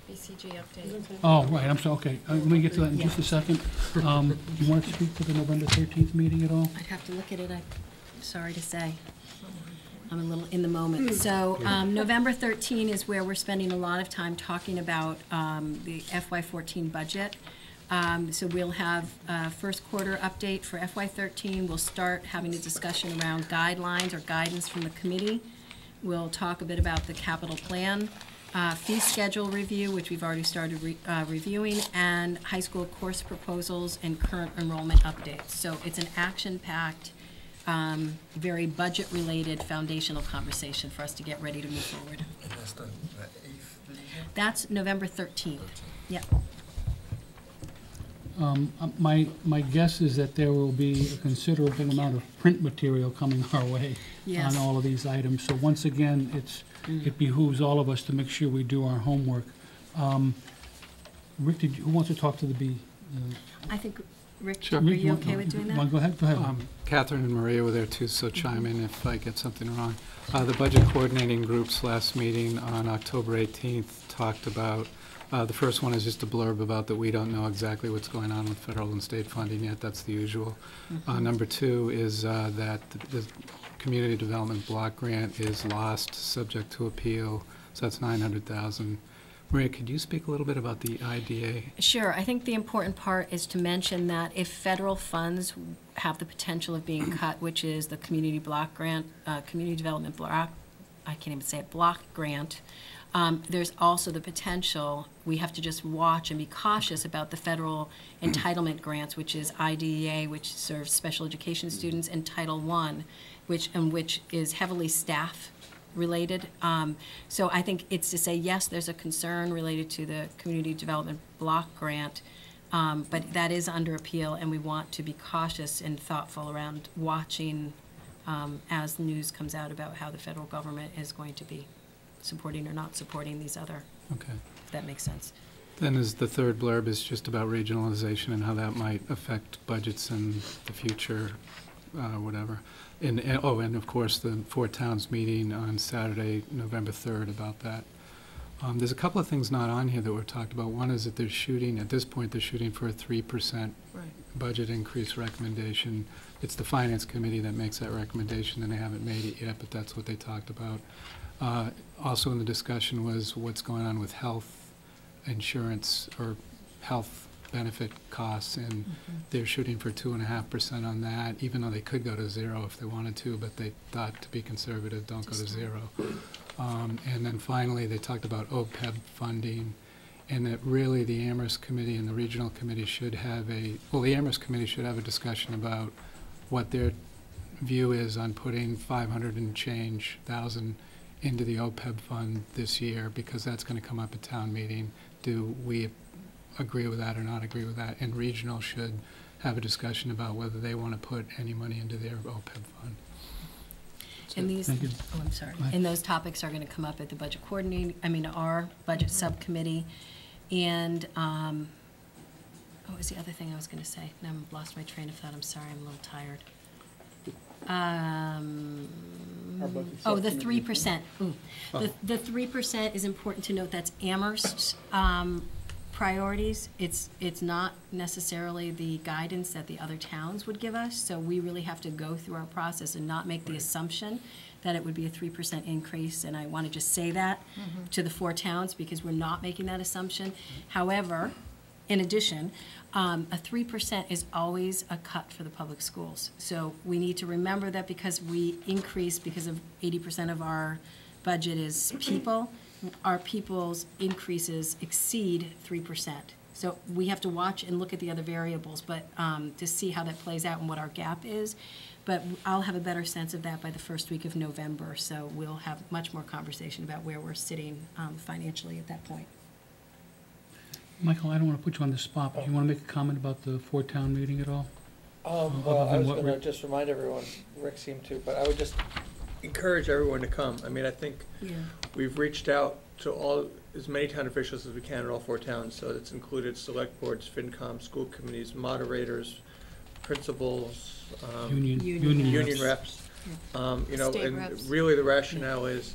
Speaker 4: BCG update.
Speaker 3: Oh, right, I'm sorry, okay. Let me get to that in just a second. You want to speak to the November 13th meeting at all?
Speaker 10: I'd have to look at it, I'm sorry to say. I'm a little in the moment. So November 13 is where we're spending a lot of time talking about the FY14 budget. So we'll have a first quarter update for FY13. We'll start having a discussion around guidelines or guidance from the committee. We'll talk a bit about the capital plan, fee schedule review, which we've already started reviewing, and high school course proposals and current enrollment updates. So it's an action-packed, very budget-related foundational conversation for us to get ready to move forward.
Speaker 7: And that's the 8th?
Speaker 10: That's November 13th. Yep.
Speaker 3: My guess is that there will be a considerable amount of print material coming our way
Speaker 10: Yes.
Speaker 3: on all of these items. So once again, it behooves all of us to make sure we do our homework. Rick, who wants to talk to the B?
Speaker 10: I think, Rick,
Speaker 13: Sure.
Speaker 10: are you okay with doing that?
Speaker 3: Go ahead.
Speaker 13: Catherine and Maria were there too, so chime in if I get something wrong. The budget coordinating group's last meeting on October 18th talked about, the first one is just a blurb about that we don't know exactly what's going on with federal and state funding yet. That's the usual. Number two is that the community development block grant is lost, subject to appeal. So that's $900,000. Maria, could you speak a little bit about the IDA?
Speaker 10: Sure. I think the important part is to mention that if federal funds have the potential of being cut, which is the community block grant, community development block, I can't even say it, block grant, there's also the potential, we have to just watch and be cautious about the federal entitlement grants, which is IDEA, which serves special education students, and Title I, which is heavily staff related. So I think it's to say, yes, there's a concern related to the community development block grant, but that is under appeal, and we want to be cautious and thoughtful around watching as news comes out about how the federal government is going to be supporting or not supporting these other,
Speaker 13: Okay.
Speaker 10: if that makes sense.
Speaker 13: Then is the third blurb is just about regionalization and how that might affect budgets in the future, whatever. And of course, the Four Towns meeting on Saturday, November 3rd, about that. There's a couple of things not on here that were talked about. One is that they're shooting, at this point, they're shooting for a 3% budget increase recommendation. It's the Finance Committee that makes that recommendation, and they haven't made it yet, but that's what they talked about. Also in the discussion was what's going on with health insurance or health benefit costs, and they're shooting for 2.5% on that, even though they could go to 0 if they wanted to, but they thought to be conservative, don't go to 0. And then finally, they talked about OPEB funding, and that really the Amherst Committee and the Regional Committee should have the Amherst Committee should have a discussion about what their view is on putting 500 and change thousand into the OPEB fund this year, because that's going to come up at town meeting. Do we agree with that or not agree with that? And Regional should have a discussion about whether they want to put any money into their OPEB fund.
Speaker 10: And these,
Speaker 3: Thank you.
Speaker 10: oh, I'm sorry. And those topics are going to come up at the budget coordinating, our budget subcommittee. And what was the other thing I was going to say? Now I've lost my train of thought. I'm sorry, I'm a little tired. Oh, the 3%. The 3% is important to note. That's Amherst's priorities. It's not necessarily the guidance that the other towns would give us, so we really have to go through our process and not make the assumption that it would be a 3% increase, and I want to just say that to the 4 towns, because we're not making that assumption. However, in addition, a 3% is always a cut for the public schools. So we need to remember that because we increase, because of 80% of our budget is people, our people's increases exceed 3%. So we have to watch and look at the other variables, but to see how that plays out and what our gap is. But I'll have a better sense of that by the first week of November, so we'll have much more conversation about where we're sitting financially at that point.
Speaker 3: Michael, I don't want to put you on the spot, but do you want to make a comment about the 4-town meeting at all?
Speaker 12: Well, I was going to just remind everyone, Rick seemed to, but I would just encourage everyone to come. I mean, I think we've reached out to as many town officials as we can in all 4 towns, so it's included select boards, FinCom, school committees, moderators, principals, union reps. You know,
Speaker 8: State
Speaker 12: and
Speaker 8: reps.
Speaker 12: really the rationale is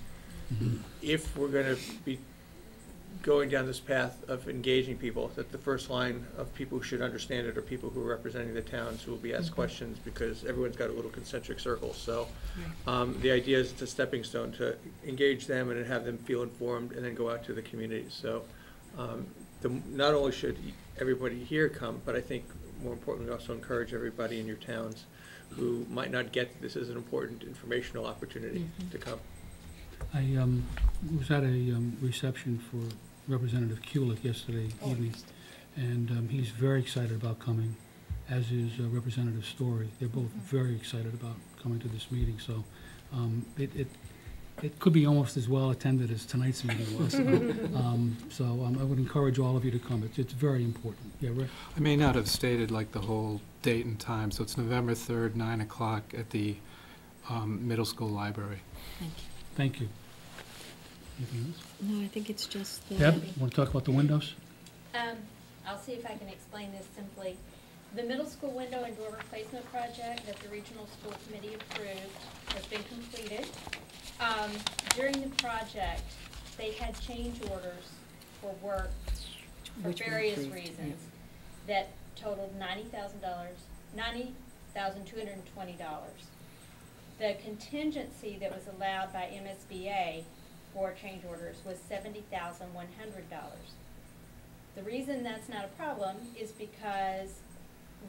Speaker 12: if we're going to be going down this path of engaging people, that the first line of people who should understand it are people who are representing the towns who will be asked questions, because everyone's got a little concentric circle. So the idea is it's a stepping stone to engage them and have them feel informed and then go out to the community. So not only should everybody here come, but I think more importantly also encourage everybody in your towns who might not get this as an important informational opportunity to come.
Speaker 3: I was at a reception for Representative Kulik yesterday evening, and he's very excited about coming, as is Representative Story. They're both very excited about coming to this meeting, so it could be almost as well attended as tonight's meeting was. So I would encourage all of you to come. It's very important. Yeah, Rick?
Speaker 13: I may not have stated like the whole date and time, so it's November 3rd, 9 o'clock at the middle school library.
Speaker 10: Thank you.
Speaker 3: Thank you. Anything else?
Speaker 10: No, I think it's just the...
Speaker 3: Deb, want to talk about the windows?
Speaker 4: I'll see if I can explain this simply. The middle school window and door replacement project that the regional school committee approved has been completed. During the project, they had change orders for work for various reasons that totaled $90,220. The contingency that was allowed by MSBA for change orders was $70,100. The reason that's not a problem is because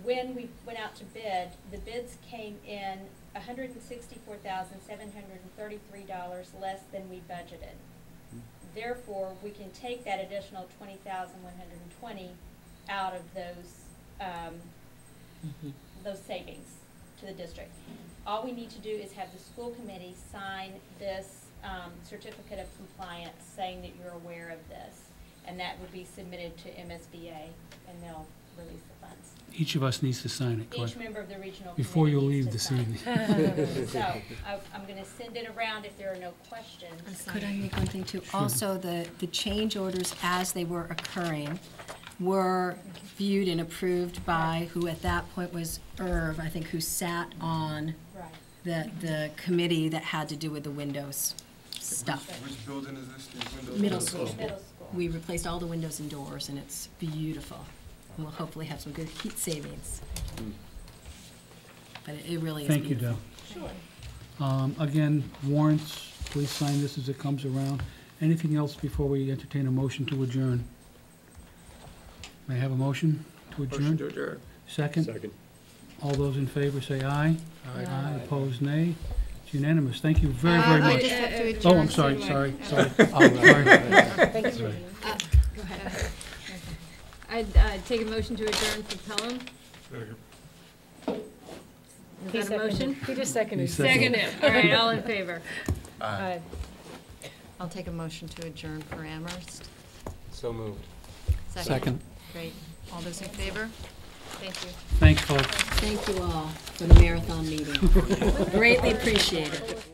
Speaker 4: when we went out to bid, the bids came in $164,733 less than we budgeted. Therefore, we can take that additional $20,120 out of those savings to the district. All we need to do is have the school committee sign this certificate of compliance saying that you're aware of this, and that would be submitted to MSBA, and they'll release the funds.
Speaker 3: Each of us needs to sign it, correct?
Speaker 4: Each member of the regional
Speaker 3: Before you
Speaker 4: committee
Speaker 3: leave
Speaker 4: needs
Speaker 3: this
Speaker 4: to sign
Speaker 3: evening.
Speaker 4: it. So I'm going to send it around if there are no questions.
Speaker 10: Could I make one thing too? Sure. Also, the change orders as they were occurring were viewed and approved by who at that point was Irv, I think, who sat on the committee that had to do with the windows stuff.
Speaker 14: Which building is this?
Speaker 10: Middle school. We replaced all the windows and doors, and it's beautiful. And we'll hopefully have some good heat savings. But it really is
Speaker 3: Thank you,
Speaker 10: beautiful.
Speaker 3: Deb. Sure. Again, warrants, please sign this as it comes around. Anything else before we entertain a motion to adjourn? May I have a motion to adjourn?
Speaker 12: Motion to adjourn.
Speaker 3: Second?
Speaker 5: Second.
Speaker 3: All those in favor say aye.
Speaker 12: Aye.
Speaker 3: Aye. Opposed, nay. It's unanimous. Thank you very, very
Speaker 8: I
Speaker 3: much.
Speaker 8: just have to
Speaker 3: Oh,
Speaker 8: adjourn
Speaker 3: I'm sorry,
Speaker 8: to,
Speaker 3: sorry.
Speaker 8: Go ahead.
Speaker 4: I'd take a motion to adjourn for Pelham. Is that a motion?
Speaker 11: He just seconded.
Speaker 4: Seconded. All right, all in favor.
Speaker 11: Aye.
Speaker 8: I'll take a motion to adjourn for Amherst.
Speaker 6: So moved.
Speaker 3: Second.
Speaker 8: Great. All those in favor? Thank you.
Speaker 3: Thanks, folks.
Speaker 10: Thank you all for the marathon meeting. Greatly appreciate it.